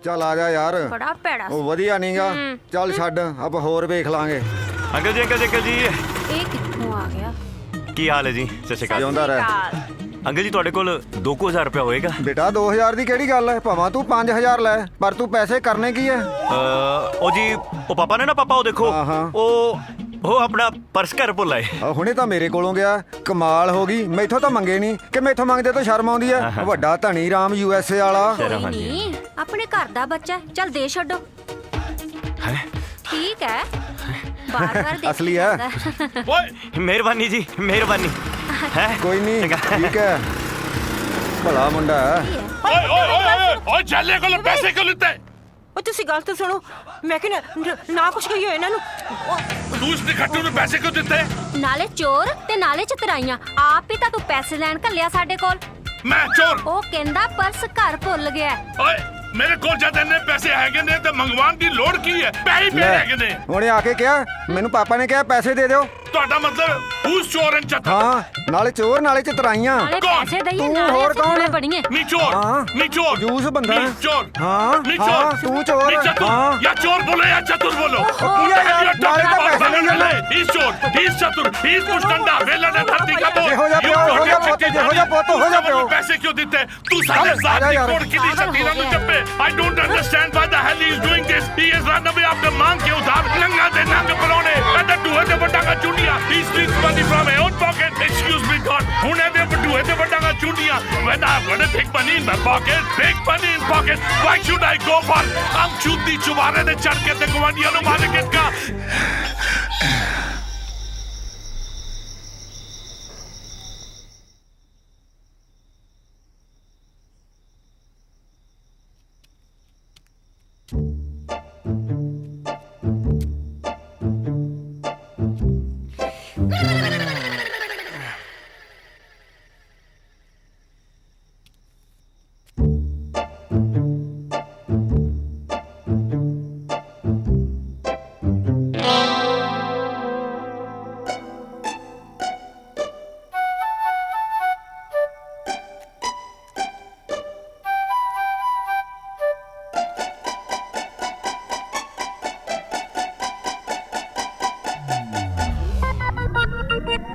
ਚੱਲ ਆ ਜਾ ਯਾਰ। ਬੜਾ ਭੈੜਾ ਉਹ ਵਧੀਆ ਨਹੀਂਗਾ। ਚੱਲ ਛੱਡ, ਆਪਾਂ ਹੋਰ ਵੇਖ ਲਾਂਗੇ। ਅੰਕਲ ਜੀ ਇਹ ਕਿੱਥੋਂ ਆ ਗਿਆ? ਕੀ ਹਾਲ ਹੈ ਜੀ? ਸਤਿ ਸ਼੍ਰੀ ਅਕਾਲ। ਜਿਉਂਦਾ ਰਹਿ। ਅੰਕਲ ਜੀ ਤੁਹਾਡੇ ਕੋਲ 2000 ਰੁਪਇਆ ਹੋਏਗਾ? ਬੇਟਾ 2000 ਦੀ ਕਿਹੜੀ ਗੱਲ ਹੈ? ਭਾਵੇਂ ਤੂੰ 5000 ਲੈ, ਪਰ ਤੂੰ ਪੈਸੇ ਕਰਨੇ ਕੀ ਹੈ? ਉਹ ਜੀ ਉਹ ਪਾਪਾ ਨੇ ਨਾ ਪਾਪਾ ਉਹ ਦੇਖੋ ਹਾਂ। ਉਹ ਆਪਣਾ ਪਰਸ ਘਰ ਭੁੱਲ ਆਏ। ਹੁਣੇ ਤਾਂ ਮੇਰੇ ਕੋਲੋਂ ਗਿਆ। ਕਮਾਲ ਹੋ ਗਈ। ਮੈਥੋਂ ਤਾਂ ਮੰਗੇ ਨਹੀਂ ਕਿ ਮੈਥੋਂ ਮੰਗਦੇ ਤਾਂ ਸ਼ਰਮ ਆਉਂਦੀ ਹੈ। ਵੱਡਾ ਧਨੀ ਰਾਮ USA ਵਾਲਾ। ਕੋਈ ਨਹੀਂ, ਆਪਣੇ ਘਰ ਦਾ ਬੱਚਾ। ਚੱਲ ਦੇ ਛੱਡੋ। ਠੀਕ ਹੈ, ਬਾਰ-ਬਾਰ ਦੇ ਅਸਲੀ ਹੈ। ਓਏ ਮਿਹਰਬਾਨੀ ਜੀ, ਮਿਹਰਬਾਨੀ। ਕੋਈ ਨਹੀਂ, ਠੀਕ ਹੈ। ਭਲਾ ਮੁੰਡਾ ਹੈ। ਓਏ ਓਏ ਓਏ ਓਏ ਚੱਲੇ ਕੋਲ ਪੈਸੇ ਕਿਉਂ ਲਿੱਤੇ? ਉਹ ਤੁਸੀਂ ਗੱਲ ਤਾਂ ਸੁਣੋ। ਮੈਂ ਕਿ ਨਾ ਕੁਛ ਕਹੀਓ ਇਹਨਾਂ ਨੂੰ। ਤੂੰ ਇਸ ਨਿਖੱਟੂ ਨੂੰ ਪੈਸੇ ਕਿਉਂ ਦਿੱਤੇ? ਨਾਲੇ ਚੋਰ ਤੇ ਨਾਲੇ ਚਤਰਾਈਆਂ। ਆਪ ਹੀ ਤਾਂ ਤੂੰ ਪੈਸੇ ਲੈਣ ਘੱਲਿਆ ਸਾਡੇ ਕੋਲ। ਮੈਂ ਚੋਰ? ਉਹ ਕਹਿੰਦਾ ਪਰਸ ਘਰ ਭੁੱਲ ਗਿਆ। ਓਏ ਮੇਰੇ ਕੋਲ ਜਦ ਇੰਨੇ ਪੈਸੇ ਹੈਗੇ ਨੇ ਤੇ ਮੰਗਵਾਉਣ ਦੀ ਲੋੜ ਕੀ ਹੈ? ਪੈਸੇ ਮੇਰੇ ਹੈਗੇ ਨੇ। ਉਹਨੇ ਆ ਕੇ ਕਿਹਾ, ਮੈਨੂੰ ਪਾਪਾ ਨੇ ਕਿਹਾ ਪੈਸੇ ਦੇ ਦਿਓ। ਤੁਹਾਡਾ ਮਤਲਬ ਹੂਸ ਚੋਰ ਐਂਡ ਚਤਰ? ਹਾਂ, ਨਾਲੇ ਚੋਰ ਨਾਲੇ ਚਤਰਾਈਆਂ। ਨਾਲੇ ਕੌਣ? ਪੈਸੇ ਦਈਏ ਤੂੰ ਨਾਲੇ ਹੋਰ ਅਸੀਂ ਕੌਣ? ਕੋਲੇ ਬਣੀਏ। ਨੀ ਚੋਰ ਹਾਂ। ਨੀ ਚੋਰ ਜੂਸ ਬੰਦਾ ਨੀ ਚੋਰ ਹਾਂ ਨੀ ਹਾਂ, ਚੋਰ ਤੂੰ ਚੋਰ। ਨੀ ਚਤੁਰ ਹਾਂ या चोर बोलो या चतुर बोलो। यार, नाले तो पैसे नहीं है। He's चोर, he's चतुर, he's कुछ डंडा वेला ने धरती का बोल। हो जा प्यो, हो जा पोते, हो जा पोतो, हो जा प्यो। पैसे क्यों देते? तू साले साथ आजा यार। कोड़ की दी सतीरा में चप्पे। I don't understand why the hell he is doing this. He is run away after मांग के उधार। नंगा दे नंग परोने। ऐसा डूहे दे बड़ा का चुंडिया। He steals money from my own pocket. Excuse me God. हुने दे डूहे दे बड़ा का चुंडिया। When I got a big money in my pocket, big money in pocket. Why should I go for? हम चूती चुबारे ने चढ़ के ते गुवानिया नु मारे किसका?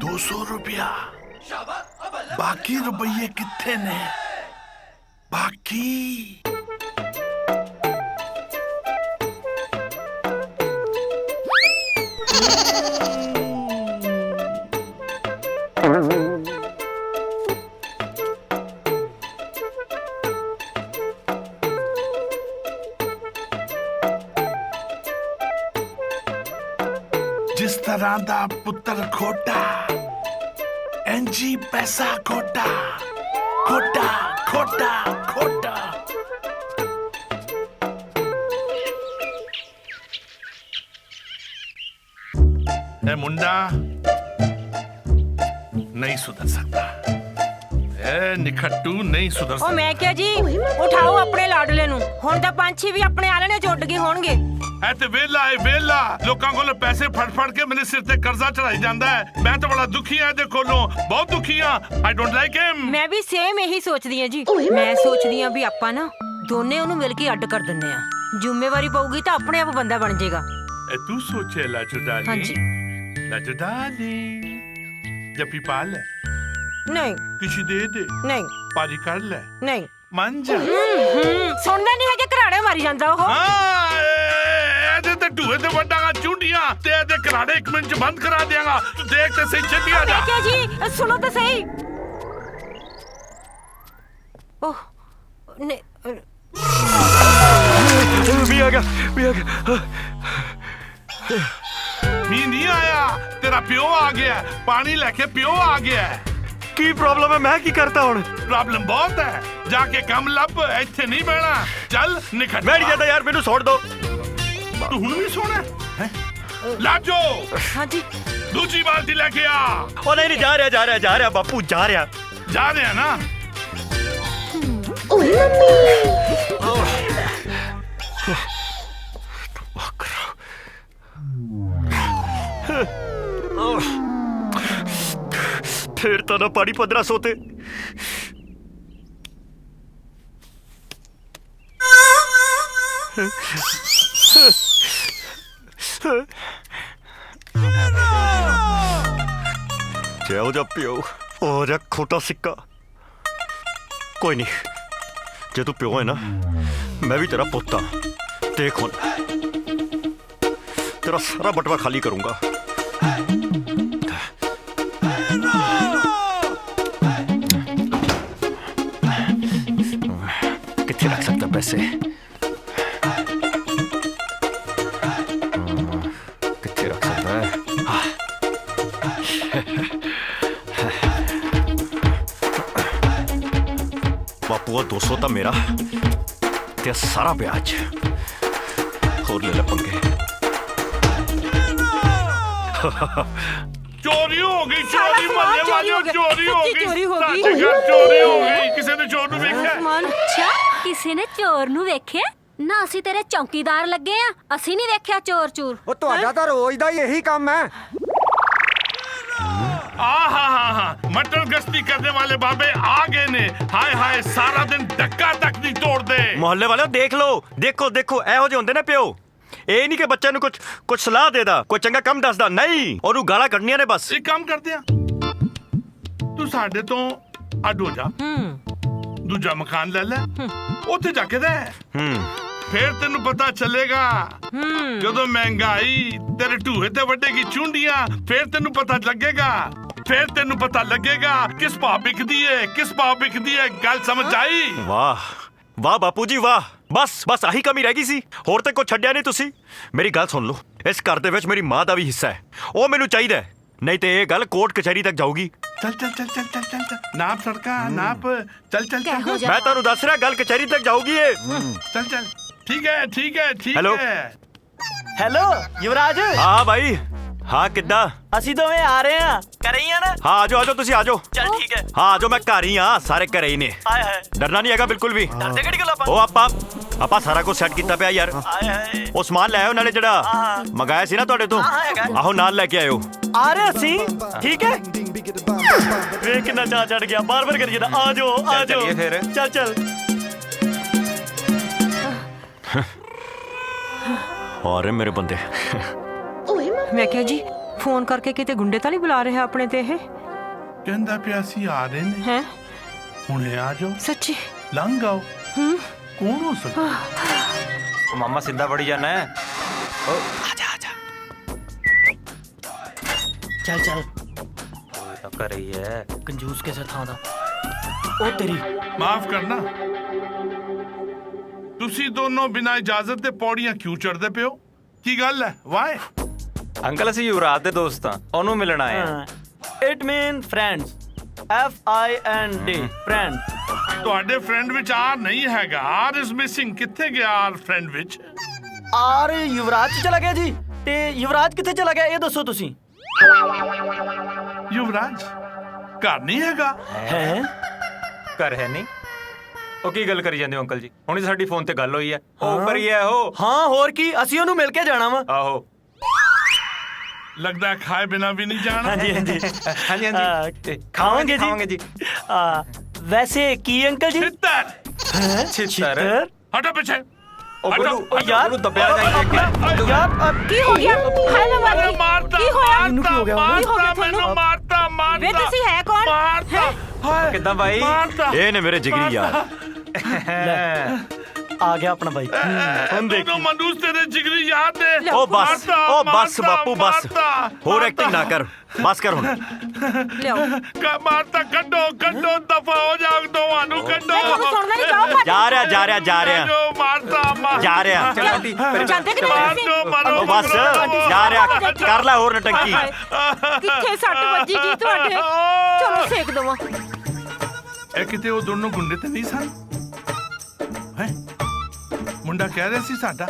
₹200 बाकी रुपये कितने ने? बाकी जिस तरह दा पुत्र खोटा एंजी पैसा खोटा खोटा खोटा खोटा। ए मुंडा नहीं सुधर सकता। ए निखट्टू नहीं सुधर ਉਹ सकता। ਮੈਂ ਕਿਹਾ ਜੀ ਉਠਾਓ ਆਪਣੇ ਲਾਡਲੇ ਨੂੰ। ਹੁਣ ਤਾਂ ਪੰਛੀ ਵੀ ਆਪਣੇ ਆਲਣੇ ਚ ਉੱਡ ਗਏ ਹੋਣਗੇ। ਐ ਤੇ ਵੇਲਾ ਏ ਵੇਲਾ ਲੋਕਾਂ ਕੋਲ ਪੈਸੇ ਫੜ ਫੜ ਕੇ ਮੇਰੇ ਸਿਰ ਤੇ ਕਰਜ਼ਾ ਚੜਾਈ ਜਾਂਦਾ ਹੈ। ਮੈਂ ਤਾਂ ਬੜਾ ਦੁਖੀ ਆ ਇਹਦੇ ਕੋਲੋਂ, ਬਹੁਤ ਦੁਖੀ ਆ। I don't like him. ਮੈਂ ਵੀ ਸੇਮ ਇਹੀ ਸੋਚਦੀ ਆ ਜੀ। ਮੈਂ ਸੋਚਦੀ ਆ ਵੀ ਆਪਾਂ ਨਾ ਦੋਨੇ ਉਹਨੂੰ ਮਿਲ ਕੇ ਅੱਡ ਕਰ ਦਿੰਨੇ ਆ। ਜ਼ਿੰਮੇਵਾਰੀ ਪਊਗੀ ਤਾਂ ਆਪਣੇ ਆਪ ਬੰਦਾ ਬਣ ਜਾਏਗਾ। ए तू सोचे लाजुडाली? हाँ जी। लाजुडाली जप्पी पाल ले, ਨਹੀਂ किसी दे दे, ਨਹੀਂ पारी कर ले, ਨਹੀਂ। मन जा। ਸੁਣਦਾ ਨਹੀਂ ਹੈ ਕਿ ਘਰਾੜੇ ਮਾਰੀ ਜਾਂਦਾ ਉਹ। हाँ ਇਹਦੇ ਤੇ ਢੂਏ ਤੇ ਵੱਡਾਂਗਾ ਚੁੰਡੀਆਂ ਤੇ ਇਹਦੇ ਘਰਾੜੇ 1 ਮਿੰਟ ਚ ਬੰਦ ਕਰਾ ਦਿਆਂਗਾ। ਤੂੰ ਦੇਖ ਤੇ ਸਹੀ ਛੇਤੀ ਆ ਜਾ। ਮੈਂ ਕਿਹਾ ਜੀ ਸੁਣੋ ਤਾਂ ਸਹੀ। ओह नहीं ਵੀ ਆ ਗਿਆ ਮੀਂਹ ਨਹੀਂ ਆਇਆ, ਤੇਰਾ ਪਿਓ ਆ ਗਿਆ। ਪਾਣੀ ਲੈ ਕੇ ਪਿਓ ਆ ਗਿਆ। ਕੀ ਪ੍ਰੋਬਲਮ ਹੈ? ਮੈਂ ਕੀ ਕਰਤਾ ਹੁਣ? ਪ੍ਰੋਬਲਮ ਬਹੁਤ ਹੈ। ਜਾ ਕੇ ਕੰਮ ਲੱਭ, ਇੱਥੇ ਨਹੀਂ ਬਹਿਣਾ। ਚੱਲ ਨਿਕਲ। ਮੈਂ ਨਹੀਂ ਜਾਂਦਾ ਯਾਰ, ਮੈਨੂੰ ਛੋੜ ਦੋ। ਤੂੰ ਹੁਣ ਵੀ ਸੋਣਾ ਹੈ? ਲਾਜੋ हाँ जी ਦੂਜੀ ਬਾਲਟੀ ਲੈ ਕੇ ਆ। ਉਹ ਨਹੀਂ ਜਾ ਰਿਹਾ ਬਾਪੂ, ਜਾ ਰਿਹਾ। ਜਾ ਰਿਹਾ ਨਾ। फिर तो ना पानी 1500 ते। ਜਿਹੋ ਜਿਹਾ ਪਿਓ ਉਹ ਜਿਹਾ ਖੋਟਾ ਸਿੱਕਾ। ਕੋਈ ਨਹੀਂ, ਜੇ ਤੂੰ ਪਿਓ ਹੈ ਨਾ, ਮੈਂ ਵੀ ਤੇਰਾ ਪੁੱਤ ਹਾਂ। ਦੇਖ ਹੁਣ ਤੇਰਾ ਸਾਰਾ ਬਟਵਾ ਖਾਲੀ ਕਰੂੰਗਾ। ਕਿੱਥੇ ਰੱਖ ਸਕਦਾ ਪੈਸੇ? ਕਿੱਥੇ ਰੱਖ ਸਕਦਾ ਹੈ? ਬਾਪੂ 200 ਤਾਂ ਮੇਰਾ ਤੇ ਸਾਰਾ ਵਿਆਜ। ਹੋਰ ਲੈ ਲੈ ਪੰਗੇ। चोरी हो गई, सारा चोरी सामान मल्ले चोरी वालों, हो गया। चोरी हो सच्ची गई, चोरी हो गई। साडे घर चोरी हो गई। किसी ने चोर नूं वेख्या? ਸਮਾਨ ਅੱਛਾ, ਕਿਸੇ ਨੇ ਚੋਰ ਨੂੰ ਵੇਖਿਆ? ਨਾ ਅਸੀਂ ਤੇਰੇ ਚੌਕੀਦਾਰ ਲੱਗੇ ਆ, ਅਸੀਂ ਨਹੀਂ ਵੇਖਿਆ ਚੋਰ ਚੂਰ। ਉਹ ਤੁਹਾਡਾ ਤਾਂ ਰੋਜ਼ ਦਾ ਹੀ ਇਹੀ ਕੰਮ ਹੈ। मटर गश्ती करने वाले बाबे आ गए ने। हाय हाय, सारा दिन धक्का तक नहीं तोड़ते। ਮੁਹੱਲੇ ਵਾਲਿਓ ਦੇਖ ਲਓ, ਦੇਖੋ ਦੇਖੋ, ਇਹੋ ਜਿਹੇ ਹੁੰਦੇ ਨੇ ਪਿਓ। ਇਹ ਨਹੀਂ ਕਿ ਬੱਚੇ ਨੂੰ ਕੁਝ ਸਲਾਹ ਦੇਦਾ, ਕੋਈ ਚੰਗਾ ਕੰਮ ਦੱਸਦਾ, ਨਹੀਂ, ਉਹਨੂੰ ਗਾਲਾਂ ਕੱਢਣੀਆਂ ਨੇ ਬਸ। एक काम करते हैं, तू साडे तो अड हो जा, दूजा मकान ले ले, उत्थे जाके रह। फिर तेनू पता चलेगा ਜਦੋਂ ਮਹਿੰਗਾਈ ਤੇਰੇ ਢੂਹੇ ਤੇ ਵੱਡੇਗੀ ਚੁੰਡੀਆਂ। ਫਿਰ ਤੈਨੂੰ ਪਤਾ ਲੱਗੇਗਾ, ਫਿਰ ਤੈਨੂੰ ਪਤਾ ਲੱਗੇਗਾ ਕਿਸ ਭਾਅ ਵਿਕਦੀ ਏ, ਕਿਸ ਭਾਅ ਵਿਕਦੀ ਏ। ਗੱਲ ਸਮਝ ਆਈ? ਵਾਹ ਵਾਹ ਬਾਪੂ ਜੀ ਵਾਹ। ਬਸ ਆਹੀ ਕਮੀ ਰਹਿ ਗਈ ਸੀ, ਹੋਰ ਤੇ ਕੁਝ ਛੱਡਿਆ ਨਹੀਂ ਤੁਸੀਂ। ਮੇਰੀ ਗੱਲ ਸੁਣ ਲਓ, ਇਸ ਘਰ ਦੇ ਵਿੱਚ ਮੇਰੀ ਮਾਂ ਦਾ ਵੀ ਹਿੱਸਾ ਹੈ, ਉਹ ਮੈਨੂੰ ਚਾਹੀਦਾ ਹੈ, ਨਹੀਂ ਤੇ ਇਹ ਗੱਲ ਕੋਰਟ ਕਚਹਿਰੀ ਤੱਕ ਜਾਊਗੀ। ਚੱਲ ਚੱਲ ਚੱਲ ਚੱਲ ਚੱਲ ਚੱਲ ਚੱਲ, ਨਾਪ ਸੜਕਾਂ ਨਾਪ, ਚੱਲ ਚੱਲ ਕਿਹੋ ਚੱਲ ਜਿਹਾ? ਮੈਂ ਤੁਹਾਨੂੰ ਦੱਸ ਰਿਹਾ, ਗੱਲ ਕਚਹਿਰੀ ਤੱਕ ਜਾਊਗੀ ਇਹ। ਚੱਲ ਚੱਲ, ਠੀਕ ਹੈ ਠੀਕ ਹੈ ਠੀਕ ਹੈਲੋ। ਹੈ। ਹੈਲੋ ਯੁਵਰਾਜ, ਹਾਂ ਭਾਈ, ਹਾਂ ਕਿੱਦਾਂ? ਅਸੀਂ ਦੋਵੇਂ ਆ ਰਹੇ ਆ, ਘਰੇ ਹੀ ਆ ਨਾ? ਹਾਂ ਆਜੋ ਤੁਸੀਂ ਆਜੋ। ਚੱਲ ਠੀਕ ਹੈ। ਹਾਂ ਆਜੋ, ਮੈਂ ਘਰ ਹੀ ਹਾਂ, ਸਾਰੇ ਘਰੇ ਹੀ ਨੇ। ਆਏ ਹਾਏ, ਡਰਨਾ ਨਹੀਂ ਹੈਗਾ ਬਿਲਕੁਲ ਵੀ। ਡਰਦੇ ਕਿਹੜੀ ਗੱਲ ਆਪਾਂ? ਉਹ ਆਪਾਂ ਸਾਰਾ ਕੁਝ ਸੈੱਟ ਕੀਤਾ ਪਿਆ ਯਾਰ। ਆਏ ਹਾਏ, ਉਹ ਸਮਾਨ ਲੈ ਆਓ, ਨਾਲੇ ਜਿਹੜਾ ਹਾਂ। ਮੰਗਾਇਆ ਸੀ ਨਾ ਤੁਹਾਡੇ ਤੋਂ, ਹਾਂ, ਹੈਗਾ। ਆਹੋ ਨਾਲ ਲੈ ਕੇ ਆਇਓ। ਆ ਰਹੇ ਅਸੀਂ, ਠੀਕ ਹੈ। ਵੇਖ ਕਿੰਨਾ ਚਾਹ ਚੜ ਗਿਆ, ਬਾਰ-ਬਾਰ ਕਰੀ ਜਾਂਦਾ, ਆ ਜਾਓ ਆ ਜਾਓ। ਚੱਲੀਏ ਫਿਰ। ਚੱਲ ਚੱਲ। ਔਰ ਮੇਰੇ ਬੰਦੇ ਮੈਂ ਕਿਹਾ ਜੀ ਫੋਨ ਕਰਕੇ ਕਿਤੇ ਗੁੰਡੇ ਤਾਂ ਨਹੀਂ ਬੁਲਾ ਰਿਹਾ ਆਪਣੇ ਤੇ ਇਹ? ਕਹਿੰਦਾ ਪਿਆ ਸੀ ਆ ਰਹੇ ਨੇ, ਹੈ ਹੁਣੇ ਆ ਜਾਓ, ਸੱਚੀ? ਲੰਘ ਆਓ। ਕੌਣ ਹੋ ਸਕਦਾ? ਮਾਮਾ ਸਿੱਧਾ ਬੜੀ ਜਾਣਾ ਹੈ। ਚੱਲ ਚੱਲ, ਤਾਂ ਕਰ ਰਹੀ ਹੈ। ਕੰਜੂਸ ਕਿਸੇ ਥਾਂ ਦਾ। ਉਹ ਤੇਰੀ ਮਾਫ ਕਰਨਾ, ਤੁਸੀਂ ਦੋਨੋਂ ਬਿਨਾਂ ਇਜਾਜ਼ਤ ਦੇ ਪੌੜੀਆਂ ਕਿਉਂ ਚੜਦੇ ਪਿਓ? ਕੀ ਗੱਲ ਹੈ? ਵਾਏ? ਅੰਕਲ ਅਸੀਂ ਯੁਵਰਾਜ ਦੇ ਦੋਸਤ ਹਾਂ, ਉਹਨੂੰ ਮਿਲਣ ਆਏ ਹਾਂ। It mean friends, FIND friend. ਤੁਹਾਡੇ ਫਰੈਂਡ ਵਿੱਚ ਆਰ ਨਹੀਂ ਹੈਗਾ, ਆਰ ਇਜ਼ ਮਿਸਿੰਗ। ਕਿੱਥੇ ਗਿਆ ਆਰ ਫਰੈਂਡ ਵਿੱਚ? ਆਰ ਯੁਵਰਾਜ ਚ ਚਲਾ ਗਿਆ ਜੀ। ਤੇ ਯੁਵਰਾਜ ਕਿੱਥੇ ਚਲਾ ਗਿਆ ਇਹ ਦੱਸੋ ਤੁਸੀਂ। ਯੁਵਰਾਜ ਘਰ ਨਹੀਂ ਹੈਗਾ? ਹੈ? ਘਰ ਹੈ ਨਹੀਂ? ਉਹ ਕੀ ਗੱਲ ਕਰੀ ਜਾਂਦੇ ਹੋ ਅੰਕਲ ਜੀ? ਹੁਣੀ ਸਾਡੀ ਫੋਨ ਤੇ ਗੱਲ ਹੋਈ ਹੈ, ਉਹ ਉੱਪਰ ਹੀ ਹੈ ਉਹ। ਹਾਂ ਹੋਰ ਕੀ, ਅਸੀਂ ਉਹਨੂੰ ਮਿਲ ਕੇ ਜਾਣਾ ਵਾ। ਆਹੋ ਲੱਗਦਾ ਹੈ ਖਾਏ ਬਿਨਾ ਵੀ ਨਹੀਂ ਜਾਣਾ। ਹਾਂਜੀ ਹਾਂਜੀ ਹਾਂਜੀ ਹਾਂਜੀ, ਖਾਵਾਂਗੇ ਖਾਵਾਂਗੇ ਜੀ। ਵੈਸੇ ਕੀ ਅੰਕਲ ਜੀ? ਛਿੱਤਰ ਛਿੱਤਰ। ਹਟੋ ਪਿੱਛੇ। ਉਹ ਹਟੋ। ਗੁਰੂ, ਉਹ ਯਾਰ ਉਹਨੂੰ ਦੱਬਿਆ ਜਾਏ। ਯਾਰ ਕੀ ਹੋ ਗਿਆ? ਹਾਏ ਮੈਂ ਮਰ ਗਈ। ਮਾਰਤਾ ਕੀ ਹੋਇਆ? ਇਹਨੂੰ ਕੀ ਹੋ ਗਿਆ? ਕੀ ਹੋ ਗਿਆ ਤੁਹਾਨੂੰ? ਮੈਨੂੰ ਮਾਰਤਾ ਵੇ ਤੁਸੀਂ ਹੈ ਕੌਣ? ਮਾਰਤਾ। ਹਾਏ ਕਿੱਦਾਂ ਬਾਈ? ਮਾਰਤਾ। ਇਹ ਨੇ ਮੇਰੇ ਜਿਗਰੀ ਯਾਰ। ਆ ਗਿਆ ਆਪਣਾ ਬਾਈ। ਹੁਣ ਦੇਖੋ ਮਨੂਸ ਤੇਰੇ ਜਿਗਰੀ ਯਾਦ ਨੇ। ਉਹ ਬਸ ਬਾਪੂ ਬਸ, ਹੋਰ ਐਕਟਿੰਗ ਨਾ ਕਰ, ਬਸ ਕਰ ਹੁਣ। ਲਿਆਓ। ਮਾਰਤਾ, ਕੱਢੋ ਦਫਾ ਹੋ ਜਾਓ, ਦੋਵਾਂ ਨੂੰ ਕੱਢੋ। ਤੁਹਾਨੂੰ ਸੁਣਦਾ ਨਹੀਂ, ਜਾਓ ਭੱਜ। ਜਾ ਰਿਹਾ ਜੋ ਮਾਰਤਾ ਜਾ ਰਿਹਾ। ਜਾਂਦੇ ਕਿ ਨਹੀਂ ਤੁਸੀਂ? ਮਾਰੋ ਉਹ ਬਸ ਜਾ ਰਿਹਾ, ਕਰ ਲੈ ਹੋਰ ਨਟੰਕੀ। ਹਾਏ, ਕਿੱਥੇ ਸੱਟ ਵੱਜੀ ਜੀ ਤੁਹਾਡੇ? ਚਲੋ ਸੇਕ ਦਵਾਂ। ਇਹ ਕਿਤੇ ਉਹ ਦੋਨੋਂ ਗੁੰਡੇ ਤੇ ਨਹੀਂ ਸਨ? ਹੈ ਮੁੰਡਾ ਕਹਿ ਰਿਹਾ ਸੀ ਸਾਡਾ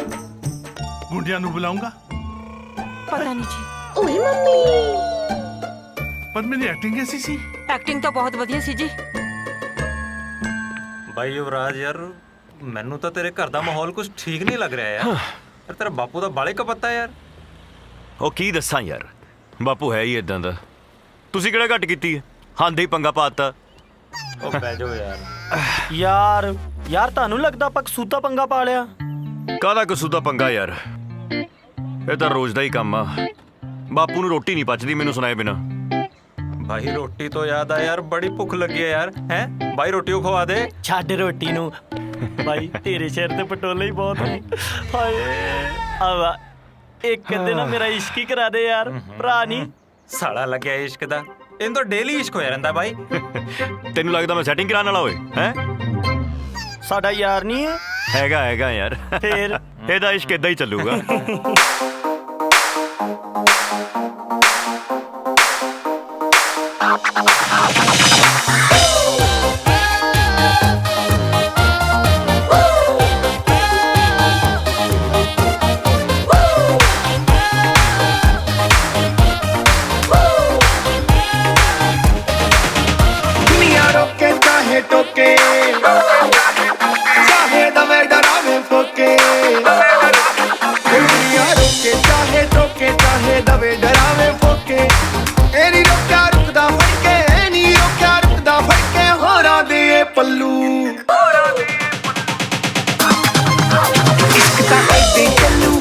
ਗੁੰਡਿਆਂ ਨੂੰ ਬੁਲਾਉਂਗਾ, ਪਤਾ ਨਹੀਂ ਜੀ। ਪਰ ਮੇਰੀ ਐਕਟਿੰਗ ਐਸੀ ਸੀ। ਐਕਟਿੰਗ ਤਾਂ ਬਹੁਤ ਵਧੀਆ ਸੀ ਜੀ। ਬਾਈ ਯੁਵਰਾਜ ਯਾਰ, ਮੈਨੂੰ ਤਾਂ ਤੇਰੇ ਘਰ ਦਾ ਮਾਹੌਲ ਕੁਝ ਠੀਕ ਨਹੀਂ ਲੱਗ ਰਿਹਾ ਯਾਰ। ਪਰ ਤੇਰਾ ਬਾਪੂ ਦਾ ਬਾਲੇ ਕਪੱਤਾ ਯਾਰ। ਉਹ ਕੀ ਦੱਸਾਂ ਯਾਰ, ਬਾਪੂ ਹੈ ਹੀ ਇਦਾਂ ਦਾ। ਤੁਸੀਂ ਕਿਹੜਾ ਘੱਟ ਕੀਤੀ ਹੈ, ਹਾਂਦੇ ਹੀ ਪੰਗਾ ਪਾਤਾ। ਉਹ ਬਹਿ ਜਾਓ ਯਾਰ। ਯਾਰ ਤੁਹਾਨੂੰ ਲੱਗਦਾ ਆਪਾਂ ਕਸੂਤਾ ਪੰਗਾ ਪਾ ਲਿਆ? ਕਾਹਦਾ ਕਸੂ ਦਾ ਪੰਗਾ ਯਾਰ, ਇਹ ਤਾਂ ਰੋਜ਼ ਦਾ ਹੀ ਕੰਮ ਆ। ਬਾਪੂ ਨੂੰ ਰੋਟੀ ਨਹੀਂ ਪਚਦੀ ਮੈਨੂੰ ਸੁਣਾਏ ਬਿਨਾ। भाई रोटी तो याद आ यार, बड़ी भुख लगी है यार। हैं भाई रोटी को खवा दे। ਛੱਡ ਰੋਟੀ ਨੂੰ ਭਾਈ, ਤੇਰੇ ਸਿਰ ਤੇ ਪਟੋਲੇ ਹੀ ਬਹੁਤ ਨੇ। ਹਾਏ ਆਵਾ ਇੱਕ ਅੱਧੇ ਨਾ ਮੇਰਾ ਇਸ਼ਕ ਹੀ ਕਰਾ ਦੇ ਯਾਰ, ਭਰਾ ਨਹੀਂ। ਸਾਲਾ ਲੱਗਿਆ ਇਸ਼ਕ ਦਾ, ਇਹਨੂੰ ਤਾਂ ਡੇਲੀ ਇਸ਼ਕ ਹੋਇਆ ਰਹਿੰਦਾ ਬਾਈ। ਤੈਨੂੰ ਲੱਗਦਾ ਮੈਂ ਸੈਟਿੰਗ ਕਰਾਉਣ ਵਾਲਾ ਓਏ ਹੈ? ਸਾਡਾ ਯਾਰ ਨਹੀਂ ਹੈ ਹੈਗਾ ਯਾਰ। ਫੇਰ ਇਹਦਾ ਇਸ਼ਕ ਇਦਾਂ ਹੀ ਚੱਲੂਗਾ। दुनिया रोके चाहे टोके, चाहे दवे डरावे फोके। दुनिया रोके चाहे टोके, चाहे दवे डरावे फोके। एनी रोक्या रुकदा फड़के, एनी रोक्या रुकदा फड़के। होरा दे पल्लू इश्क दा ऐदे चलू,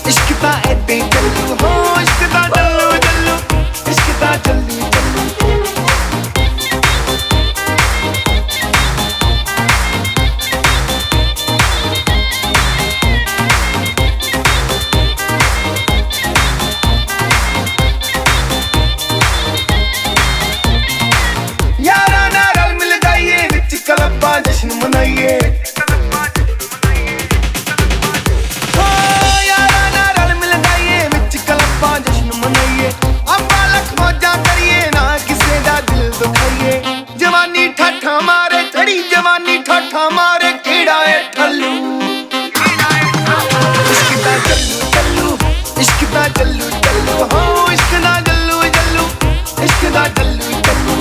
इश्क दा ऐदे चलू। हो इश्क दा चलू चलू, इश्क दा चलू चलू। यारा नाल मिल जाइए, विच क्लब्बां जश्न मनाइए। हो यारा नाल मिल जाइए, विच क्लब्बां जश्न मनाइए। अम्बा लख मौजां करिए, ना किसे दा दिल दुखाइए। जवानी ठाठा मारे चढ़ी, जवानी ठाठा मारे केड़ा है ठल्लू। इश्क दा चल्लू चल्लू, इश्क दा चल्लू चल्लू। हो इश्क दा चल्लू चल्लू, इश्क दा चल्लू चल्लू।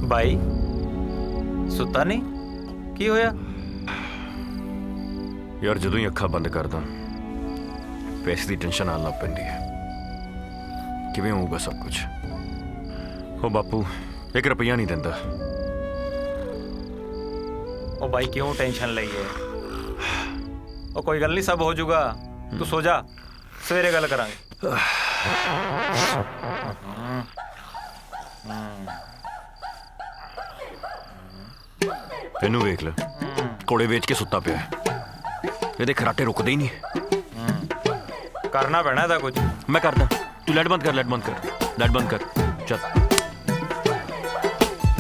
ਬਾਈ ਸੁੱਤਾ ਨਹੀਂ? ਕੀ ਹੋਇਆ? ਯਾਰ ਜਦੋਂ ਹੀ ਅੱਖਾਂ ਬੰਦ ਕਰਦਾ ਪੈਸੇ ਦੀ ਟੈਨਸ਼ਨ ਆਉਣ ਲੱਗ ਪੈਂਦੀ ਹੈ। ਕਿਵੇਂ ਹੋਊਗਾ ਸਭ ਕੁਝ? ਉਹ ਬਾਪੂ 1 ਰੁਪਈਆ ਨਹੀਂ ਦਿੰਦਾ। ਉਹ ਬਾਈ ਕਿਉਂ ਟੈਨਸ਼ਨ ਲਈ ਹੈ? ਉਹ ਕੋਈ ਗੱਲ ਨਹੀਂ, ਸਭ ਹੋ ਜਾਊਗਾ। ਤੂੰ ਸੋ ਜਾ, ਸਵੇਰੇ ਗੱਲ ਕਰਾਂਗੇ। ਇਹਨੂੰ ਵੇਖ ਲੈ, ਕੋੜੇ ਵੇਚ ਕੇ ਸੁੱਤਾ ਪਿਆ ਹੈ। ਇਹਦੇ ਖਰਾਟੇ ਰੁਕਦੇ ਹੀ ਨਹੀਂ। ਕਰਨਾ ਪੈਣਾ ਇਹਦਾ ਕੁਝ। ਮੈਂ ਕਰਦਾ, ਤੂੰ ਲਾਈਟ ਬੰਦ ਕਰ, ਲਾਈਟ ਬੰਦ ਕਰ, ਲਾਈਟ ਬੰਦ ਕਰ। ਚੱਲ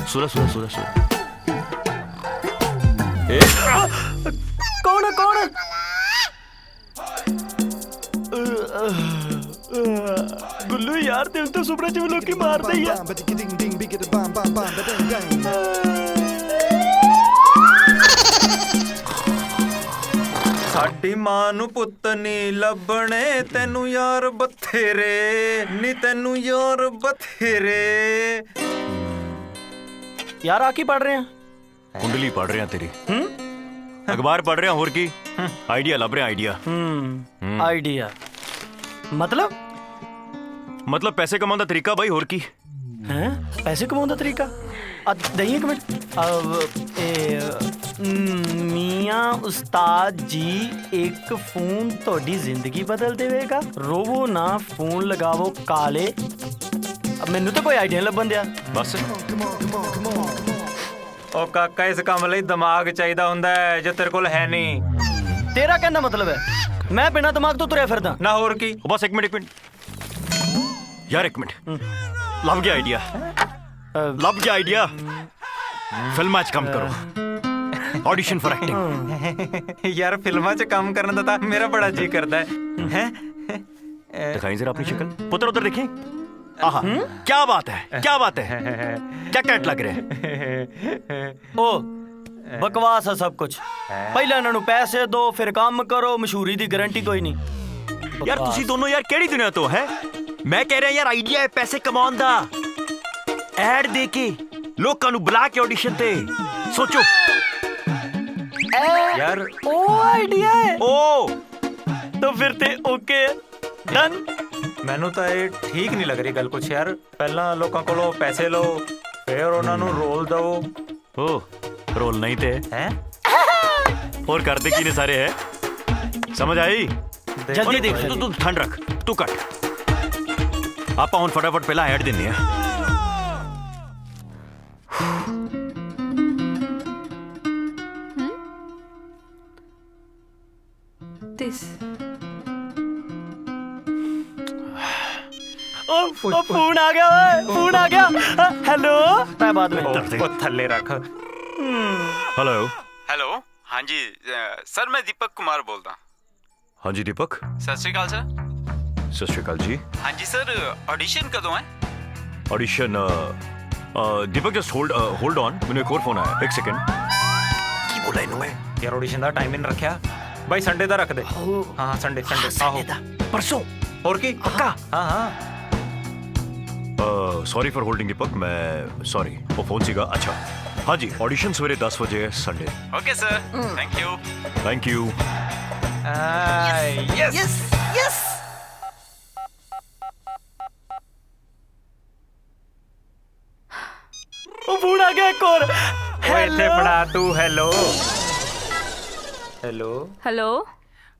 ਸੁਰਾ ਸੁਰਾ ਸੁਰਾ ਸੁਰਾ। ਕੌਣ ਕੌਣ? ਗੁੱਲੂ ਯਾਰ, ਦਿਲ ਤੋਂ ਸੁਪਨੇ ਚ ਵੀ ਲੋਕੀ ਮਾਰਦੇ ਹੀ ਆ। ਸਾਡੀ ਮਾਂ ਨੂੰ ਪੁੱਤ ਨਹੀਂ ਲੱਭਣੇ, ਤੈਨੂੰ ਯਾਰ ਬਥੇਰੇ ਨੀ, ਤੈਨੂੰ ਯਾਰ ਬਥੇਰੇ। ਯਾਰ ਆ ਕੀ ਪੜ ਰਹੇ ਆ? ਕੁੰਡਲੀ ਪੜ ਰਿਹਾ ਤੇਰੀ। ਅਖਬਾਰ ਪੜ ਰਿਹਾ, ਹੋਰ ਕੀ? ਆਈਡੀਆ ਲੱਭ ਰਿਹਾ, ਆਈਡੀਆ। ਆਈਡੀਆ ਮਤਲਬ ਪੈਸੇ ਕਮਾਉਣ ਦਾ ਤਰੀਕਾ ਬਾਈ, ਹੋਰ ਕੀ? ਹੈ ਪੈਸੇ ਕਮਾਉਣ ਦਾ ਤਰੀਕਾ? ਦਈਏ ਇੱਕ ਮਿੰਟ। ਮੀਆਂ ਉਸਤਾਦ ਜੀ, ਇੱਕ ਫੋਨ ਤੁਹਾਡੀ ਜ਼ਿੰਦਗੀ ਬਦਲ ਦੇਵੇਗਾ। ਰੋਵੋ ਨਾ, ਫੋਨ ਲਗਾਵੋ ਕਾਲੇ। ਮੈਨੂੰ ਤਾਂ ਕੋਈ ਆਈਡੀਆ ਲੱਭਣ ਦਿਆ। ਬਸ ਉਹ ਕਾਕਾ, ਇਸ ਕੰਮ ਲਈ ਦਿਮਾਗ ਚਾਹੀਦਾ ਹੁੰਦਾ ਹੈ, ਜੋ ਤੇਰੇ ਕੋਲ ਹੈ ਨਹੀਂ। ਤੇਰਾ ਕਹਿੰਦਾ ਮਤਲਬ ਹੈ ਮੈਂ ਬਿਨਾਂ ਦਿਮਾਗ ਤੋਂ ਤੁਰਿਆ ਫਿਰਦਾ? ਨਾ ਹੋਰ ਕੀ। ਬਸ 1 ਮਿੰਟ, 1 ਮਿੰਟ ਯਾਰ, 1 ਮਿੰਟ। ਲੱਭ ਗਿਆ ਆਈਡੀਆ, ਲੱਭ ਗਿਆ ਆਈਡੀਆ। ਫਿਲਮਾਂ 'ਚ ਕੰਮ ਕਰੋ, ਆਡੀਸ਼ਨ ਫॉर ਐਕਟਿੰਗ। ਯਾਰ ਫਿਲਮਾਂ 'ਚ ਕੰਮ ਕਰਨ ਦਾ ਤਾਂ ਮੇਰਾ ਬੜਾ ਜੀ ਕਰਦਾ ਹੈ। ਦਿਖਾਈ ਜ਼ਰਾ ਆਪਣੀ ਸ਼ਕਲ। ਪੁੱਤਰ ਉਧਰ ਦੇਖੀ। ਆਹਾ, ਕੀ ਬਾਤ ਹੈ, ਕੀ ਬਾਤ ਹੈ, ਕੀ ਘੈਂਟ ਲੱਗ ਰਿਹਾ ਹੈ। ਉਹ ਬਕਵਾਸ ਹੈ ਸਭ ਕੁਝ। ਪਹਿਲਾਂ ਇਹਨਾਂ ਨੂੰ ਪੈਸੇ ਦਿਓ, ਫਿਰ ਕੰਮ ਕਰੋ। ਮਸ਼ਹੂਰੀ ਦੀ ਗਾਰੰਟੀ ਕੋਈ ਨਹੀਂ। ਯਾਰ ਤੁਸੀਂ ਦੋਨੋਂ ਯਾਰ ਕਿਹੜੀ ਦੁਨੀਆ ਤੋਂ ਹੈ? ਮੈਂ ਕਹਿ ਰਿਹਾ ਯਾਰ ਆਈਡੀਆ ਹੈ ਪੈਸੇ ਕਮਾਉਣ ਦਾ। ਐਡ ਦੇ ਕੇ ਲੋਕਾਂ ਨੂੰ ਬੁਲਾ ਕੇ ਆਡੀਸ਼ਨ ਤੇ ਸੋਚੋ। यार ਉਹ ਆਈਡੀਆ ਹੈ ਓ ਤਾਂ ਫਿਰ ਤੇ ਓਕੇ ਡਨ। ਮੈਨੂੰ ਤਾਂ ਇਹ ਠੀਕ ਨਹੀਂ ਲੱਗ ਰਹੀ ਗੱਲ ਕੁਛ ਯਾਰ। ਪਹਿਲਾਂ ਲੋਕਾਂ ਕੋਲੋਂ ਪੈਸੇ ਲਓ, ਫਿਰ ਉਹਨਾਂ ਨੂੰ ਰੋਲ ਦਿਓ। ਓ ਰੋਲ ਨਹੀਂ ਤੇ ਹੈ ਹੋਰ ਕਰਦੇ ਕੀ ਨੇ ਸਾਰੇ ਹੈ, ਸਮਝ ਆਈ? ਜਲਦੀ ਦੇਖ ਤੂੰ ਠੰਡ ਰੱਖ, ਤੂੰ ਕੱਟ। ਆਪਾਂ ਹੁਣ ਫਟਾਫਟ ਪਹਿਲਾਂ ਐਡ ਦਿੰਨੇ ਆ। This. ਉਹ ਫੋਨ ਆ ਗਿਆ ਓਏ, ਫੋਨ ਆ ਗਿਆ। ਹੈਲੋ ਮੈਂ ਬਾਅਦ ਵਿੱਚ ਉਹ ਥੱਲੇ ਰੱਖ। ਹੈਲੋ। ਹੈਲੋ ਹਾਂਜੀ ਸਰ ਮੈਂ ਦੀਪਕ ਕੁਮਾਰ ਬੋਲਦਾ। ਹਾਂਜੀ ਦੀਪਕ, ਸਤਿ ਸ਼੍ਰੀ ਅਕਾਲ ਸਰ। ਸਤਿ ਸ਼੍ਰੀ ਅਕਾਲ ਜੀ। ਹਾਂਜੀ ਸਰ ਆਡੀਸ਼ਨ ਕਦੋਂ ਹੈ? Audition Deepak just hold on, मैंने एक और फोन आया, एक सेकंड। की बोला इन्होंने? ਯਾਰ ਆਡੀਸ਼ਨ ਦਾ ਟਾਈਮ ਨਹੀਂ ਰੱਖਿਆ ਬਾਈ, ਸੰਡੇ ਦਾ ਰੱਖ ਦੇ। ਹਾਂ ਸੰਡੇ ਆਹੋ परसों ਹੋਰ ਕੀ पक्का? ਹਾਂ ਹਾਂ सॉरी फॉर होल्डिंग दीपक, मैं सॉरी, वो फोन सीगा। अच्छा हाँ जी, ऑडिशन सवेरे 10 बजे है Sunday. Okay sir thank you. Thank you. Yes ਉਹ ਫੋਨ ਆ ਗਿਆ ਇੱਕ ਹੋਰ। ਓਏ ਇੱਥੇ ਫੜਾ ਤੂੰ। Hello hello Hello.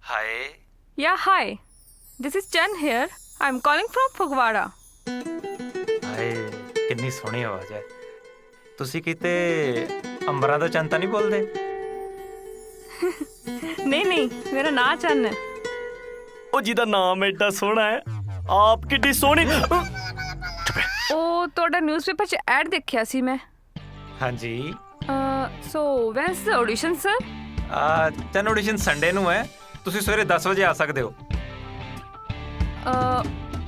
ਹਾਏ Yeah, hi. This is Chen here. I'm calling from Phagwara. ਹਾਏ ਕਿੰਨੀ ਸੋਹਣੀ ਆਵਾਜ਼ ਹੈ। ਤੁਸੀਂ ਕਿਤੇ ਅੰਬਰਾਂ ਦਾ ਚੰਨ ਤਾਂ ਨਹੀਂ ਬੋਲਦੇ? नहीं, मेरा नाम चन्न है. ਉਹ ਜਿਹਦਾ ਨਾਮ ਐਡਾ ਸੋਹਣਾ ਹੈ, ਆਪ ਕਿੱਡੀ ਸੋਹਣੀ। ਉਹ ਤੁਹਾਡਾ ਨਿਊਜ਼ਪੇਪਰ 'ਚ ਐਡ ਦੇਖਿਆ ਸੀ ਮੈਂ. ਹਾਂਜੀ So, when's the audition, sir? ਚੰਨ ਆਡੀਸ਼ਨ ਸੰਡੇ ਨੂੰ ਹੈ। ਤੁਸੀਂ ਸਵੇਰੇ 10 ਵਜੇ ਆ ਸਕਦੇ ਹੋ।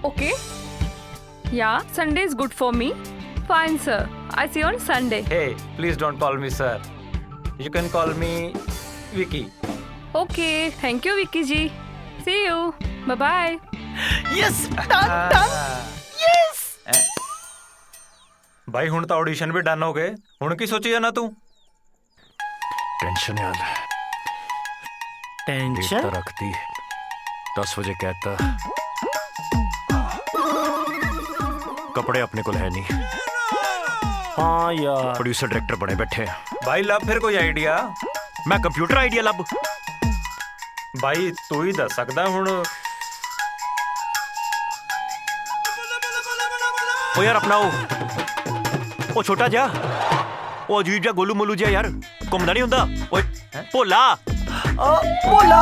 Okay. Yeah, Sunday is good for me. Fine, sir. I see you on Sunday. Hey, please don't call me sir. You can call me Vicky. Okay. Thank you, Vicky ji. See you. Bye-bye. Yes done done yes. ਭਾਈ ਹੁਣ ਤਾਂ audition ਵੀ done ਹੋ ਗਏ, ਹੁਣ ਕੀ ਸੋਚੀ ਜਾਣਾ ਤੂੰ? Tension यार, tension तो रखती 10 बजे कहता, कपड़े अपने को है नहीं, ਹਾਂ ਯਾਰ प्रोड्यूसर डायरेक्टर बने बैठे हैं। ਭਾਈ ਲੱਭ ਫਿਰ ਕੋਈ ਆਈਡੀਆ। मैं कंप्यूटर आइडिया लब। ਭਾਈ ਤੂੰ ਹੀ ਦੱਸ ਸਕਦਾ ਹੁਣ। ओ यार अपना ओ छोटा जा, ओ अजीब जा गोलू मोलू जा यार, घूमदा नहीं हुंदा। ओए भोला, ਭੋਲਾ।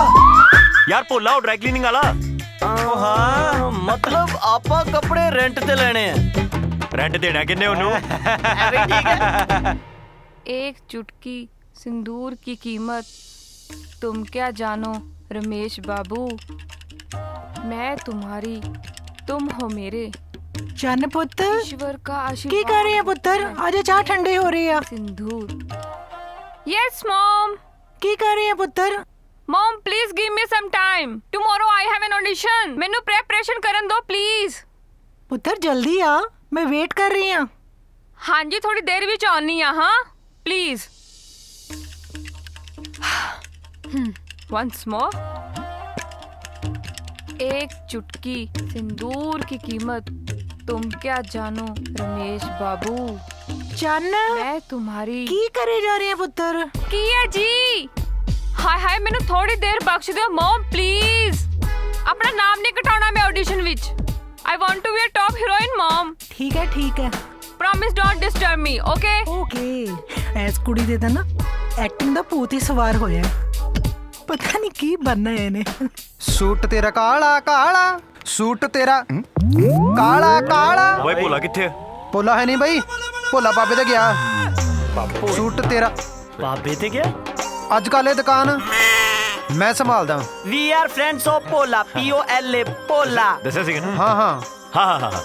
यार भोला ओ ड्राई क्लीनिंग वाला। ਉਹ ਹਾਂ ਮਤਲਬ ਆਪਾਂ ਕੱਪੜੇ ਰੈਂਟ ਤੇ ਲੈਣੇ ਆ। रेंट देना किन्ने ओनू? एक चुटकी सिंदूर की कीमत तुम क्या जानो रमेश बाबू, मैं तुम्हारी तुम हो मेरे, ਚੰਨ ਪੁੱਤ ईश्वर का ਕੀ आशीर्वाद ਕਰ ਰਹੀ ਹੈ ਪੁੱਤਰ? ਅਜੇ ਚਾਹ ਠੰਡੇ ਹੋ ਰਹੀ ਆ। सिंदूर। Yes, mom. ਕੀ ਕਰ ਰਹੀ ਹੈ ਪੁੱਤਰ? Mom, please give me some time. Tomorrow I have an audition. ਮੈਨੂੰ preparation ਕਰਨ ਦਿਓ please. ਪੁੱਤਰ ਜਲਦੀ ਆ, ਮੈਂ ਵੇਟ ਕਰ ਰਹੀ ਆ। ਹਾਂਜੀ ਥੋੜੀ ਦੇਰ ਵਿੱਚ ਆਉਣੀ ਆ। ਹਾਂ प्लीज. Once more. एक चुटकी सिंदूर की कीमत तुम क्या जानो रमेश बाबू, ਚੰਨ मैं तुम्हारी। ਕੀ ਕਰੇ ਜਾ ਰਹੀ ਹੈ ਪੁੱਤਰ? ਕੀ ਹੈ ਜੀ? ਹਾਏ ਹਾਏ ਮੈਨੂੰ ਥੋੜੀ ਦੇਰ ਬਖਸ਼ ਦਿਓ ਮਮ ਪਲੀਜ਼। ਆਪਣਾ ਨਾਮ ਨਹੀਂ ਕਟਾਉਣਾ ਮੈਂ ਆਡੀਸ਼ਨ ਵਿੱਚ। I want to be a top heroine, mom. ਠੀਕ ਹੈ ਠੀਕ ਹੈ। Promise don't disturb me, okay? Okay. S ਕੁੜੀ ਦੇ ਤਾਂ ਨਾ ਐਕਟਿੰਗ ਦਾ ਭੂਤ ਹੀ ਸਵਾਰ ਹੋਇਆ ਹੈ। ਪਤਾ ਨਹੀਂ ਕੀ ਬਣਨਾ ਹੈ ਇਹਨੇ। ਸੂਟ ਤੇਰਾ ਕਾਲਾ ਕਾਲਾ, ਸੂਟ ਤੇਰਾ ਕਾਲਾ ਕਾਲਾ। ओए भोला किथे? ਭੋਲਾ ਹੈ ਨਹੀਂ ਬਈ, ਭੋਲਾ ਬਾਬੇ ਤੇ ਗਿਆ। ਸੂਟ ਤੇਰਾ ਬਾਬੇ ਤੇ ਗਿਆ। ਅੱਜ ਕੱਲ੍ਹ ਇਹ ਦੁਕਾਨ ਮੈਂ ਸੰਭਾਲਦਾ। We are friends of Bhola, POLA Bhola. दसा सी ना? ਹਾਂ ਹਾਂ हाँ हाँ हाँ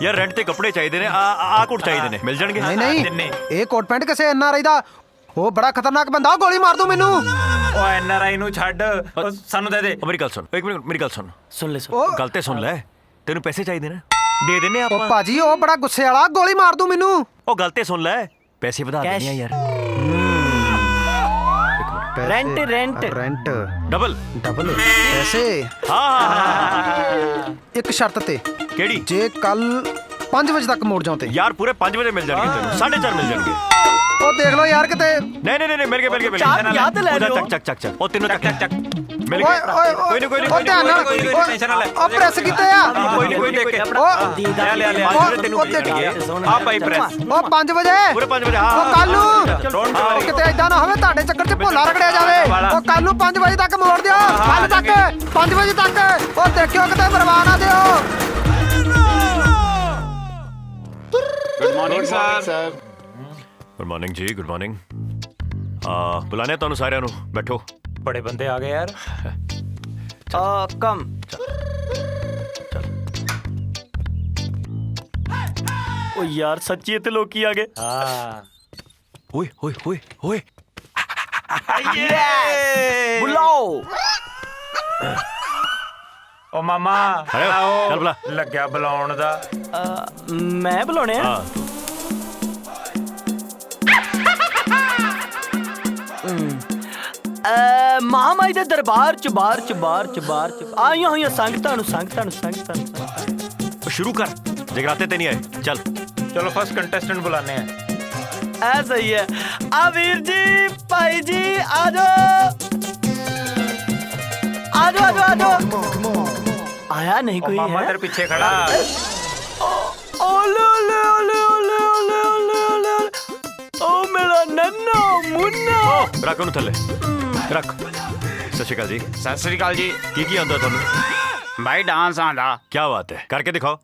यार रेंट ते कपड़े चाहिए ने, आ कोट चाहिए ने, मिल जाएंगे? ਨਹੀਂ ਨਹੀਂ ਇਹ ਕੋਟ ਪੈਂਟ ਕਿਸੇ NRI ਦਾ, ਉਹ ਬੜਾ ਖਤਰਨਾਕ ਬੰਦਾ, ਉਹ ਗੋਲੀ ਮਾਰ ਦੂ ਮੈਨੂੰ। ਓ NRI ਨੂੰ ਛੱਡ, ਉਹ ਸਾਨੂੰ ਦੇ ਦੇ। मेरी गल सुन, एक मिनट मेरी गल सुन। ਸੁਣ ਲੈ ਸੁਣ। ਉਹ गल ते सुन ले, तेनू पैसे चाहिए ने? ਦੇ ਦਿੰਨੇ ਉਹ ਆਪਾਂ। ਭਾਜੀ ਉਹ ਬੜਾ ਗੁੱਸੇ ਵਾਲਾ, ਗੋਲੀ ਮਾਰ ਦੂੰ ਮੈਨੂੰ। ਉਹ ਗੱਲ ਤੇ ਸੁਣ ਲੈ, ਪੈਸੇ ਵਧਾ ਦਿੰਨੇ ਆ ਯਾਰ। रेंट रेंट ਰੈਂਟ ਡਬਲ ਪੈਸੇ। ਹਾਂ ਇੱਕ ਸ਼ਰਤ ਤੇ, ਕਿਹੜੀ? ਜੇ ਕੱਲ 5 ਵਜੇ ਤੱਕ ਮੋੜ ਜਾਓ ਤੇ। ਯਾਰ ਪੂਰੇ 5 ਵਜੇ ਮਿਲ ਜਾਣਗੇ ਤੈਨੂੰ, 4:30 ਮਿਲ ਜਾਣਗੇ। ਉਹ ਦੇਖ ਲਓ ਯਾਰ ਕਿਤੇ। ਨਹੀਂ ਮਿਲ ਗਏ ਚਾਹ ਯਾਦ ਲੈ ਲਿਓ। ਚੱਕ ਉਹ ਤੈਨੂੰ ਚੱਕ ਮਿਲ ਓਏ ਗਏ। ਓਏ ਕੋਈ ਨਹੀਂ ਉਹ ਧਿਆਨ ਨਾਲ, ਟੈਨਸ਼ਨ ਨਾ ਲੈ। ਉਹ ਪ੍ਰੈਸ ਕੀਤੇ ਆ। ਕੋਈ ਦੇਖ ਕੇ ਉਹ ਲੈ ਤੈਨੂੰ ਉਹ ਮਿਲ ਜਾਣਗੇ। ਆ ਭਾਈ ਪ੍ਰੈਸ ਉਹ 5 ਵਜੇ ਪੂਰੇ 5 ਵਜੇ। ਹਾਂ ਉਹ ਕੱਲ ਨੂੰ ਡੋਂਟ ਉਹ ਕਿਤੇ ਏਦਾਂ ਨਾ ਹੋਵੇ ਤੁਹਾਡੇ ਚੱਕਰ 'ਚ ਭੋਲਾ ਰਗੜਿਆ ਜਾਵੇ। ਉਹ ਕੱਲ ਨੂੰ 5 ਵਜੇ ਤੱਕ ਮੋੜ ਦਿਓ, ਕੱਲ ਤੱਕ 5 ਵਜੇ ਤੱਕ। ਉਹ ਦੇਖਿਓ ਕਿਤੇ ਬਰਬਾਦ ਨਾ ਦਿਓ। Good morning sir. Good morning ਜੀ, ਗੁੱਡ ਮਾਰਨਿੰਗ। ਬੁਲਾਣੇ ਤੁਹਾਨੂੰ ਸਾਰਿਆਂ ਨੂੰ, ਬੈਠੋ। ਬੜੇ ਬੰਦੇ ਆ ਗਏ ਯਾਰ। कम ओ यार सच्ची इतने लोग की आ गए। ਓਏ ਓਏ ਓਏ ਓਏ बुलाओ। ਓ ਮਾਮਾ ਅਰੇ, ਚੱਲ ਬੁਲਾ। ਲੱਗਿਆ ਬੁਲਾਉਣ ਦਾ। मैं बुलाने हैं। ਹਾਂ महामाई दे दरबार च बार आइया हुई संगतां शुरू कर, जगराते ते नहीं आए। चल ਚਲੋ ਫਸਟ ਕੰਟੈਸਟੈਂਟ ਬੁਲਾਣੇ ਆ। ऐ सही है। आ वीर जी भाई जी आ जाओ। आया नहीं ਓ कोई ਮਾਮਾ है? ਤੇਰੇ ਪਿੱਛੇ ਖੜਾ। ओले ओले ओले ओले ओले ओले ओले ओ मेरा नन्ना मुन्ना। रख ਉਹਨੂੰ ਥੱਲੇ ਰੱਖ। ਸਤਿ ਸ਼੍ਰੀ ਅਕਾਲ ਜੀ। सत श्री अकाल जी। ਕੀ ਆਉਂਦਾ ਤੁਹਾਨੂੰ? भाई डांस आंदा। ਕੀ ਬਾਤ ਹੈ, ਕਰਕੇ ਦਿਖਾਓ।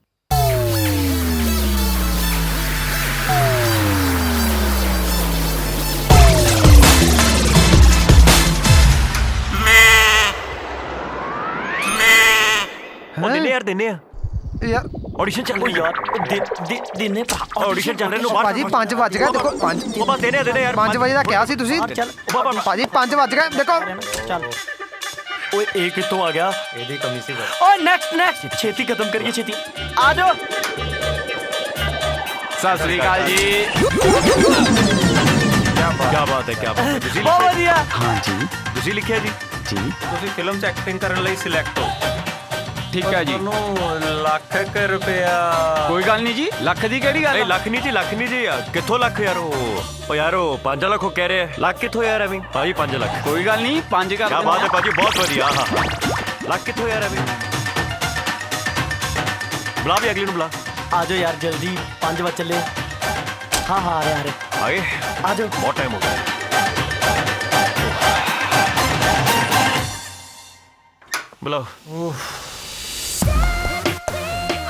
ਉਹ ਦਿੰਨੇ ਯਾਰ, ਦਿੰਨੇ ਆ। ਯਾਰ ਆਡੀਸ਼ਨ ਚੱਲ ओ ਰਹੀ यार दिने ਆਡੀਸ਼ਨ ਚੱਲ ਰਹੇ ਨੂੰ ਬਾਹਰ। ਭਾਜੀ 5 ਵੱਜ ਗਏ ਦੇਖੋ। 5 ਉਹ ਬਸ ਦੇਨੇ ਯਾਰ। 5 ਵਜੇ ਦਾ ਕਿਹਾ ਸੀ ਤੁਸੀਂ। चल ਭਾਜੀ 5 ਵੱਜ ਗਏ ਦੇਖੋ। चल ओए एक कितों आ गया। ਇਹਦੀ ਕਮੀ ਸੀ ਬਸ। ओ नेक्स्ट छेती खत्म करिए छेती। आ जाओ। सत श्री अकाल जी। क्या बात है, क्या बात है। ਤੁਸੀਂ बहुत ਲਿਖਿਆ? बढ़िया। हाँ जी ਤੁਸੀਂ ਲਿਖਿਆ ਜੀ? ਤੁਸੀਂ ਫਿਲਮ 'ਚ ਐਕਟਿੰਗ ਕਰਨ ਲਈ ਸਿਲੈਕਟ ਹੋ। ठीक है जी। ਤੁਹਾਨੂੰ ਲੱਖ ਕੁ ਰੁਪਇਆ। कोई गल नहीं जी, लख दी केड़ी गल ਨਹੀਂ ਲੱਖ ਨਹੀਂ ਜੀ, ਲੱਖ ਨਹੀਂ ਜੀ। ਕਿੱਥੋਂ ਲੱਖ ਯਾਰ? ਉਹ ਯਾਰ ਉਹ 5 ਲੱਖ ਉਹ ਕਹਿ ਰਹੇ ਆ। ਲੱਖ ਕਿੱਥੋਂ ਯਾਰ ਐਵੇਂ? ਭਾਜੀ 5 ਲੱਖ। कोई गल नहीं, 5 कर क्या बात है भाजी, बहुत बढ़िया। हाँ ਲੱਖ ਕਿੱਥੋਂ ਯਾਰ ਐਵੇਂ? ਬੁਲਾ ਵੀ ਅਗਲੀ ਨੂੰ ਬੁਲਾ। आ जाओ यार जल्दी 5 बजे चले। हाँ आ रहे आए आ जाओ। बहुत टाइम हो गया। बुलाओ।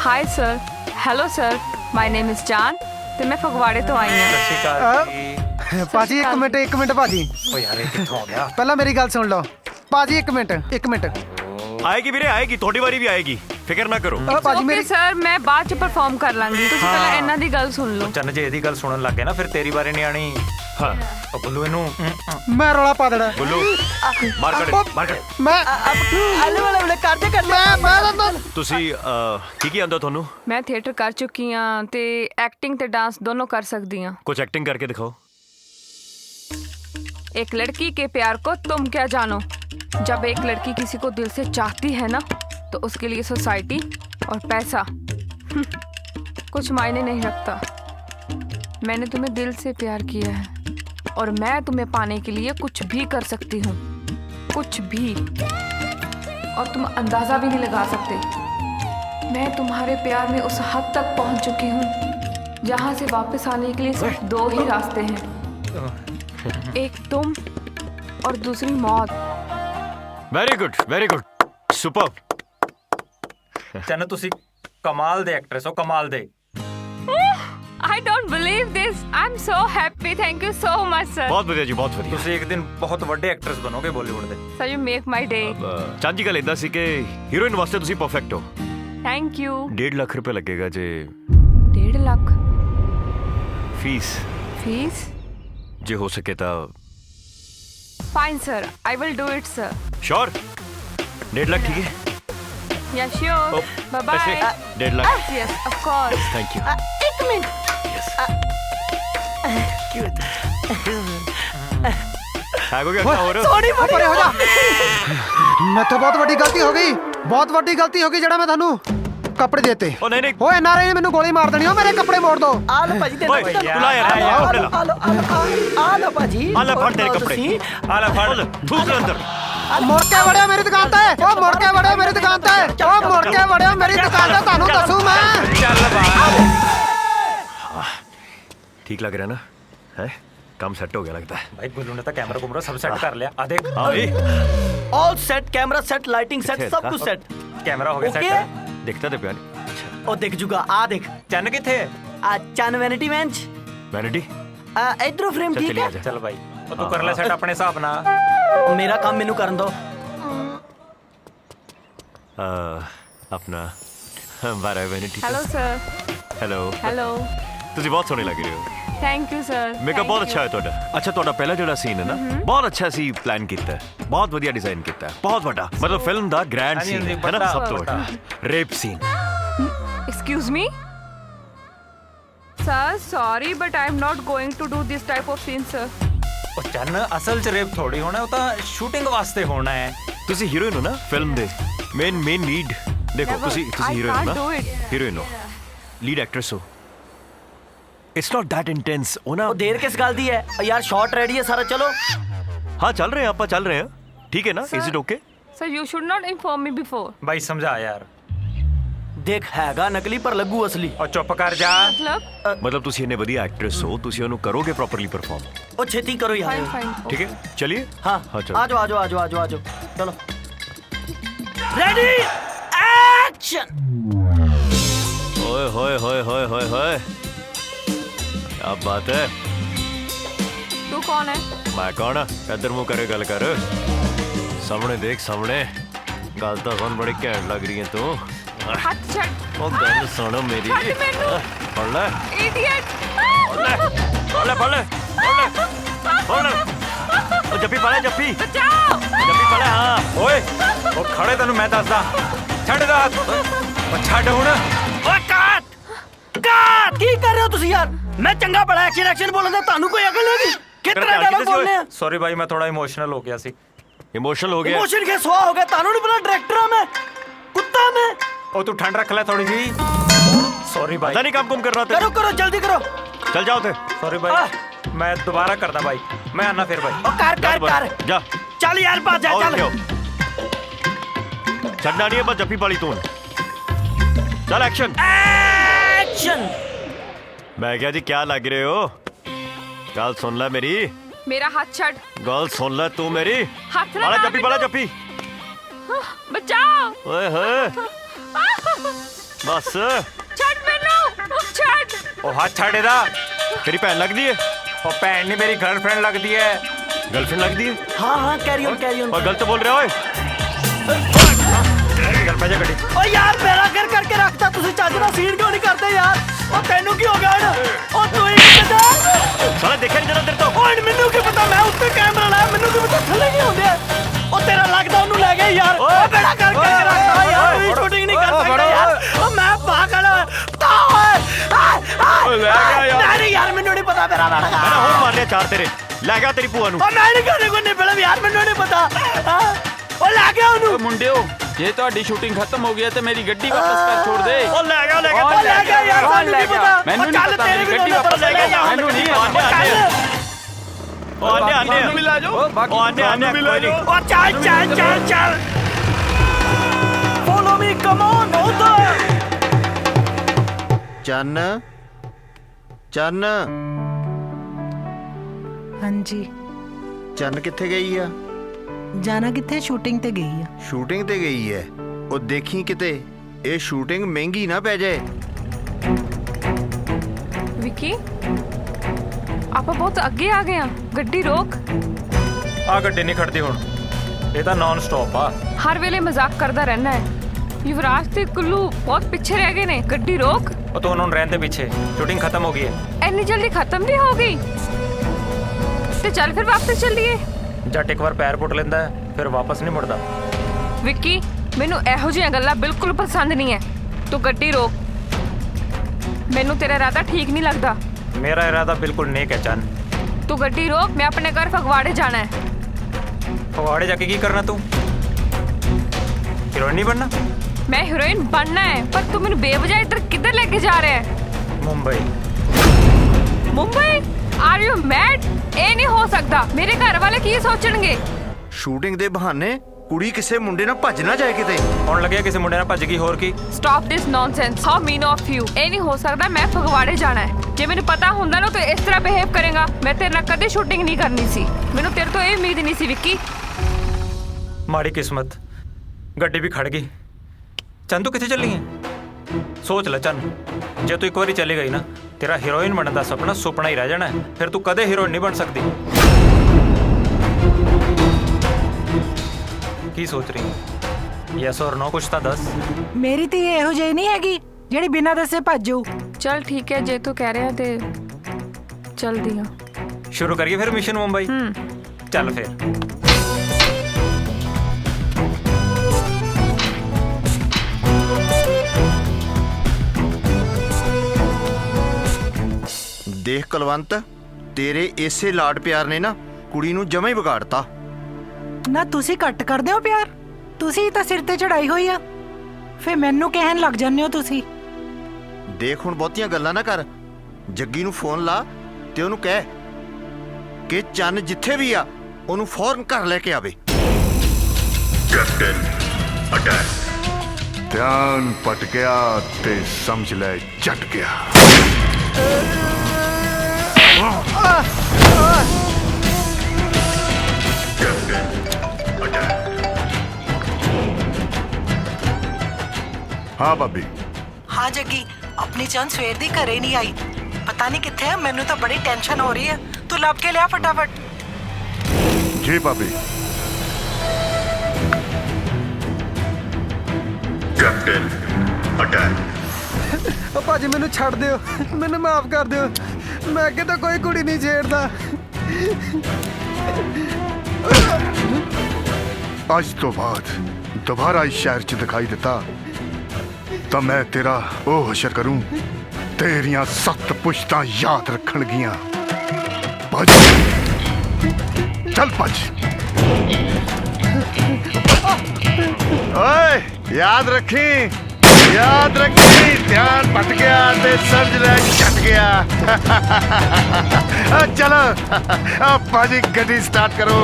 Hi sir, hello sir, my name is ਜਾਨ ਤੇ ਮੈਂ ਫਗਵਾੜੇ ਤੋਂ ਆਈ ਹਾਂ। ਸਤਿ ਸ਼੍ਰੀ ਅਕਾਲ ਜੀ। ਭਾਜੀ ਇੱਕ ਮਿੰਟ ਭਾਜੀ। ਓ ਯਾਰ ਇਹ ਕਿੱਥੋਂ ਆ ਗਿਆ? ਪਹਿਲਾਂ ਮੇਰੀ ਗੱਲ ਸੁਣ ਲਓ ਭਾਜੀ। ਇੱਕ ਮਿੰਟ आएगी ਵੀਰੇ, ਆਏਗੀ। ਤੁਹਾਡੀ ਵਾਰੀ ਵੀ ਆਏਗੀ, ਫਿਕਰ ਨਾ ਕਰੋ। ਭਾਜੀ ਓਕੇ ਮੇਰੀ ਸਰ, ਮੈਂ ਬਾਅਦ ਚ ਪਰਫਾਰਮ ਕਰ ਲਾਂਗੀ। ਤੁਸੀਂ ਪਹਿਲਾਂ ਇਹਨਾਂ ਦੀ ਗੱਲ ਸੁਣ ਲਓ। ਚੰਨ ਜੇ ਇਹਦੀ ਗੱਲ ਸੁਣਨ ਲੱਗ ਗਏ ਨਾ ਫਿਰ ਤੇਰੀ ਵਾਰੀ ਨਹੀਂ ਆਣੀ। ਹਾਂ ਉਹ ਬੁੱਲੂ ਇਹਨੂੰ ਮੈਂ ਰੌਲਾ ਪਾ ਦੇਣਾ। ਬੁੱਲੂ ਮਾਰ ਕੱਢ। ਮੈਂ आलू वाले वाले कर दे। ਮੈਂ ਤੁਸੀਂ ਕੀ ਆਉਂਦਾ ਤੁਹਾਨੂੰ? ਮੈਂ ਥੀਏਟਰ ਕਰ ਚੁੱਕੀ ਹਾਂ ਤੇ ਐਕਟਿੰਗ ਤੇ ਡਾਂਸ ਦੋਨੋਂ ਕਰ ਸਕਦੀ ਹਾਂ। ਕੁਝ ਐਕਟਿੰਗ ਕਰਕੇ ਦਿਖਾਓ। एक लड़की के प्यार को तुम क्या जानो। जब एक लड़की किसी को दिल से चाहती है ना तो उसके लिए सोसाइटी और पैसा कुछ मायने नहीं रखता। मैंने तुम्हें दिल से प्यार किया है और मैं तुम्हें पाने के लिए कुछ भी कर सकती हूँ, कुछ भी। और तुम अंदाज़ा भी नहीं लगा सकते। मैं तुम्हारे प्यार में उस हद तक पहुँच चुकी हूँ जहाँ से वापस आने के लिए सिर्फ 2 ही रास्ते हैं, एक तुम और दूसरी मौत। Very good super. ਚੰਨ ਤੁਸੀਂ ਕਮਾਲ ਦੇ ਐਕਟਰਸ ਹੋ, ਕਮਾਲ ਦੇ। I don't believe this. I'm so happy. Thank you so much, sir. ਬਹੁਤ ਵਧੀਆ ਜੀ, ਬਹੁਤ ਵਧੀਆ। ਤੁਸੀਂ ਇੱਕ ਦਿਨ ਬਹੁਤ ਵੱਡੇ ਐਕਟਰਸ ਬਣੋਗੇ ਬਾਲੀਵੁੱਡ ਦੇ। Sir, you make my day. ਚਾਂਦੀ ਗੱਲ ਇਦਾਂ ਸੀ ਕਿ ਹੀਰੋਇਨ ਵਾਸਤੇ ਤੁਸੀਂ ਪਰਫੈਕਟ ਹੋ। Thank you. 1.5 ਲੱਖ ਰੁਪਏ ਲੱਗੇਗਾ ਜੇ 1.5 ਲੱਖ ਫੀਸ, फीस? ਜੇ ਹੋ ਸਕੇ ਤਾਂ। Fine, sir. I will do it, sir. Sure? 1.5 lakh ठीक है? Yeah, sure. Bye bye. पैसे 1.5 lakh Yes, of course. Thank you ਇੱਕ ਮਿੰਟ है हो गया क्या हो रहा ਸੋਹਣੀ ਬੜੀ ਪਰੇ ਹੋ ਜਾ ਮੈਥੋਂ ਬਹੁਤ ਵੱਡੀ ਗਲਤੀ ਹੋ ਗਈ, ਬਹੁਤ ਵੱਡੀ ਗਲਤੀ ਹੋ ਗਈ ਜਿਹੜਾ ਮੈਂ ਤੁਹਾਨੂੰ ਕੱਪੜੇ ਦੇਤੇ। ओ नहीं नहीं ਓਏ ਨਾਰੇ ਨੇ ਮੈਨੂੰ ਗੋਲੀ ਮਾਰ ਦੇਣੀ, ਓ ਮੇਰੇ ਕੱਪੜੇ ਮੋੜ ਦੋ। ਆ ਲਓ ਭਾਜੀ ਦੇ ओए तू ला यार ਆ ਲਓ ਭਾਜੀ आला फाड़ तेरे कपड़े आला फाड़ ठूस ले अंदर ਮੁੜ ਕੇ ਵੜਿਆ ਮੇਰੀ ਦੁਕਾਨ ਤੇ, ਓ ਮੁੜ ਕੇ ਵੜਿਆ ਮੇਰੀ ਦੁਕਾਨ ਤੇ, ਓ ਮੁੜ ਕੇ ਵੜਿਆ ਮੇਰੀ ਦੁਕਾਨ ਤੇ, ਤੁਹਾਨੂੰ ਦੱਸੂ ਮੈਂ। ठीक लग रहा है ना है काम सेट हो गया लगता है भाई गुल्लू ने तो कैमरा कुमरा सब सेट कर लिया। आ देख हाँ भाई all set, camera set, lighting set, सब कुछ सेट। कैमरा हो गया ओके सेट। देखता थे प्यार ओ दिख जुगा, आ देख चन किथे आ चन वैनिटी बेंच वैनिटी इधरों फ्रेम चल ठीक चलिए है। आजा चल भाई ओ तू कर ले सेट अपने हिसाब ना। मेरा काम मेनू करन दो। अपना हमारा vanity Hello, sir. Hello Hello. ਤੁਸੀਂ ਬਹੁਤ ਸੋਹਣੇ ਲੱਗ ਰਹੇ ਹੋ Thank you, sir. ਮੇਕਅਪ ਬਹੁਤ ਅੱਛਾ ਹੈ ਤੁਹਾਡਾ ਅੱਛਾ ਤੁਹਾਡਾ ਪਹਿਲਾ ਜਿਹੜਾ ਸੀਨ ਹੈ ਨਾ ਬਹੁਤ ਅੱਛਾ ਸੀ ਪਲਾਨ ਕੀਤਾ ਹੈ ਬਹੁਤ ਵਧੀਆ ਡਿਜ਼ਾਈਨ ਕੀਤਾ ਹੈ ਬਹੁਤ ਵੱਡਾ ਮਤਲਬ ਫਿਲਮ ਦਾ ਗ੍ਰੈਂਡ ਹਾਂਜੀ, ਸੀਨ ਹਾਂਜੀ, ਹੈ ਨਾ ਵੱਡਾ, ਸਭ ਤੋਂ ਵੱਡਾ rape scene Excuse me? Sir, sorry, but I'm not going to do this type of scene, sir. ओ चन असल च रेप थोड़ी होना, वो तो शूटिंग वास्ते होना है। ਤੁਸੀਂ ਹੀਰੋਇਨ ਹੋ ਨਾ ਫਿਲਮ ਦੇ ਮੇਨ ਲੀਡ ਦੇਖੋ Never. ਤੁਸੀਂ I ਹੀਰੋਇਨ can't ਹੋ do ਨਾ it. ਹੀਰੋਇਨ ਹੋ ਲੀਡ ਐਕਟ੍ਰੈਸ ਹੋ ਇਟਸ ਨਾਟ ਦੈਟ ਇੰਟੈਂਸ ਉਹ ਨਾ ओ देर किस गल दी है यार, शॉट रेडी है सारा, चलो। हाँ चल रहे हैं आप चल रहे हैं ठीक है ना Sir. Is it okay Sir, you should not inform me before. भाई समझा यार देख हैगा नकली पर लगू असली। और चुप कर जा। मतलब? मतलब ਤੁਸੀਂ ਇੰਨੇ ਵਧੀਆ ਐਕਟ੍ਰੈਸ ਹੋ ਤੁਸੀਂ ਉਹਨੂੰ ਕਰੋਗੇ ਪ੍ਰੋਪਰਲੀ ਪਰਫਾਰਮ ओ छेती करो यार। Fine, fine. ठीक है चलिए हाँ हाँ आ चलो जाओ आ जाओ आ जाओ आ जाओ आ जाओ, चलो रेडी एक्शन। ओए होए होए होए होए होए क्या बात है तू कौन है? मैं कौन इधर मुंह करे गल कर सामने देख सामने गल तो सुन बड़ी घैंट लग रही है तू हाथ छड़। ओ गल सुन मेरी छड़ मैनू। पढ़ ले Idiot. पढ़ ले पढ़ ले पढ़ ले पढ़ ले ओ जप्पी पढ़ ले जप्पी बचाओ। जप्पी पढ़ ले हाँ ओए ओ खड़े तेन मैं दसदा छड़ दा ओ छड़ हुण। ओए काट काट की कर रहे हो तुसी यार? मैं चंगा बड़ा एक्शन एक्शन बोलदा, तानू कोई अकल नहीं? कितना डायलॉग बोलने हैं? सॉरी भाई मैं थोड़ा इमोशनल हो गया सी। इमोशनल हो गया इमोशन के सुहा हो गया, तानू नहीं पता डायरेक्टर हूं मैं, कुत्ता मैं। ओ तू ठंड रख ले थोड़ी जी। सॉरी भाई पता नहीं काम कुम कर रहा था करो करो जल्दी करो। चल जाओ थे सॉरी भाई मैं दोबारा करदा भाई, मैं आना फिर भाई। ओ कर कर कर जा चल यार बात जा और चल। क्यों? छड़ना नहीं है बस जप्पी पाली तू चल एक्शन एक्शन। मैं क्या जी क्या लग रहे हो गल सुन ले मेरी मेरा हाथ छड़। गल सुन ले तू मेरी हाथ ना पाला लगा जप्पी पाला मैनू। जप्पी बचाओ। ओए होए बस छड़ मैनू। छड़। ओ हाथ छड़ दा। तेरी भैन लगती है ओ भैन नहीं मेरी गर्लफ्रेंड लगदी है। गर्लफ्रेंड लगती है हाँ हाँ कैरी ऑन कैरी ऑन। और गलत बोल रहे हो ओए गल पे जा गड्डी। ओ यार मेरा कर करके रखता, तुसी चज ना सीन क्यों नहीं करते यार? ओ तेनू की हो गया ना? ओ तू ही बता। साला देखा नहीं जरा तेरे तो ओए मेनू की पता, मैं उत्ते कैमरा लाया, मेनू की पता थल्ले की होंदे आ। ओ तेरा लगदा ओनू ले गए यार। ओ बेड़ा कर करके रखता यार, तू शूटिंग नहीं कर सकता यार। ओ मैं पागल हूं। ता ओए ले गया यार। नहीं यार मेनू नहीं पता मेरा लड़का। मैंने और मार लिया चार तेरे ले गया तेरी बुआ नू ओ मैं नहीं करने को नहीं फिल्म यार, मेनू नहीं पता। हाँ? ओ ले गया ओनू। ਮੁੰਡਿਓ ਜੇ ਤੁਹਾਡੀ ਸ਼ੂਟਿੰਗ ਖਤਮ ਹੋ ਗਈ ਹੈ ਤੇ ਮੇਰੀ ਗੱਡੀ ਵਾਪਸ ਕਰ ਛੋੜ ਦੇ। ओ ले गया ओ ले गया यार, सानू नहीं पता। ਮੈਨੂੰ ओ ਨਹੀਂ ਚੱਲ ਪਤਾ, तेरे ਮੇਰੀ भी ਗੱਡੀ नहीं ਵਾਪस पता ਲੈ ਗਿਆ। ਮੈਨੂੰ नहीं आने ओ आने आने ਵੀ ਲੈ ਜਾਓ। ओ आने आने कोई नहीं ओ चल चल चल चल फॉलो मी कम ऑन उधर। ਚੰਨ ਚੰਨ ਹਾਂਜੀ ਚੰਨ ਕਿੱਥੇ ਗਈ ਆ? ਜਾਣਾ ਕਿੱਥੇ? ਸ਼ੂਟਿੰਗ ਤੇ ਗਈ ਆ। ਸ਼ੂਟਿੰਗ ਤੇ ਗਈ ਹੈ। ਉਹ ਦੇਖੀ ਕਿਤੇ ਇਹ ਸ਼ੂਟਿੰਗ ਮਹਿੰਗੀ ਨਾ ਪੈ ਜਾਏ। विकी ਆਪਾਂ ਬਹੁਤ ਅੱਗੇ ਆ ਗਏ ਆ। ਗੱਡੀ ਰੋਕ। ਆ ਗੱਡੀ ਨਹੀਂ ਖੜਦੀ ਹੁਣ, ਇਹ ਤਾਂ ਨਾਨ ਸਟਾਪ ਆ। ਹਰ ਵੇਲੇ ਮਜ਼ਾਕ ਕਰਦਾ ਰਹਿਣਾ ਹੈ। ਯੁਵਰਾਜ ਤੇ ਕੁੱਲੂ ਬਹੁਤ ਪਿੱਛੇ ਰਹਿ ਗਏ ਨੇ। ਗੱਡੀ ਰੋਕ। ਉਹ ਤੂੰ ਉਹਨਾਂ ਨੂੰ ਰਹਿਣ ਦੇ ਪਿੱਛੇ, ਸ਼ੂਟਿੰਗ ਖਤਮ ਹੋ ਗਈ ਹੈ। ਇੰਨੀ ਜਲਦੀ ਖਤਮ ਵੀ ਹੋ ਗਈ ਤੇ ਚੱਲ ਫਿਰ ਵਾਪਸ ਚੱਲੀਏ। ਜੱਟ ਇੱਕ ਵਾਰ ਪੈਰ ਪੁੱਟ ਲੈਂਦਾ ਹੈ, ਫਿਰ ਵਾਪਸ ਨਹੀਂ ਮੁੜਦਾ। ਵਿੱਕੀ ਮੈਨੂੰ ਇਹੋ ਜਿਹੀਆਂ ਗੱਲਾਂ ਬਿਲਕੁਲ ਪਸੰਦ ਨਹੀਂ ਹੈ। ਤੂੰ ਗੱਡੀ ਰੋਕ। ਮੈਨੂੰ ਤੇਰਾ ਇਰਾਦਾ ਠੀਕ ਨਹੀਂ ਲੱਗਦਾ। मेरा इरादा बिल्कुल नेक है चन। तू गड्डी रोक, मैं अपने घर फगवाड़े जाना है। फगवाड़े जाके की करना तू? हीरोइन नहीं बनना? मैं हीरोइन बनना है, पर तू मैंने बेवजह इधर किधर लेके जा रहे है? Mumbai. Mumbai? Are you mad? ये नहीं हो सकता। मेरे घर वाले की सोचणगे? ਸ਼ੂਟਿੰਗ ਦੇ ਬਹਾਨੇ ਕੁੜੀ ਕਿਸੇ ਮੁੰਡੇ ਨਾਲ ਭੱਜ ਨਾ ਜਾਏ ਕਿਤੇ। ਹੁਣ ਲੱਗਿਆ ਕਿਸੇ ਮੁੰਡੇ ਨਾਲ ਭੱਜ ਗਈ ਹੋਰ ਕੀ? Stop this nonsense. How mean of you? ये नहीं हो सकता। मैं फगवाड़े जाना है। जे मैंने पता ਹੁੰਦਾ ਨਾ तो इस तरह बिहेव करेगा। मैं तेरे ਨਾਲ कदे शूटिंग नहीं करनी सी। मैंने तेरे तो ये उम्मीद नहीं सी विक्की। माड़ी किस्मत, गड्डी भी खड़ गई। चन तू किथे चली है? सोच ले चन, जे तू एक बारी चली गई ना, तेरा हीरोइन बनने का सपना सुपना ही रह जाना है। फिर तू कदे हीरोइन नहीं बन सकती। की सोच रही है? यस और नो कुछ तो दस। ਮੇਰੀ ਧੀ ਇਹੋ ਜਿਹੀ ਨਹੀਂ ਹੈਗੀ ਜਿਹੜੀ ਬਿਨਾਂ ਦੱਸੇ ਭੱਜ ਜਾਊ। चल ठीक है, जे तू कह रहे हैं ते चल दिया। शुरू करिए फिर मिशन मुंबई। चल फिर। ਦੇਖ ਕੁਲਵੰਤ, ਤੇਰੇ ਇਸੇ ਲਾਡ ਪਿਆਰ ਨੇ ਨਾ ਕੁੜੀ ਨੂੰ ਜਮਾਂ ਹੀ ਵਿਗਾੜਤਾ। ਨਾ ਤੁਸੀਂ ਘੱਟ ਕਰਦੇ ਹੋ ਪਿਆਰ, ਤੁਸੀਂ ਤਾਂ ਸਿਰ ਤੇ ਚੜਾਈ ਹੋਈ ਆ, ਫੇ ਮੈਨੂੰ ਕਹਿਣ ਲੱਗ ਜਾਂਦੇ ਹੋ ਤੁਸੀਂ। ਦੇਖ ਹੁਣ ਬਹੁਤੀਆਂ ਗੱਲਾਂ ਨਾ ਕਰ। ਜੱਗੀ ਨੂੰ ਫੋਨ ਲਾ ਤੇ ਉਹਨੂੰ ਕਹਿ ਕਿ ਚੰਨ ਜਿੱਥੇ ਵੀ ਆ ਉਹਨੂੰ ਫੌਰਨ ਘਰ ਲੈ ਕੇ ਆਵੇ। Captain attack. ध्यान पट गया ते समझ ले चट गया। हाँ भाभी। हाँ जग्गी, अपनी चंद सवेर दी घरे नहीं आई, पता नहीं किथे है। मैनू तो बड़ी टेंशन हो रही है, तू लब के लिया फटाफट। जी भाभी। Captain attack. ਉਹ ਭਾਜੀ ਮੈਨੂੰ ਛੱਡ ਦਿਓ, ਮੈਨੂੰ ਮਾਫ ਕਰ ਦਿਓ। ਮੈਂ ਅੱਗੇ ਤਾਂ ਕੋਈ ਕੁੜੀ ਨਹੀਂ ਛੇੜਦਾ। ਅੱਜ ਤੋਂ ਬਾਅਦ ਦੁਬਾਰਾ ਇਸ ਸ਼ਹਿਰ 'ਚ ਦਿਖਾਈ ਦਿੱਤਾ ਤਾਂ ਮੈਂ ਤੇਰਾ ਉਹ ਹਸ਼ਰ ਕਰੂੰ, ਤੇਰੀਆਂ 7 ਪੁਸ਼ਤਾਂ ਯਾਦ ਰੱਖਣਗੀਆਂ। ਭੱਜ, ਚੱਲ ਭੱਜ। ਓਏ याद रखी, याद रखी। ध्यान पट गया ते समझ ले छट गया। चलो भाजी गड्डी स्टार्ट करो।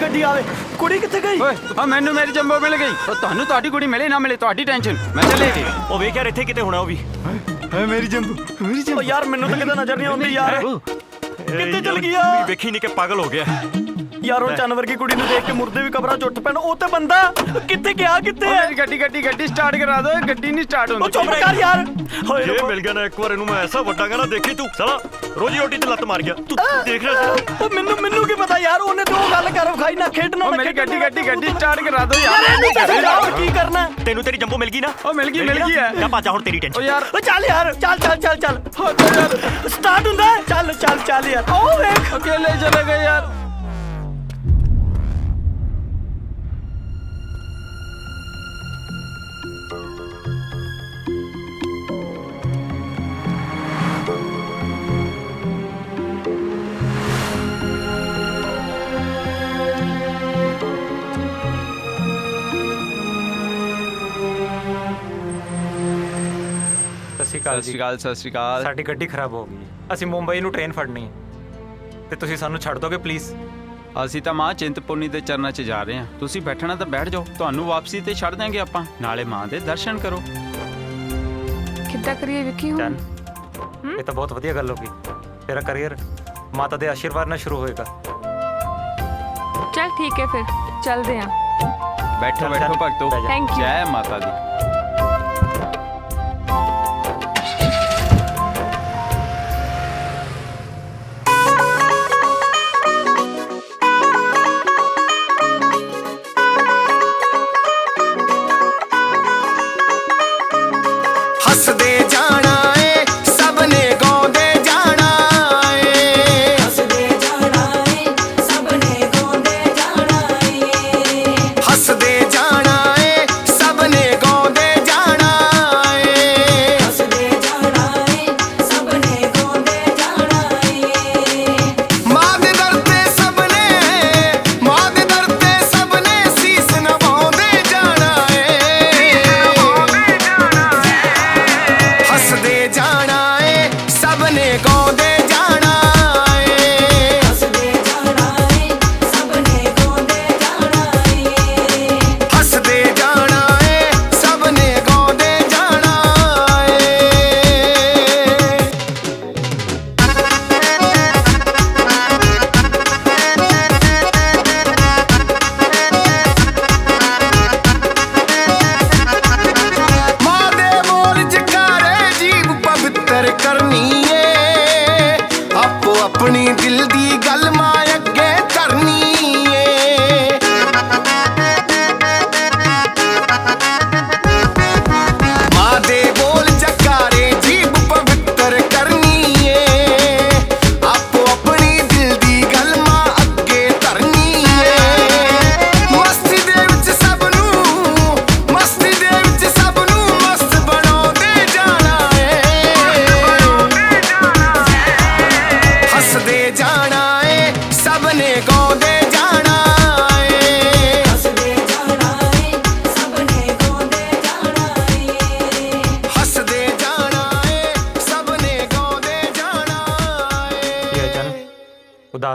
ਗੱਡੀ ਆਵੇ। ਕੁੜੀ ਕਿੱਥੇ ਗਈ? ਓਏ ਆ ਮੈਨੂੰ ਮੇਰੀ ਜੰਬੋ ਮਿਲ ਗਈ। ਤੁਹਾਨੂੰ ਤੁਹਾਡੀ ਕੁੜੀ ਮਿਲੇ ਨਾ ਮਿਲੇ ਤੁਹਾਡੀ ਟੈਨਸ਼ਨ, ਮੈਂ ਚੱਲੇ ਜੀ। ਉਹ ਵੇਖ ਯਾਰ ਇੱਥੇ ਕਿਤੇ ਹੋਣਾ ਉਹ ਵੀ। ਮੇਰੀ ਜੰਬੂ, ਮੇਰੀ ਜੰਬੂ। ਯਾਰ ਮੈਨੂੰ ਤਾਂ ਕਿਤੇ ਨਜ਼ਰ ਨਹੀਂ ਆਉਂਦੀ ਯਾਰ। ਕਿੱਥੇ ਚਲ ਗਿਆ? ਵੇਖੀ ਨਹੀਂ ਕਿ ਪਾਗਲ ਹੋ ਗਿਆ ਯਾਰ। ਉਹ ਚੰਨ ਵਰਗੀ ਕੁੜੀ ਨੂੰ ਦੇਖ ਕੇ ਮੁਰਦੇ ਵੀ ਕਬਰਾਂ 'ਚ ਉੱਠ ਪੈਣ। ਉਹ ਤੇ ਬੰਦਾ ਕਿੱਥੇ ਗਿਆ? ਕਿੱਥੇ ਹੈ? ਗੱਡੀ ਸਟਾਰਟ ਕਰਾ ਦੋ। ਗੱਡੀ ਨਹੀਂ ਸਟਾਰਟ ਹੁੰਦੀ। ਉਹ ਚੁੱਪ ਕਰ ਯਾਰ। ਜੇ ਮਿਲ ਗਿਆ ਨਾ ਇੱਕ ਵਾਰ ਇਹਨੂੰ ਮੈਂ ਐਸਾ ਵੱਟਾਂਗਾ ਨਾ, ਦੇਖੀ ਤੂੰ ਸਾਲਾ ਰੋਜੀ ਰੋਟੀ ਤੇ ਲੱਤ ਮਾਰ ਗਿਆ। ਤੂੰ ਦੇਖ ਰਿਹਾ ਸੀ। ਉਹ ਮੈਨੂੰ ਕੀ ਪਤਾ ਯਾਰ, ਉਹਨੇ ਤੇ ਉਹ ਗੱਲ ਕਰ ਵਿਖਾਈ ਨਾ ਖੇਡਣਾ। ਮੇਰੀ ਗੱਡੀ ਸਟਾਰਟ ਕਰਾ ਦੋ ਯਾਰ। ਕੀ ਕਰਨਾ? ਤੈਨੂੰ ਤੇਰੀ ਜੰਬੋ ਮਿਲ ਗਈ ਨਾ? ਉਹ ਮਿਲ ਗਈ ਹੈ। ਜਾ ਭਾਜਾ ਹੁਣ ਤੇਰੀ ਟੈਨਸ਼ਨ। ਉਹ ਯਾਰ ਚੱਲ ਯਾਰ, ਚੱਲ ਸਟਾਰਟ ਹੁੰਦਾ ਹੈ। ਚੱਲ ਯਾਰ। ਉਹ ਵੇਖ ਅਕੇਲੇ ਚਲੇ ਗਏ ਯਾਰ। ਸਤਿ ਸ਼੍ਰੀ ਅਕਾਲ। ਸਾਡੀ ਗੱਡੀ ਖਰਾਬ ਹੋ ਗਈ। ਅਸੀਂ ਮੁੰਬਈ ਨੂੰ ਟ੍ਰੇਨ ਫੜਨੀ ਹੈ ਤੇ ਤੁਸੀਂ ਸਾਨੂੰ ਛੱਡ ਦੋਗੇ ਪਲੀਜ਼? ਅਸੀਂ ਤਾਂ ਮਾਂ ਚਿੰਤਪੁਰਨੀ ਦੇ ਚਰਨਾਂ 'ਚ ਜਾ ਰਹੇ ਹਾਂ। ਤੁਸੀਂ ਬੈਠਣਾ ਤਾਂ ਬੈਠ ਜਾਓ, ਤੁਹਾਨੂੰ ਵਾਪਸੀ ਤੇ ਛੱਡ ਦਾਂਗੇ ਆਪਾਂ। ਨਾਲੇ ਮਾਂ ਦੇ ਦਰਸ਼ਨ ਕਰੋ। ਕਿੱਦਾਂ ਕਰੀਏ ਵਿੱਕੀ ਹੁਣ? ਇਹ ਤਾਂ ਬਹੁਤ ਵਧੀਆ ਗੱਲ ਹੋ ਗਈ। ਤੇਰਾ ਕਰੀਅਰ ਮਾਤਾ ਦੇ ਆਸ਼ੀਰਵਾਦ ਨਾਲ ਸ਼ੁਰੂ ਹੋਏਗਾ। चल ठीक है, फिर चलते हैं। बैठो भक्तों। Thank you. जय माता दी। हसदे जाना है सबने गाउंदे जाना है।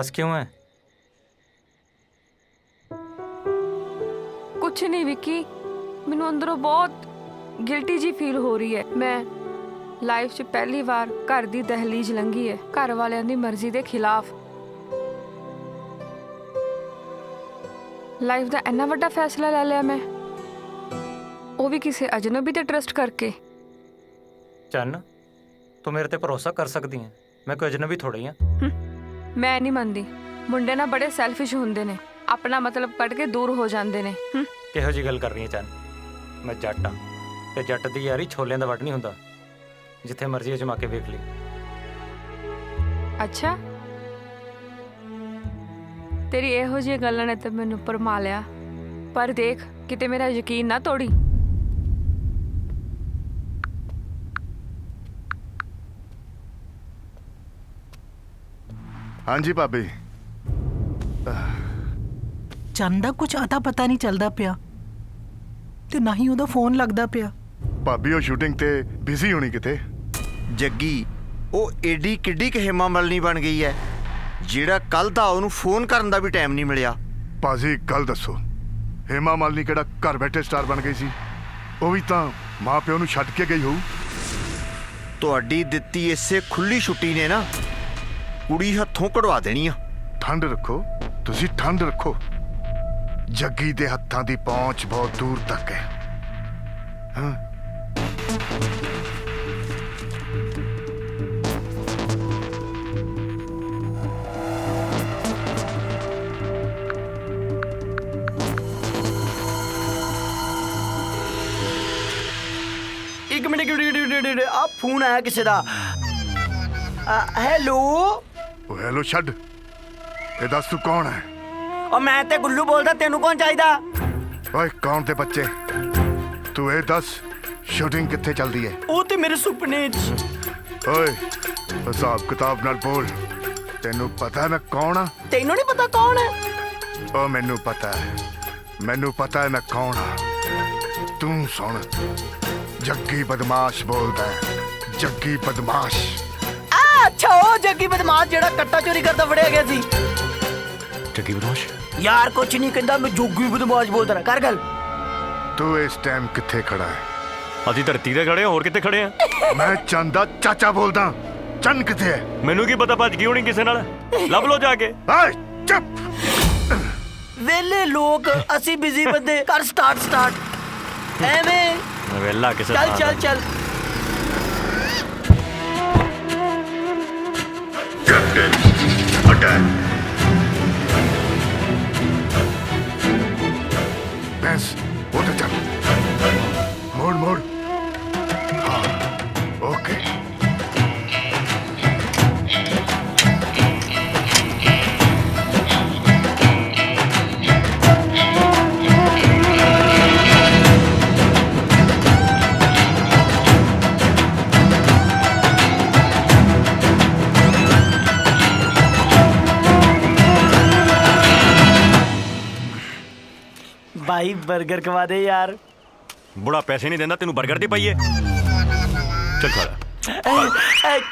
उदास क्यों है? कुछ नहीं विक्की, मैनू अंदरों बहुत गिल्टी जी फील हो रही है। मैं लाइफ 'ਚ पहली बार घर दी दहलीज लंघी है, घर वालियां दी मर्जी दे खिलाफ। लाइफ दा इन्ना वड्डा फैसला ले लिया मैं, वो भी किसी अजनबी ते ट्रस्ट करके। चन्न, तू मेरे ते भरोसा कर सकती है, मैं कोई अजनबी थोड़ी हाँ। मैं नहीं मनदी, मुंडे ना बड़े सैल्फिश हुंदे ने, अपना मतलब कट के दूर हो जांदे ने। किहो जी गल कर रही है चन्न? मैं जट हाँ ते जट दी यारी छोलियां दा वट नहीं हुंदा, जिथे मर्जी अजमा के वेख ली। अच्छा, तेरी ਇਹੋ ਜਿਹੀ ਗੱਲਾਂ ਨੇ ਤਾਂ ਮੈਨੂੰ ਪਰਮਾ ਲਿਆ, ਪਰ ਦੇਖ ਕਿਤੇ ਮੇਰਾ ਯਕੀਨ ਨਾ ਤੋੜੀ। हाँ जी भाभी। ਚੰਨ ਦਾ ਕੁਝ ਅਤਾ ਪਤਾ ਨਹੀਂ ਚੱਲਦਾ ਪਿਆ ਤੇ ਨਾ ਹੀ ਉਹਦਾ ਫੋਨ ਲੱਗਦਾ ਪਿਆ। भाभी वो शूटिंग ते बिजी होनी किते। ਜੱਗੀ ਉਹ ਏਡੀ ਕਿੱਡੀ ਕੁ ਹੇਮਾ ਮਾਲਿਨੀ ਬਣ ਗਈ ਹੈ ਜਿਹੜਾ ਕੱਲ ਦਾ ਉਹਨੂੰ ਫੋਨ ਕਰਨ ਦਾ ਵੀ ਟਾਈਮ ਨਹੀਂ ਮਿਲਿਆ। ਭਾਜੀ ਗੱਲ ਦੱਸੋ, ਹੇਮਾ ਮਾਲਿਨੀ ਕਿਹੜਾ ਘਰ ਬੈਠੇ ਸਟਾਰ ਬਣ ਗਈ ਸੀ? ਉਹ ਵੀ ਤਾਂ ਮਾਂ ਪਿਓ ਨੂੰ ਛੱਡ ਕੇ ਗਈ ਹੋਊ। ਤੁਹਾਡੀ ਦਿੱਤੀ ਇਸੇ ਖੁੱਲੀ ਛੁੱਟੀ ਨੇ ਨਾ ਕੁੜੀ ਹੱਥੋਂ ਕਢਵਾ ਦੇਣੀ ਆ। ਠੰਡ ਰੱਖੋ, ਤੁਸੀਂ ਠੰਡ ਰੱਖੋ। ਜੱਗੀ ਦੇ ਹੱਥਾਂ ਦੀ ਪਹੁੰਚ ਬਹੁਤ ਦੂਰ ਤੱਕ ਹੈ। ਹਾਂ, एक मिनट आ फोन आया किसी का। हेलो। ਉਹ ਹੈਲੋ ਛੱਡ, ਇਹ ਦੱਸ ਤੂੰ ਕੌਣ ਹੈ? और मैं ते गुल्लू बोलदा, तेनू कौन चाहिदा? ਓਏ ਕੌਣ ਦੇ ਬੱਚੇ? ਤੂੰ ਇਹ ਦੱਸ ਸ਼ੂਟਿੰਗ ਕਿੱਥੇ ਚੱਲਦੀ ਹੈ? ਉਹ ਤੇ ਮੇਰੇ ਸੁਪਨੇ 'ਚ। ਓਏ ਹਿਸਾਬ ਕਿਤਾਬ ਨਾਲ ਬੋਲ, ਤੈਨੂੰ ਪਤਾ ਮੈਂ ਕੌਣ ਆ? ਤੈਨੂੰ ਨਹੀਂ ਪਤਾ ਕੌਣ ਹੈ? ਉਹ ਮੈਨੂੰ ਪਤਾ ਹੈ, ਮੈਨੂੰ ਪਤਾ ਹੈ ਮੈਂ ਕੌਣ ਆ। ਤੂੰ ਸੁਣ, ਜੱਗੀ ਬਦਮਾਸ਼ ਬੋਲਦਾ ਹੈ, ਜੱਗੀ ਬਦਮਾਸ਼। ਅੱਛਾ, ਉਹ ਜੱਗੀ ਬਦਮਾਸ਼ ਜਿਹੜਾ ਕੱਟਾ ਚੋਰੀ ਕਰਦਾ ਫੜਿਆ ਗਿਆ ਸੀ। ਜੱਗੀ ਬਦਮਾਸ਼? ਯਾਰ ਕੁਛ ਨਹੀਂ ਕਹਿੰਦਾ, ਮੈਂ ਜੋਗੀ ਬਦਮਾਸ਼ ਬੋਲਦਾ ਕਰ ਗੱਲ। ਤੂੰ ਇਸ ਟਾਈਮ ਕਿੱਥੇ ਖੜਾ ਹੈ? ਅਸੀਂ ਧਰਤੀ ਤੇ ਖੜੇ ਹਾਂ, ਹੋਰ ਕਿੱਥੇ ਖੜੇ ਆ? ਮੈਂ ਚੰਦ ਦਾ ਚਾਚਾ ਬੋਲਦਾ। ਚੰਨ ਕਿੱਥੇ ਹੈ? ਮੈਨੂੰ ਕੀ ਪਤਾ, ਭੱਜ ਗਈ ਹੋਣੀ ਕਿਸੇ ਨਾਲ, ਲੱਭ ਲੋ ਜਾ ਕੇ। ਓਏ ਚੁੱਪ। ਵੇਲੇ ਲੋਕ, ਅਸੀਂ ਬਿਜ਼ੀ ਬੰਦੇ, ਕਰ ਸਟਾਰਟ ਐਵੇਂ ਵੇਲਾ ਕਿਸੇ ਚੱਲ ਚੱਲ ਚੱਲ। ਬੈਂਸ ਉਧਰ ਚੱਲ, ਮੋੜ ਮੋੜ। ਹਾਂ ਓਕੇ। भाई बर्गर खवा दे यार। बुढ़ा पैसे नहीं देना, तेनू बर्गर दे पाइए। चल खा।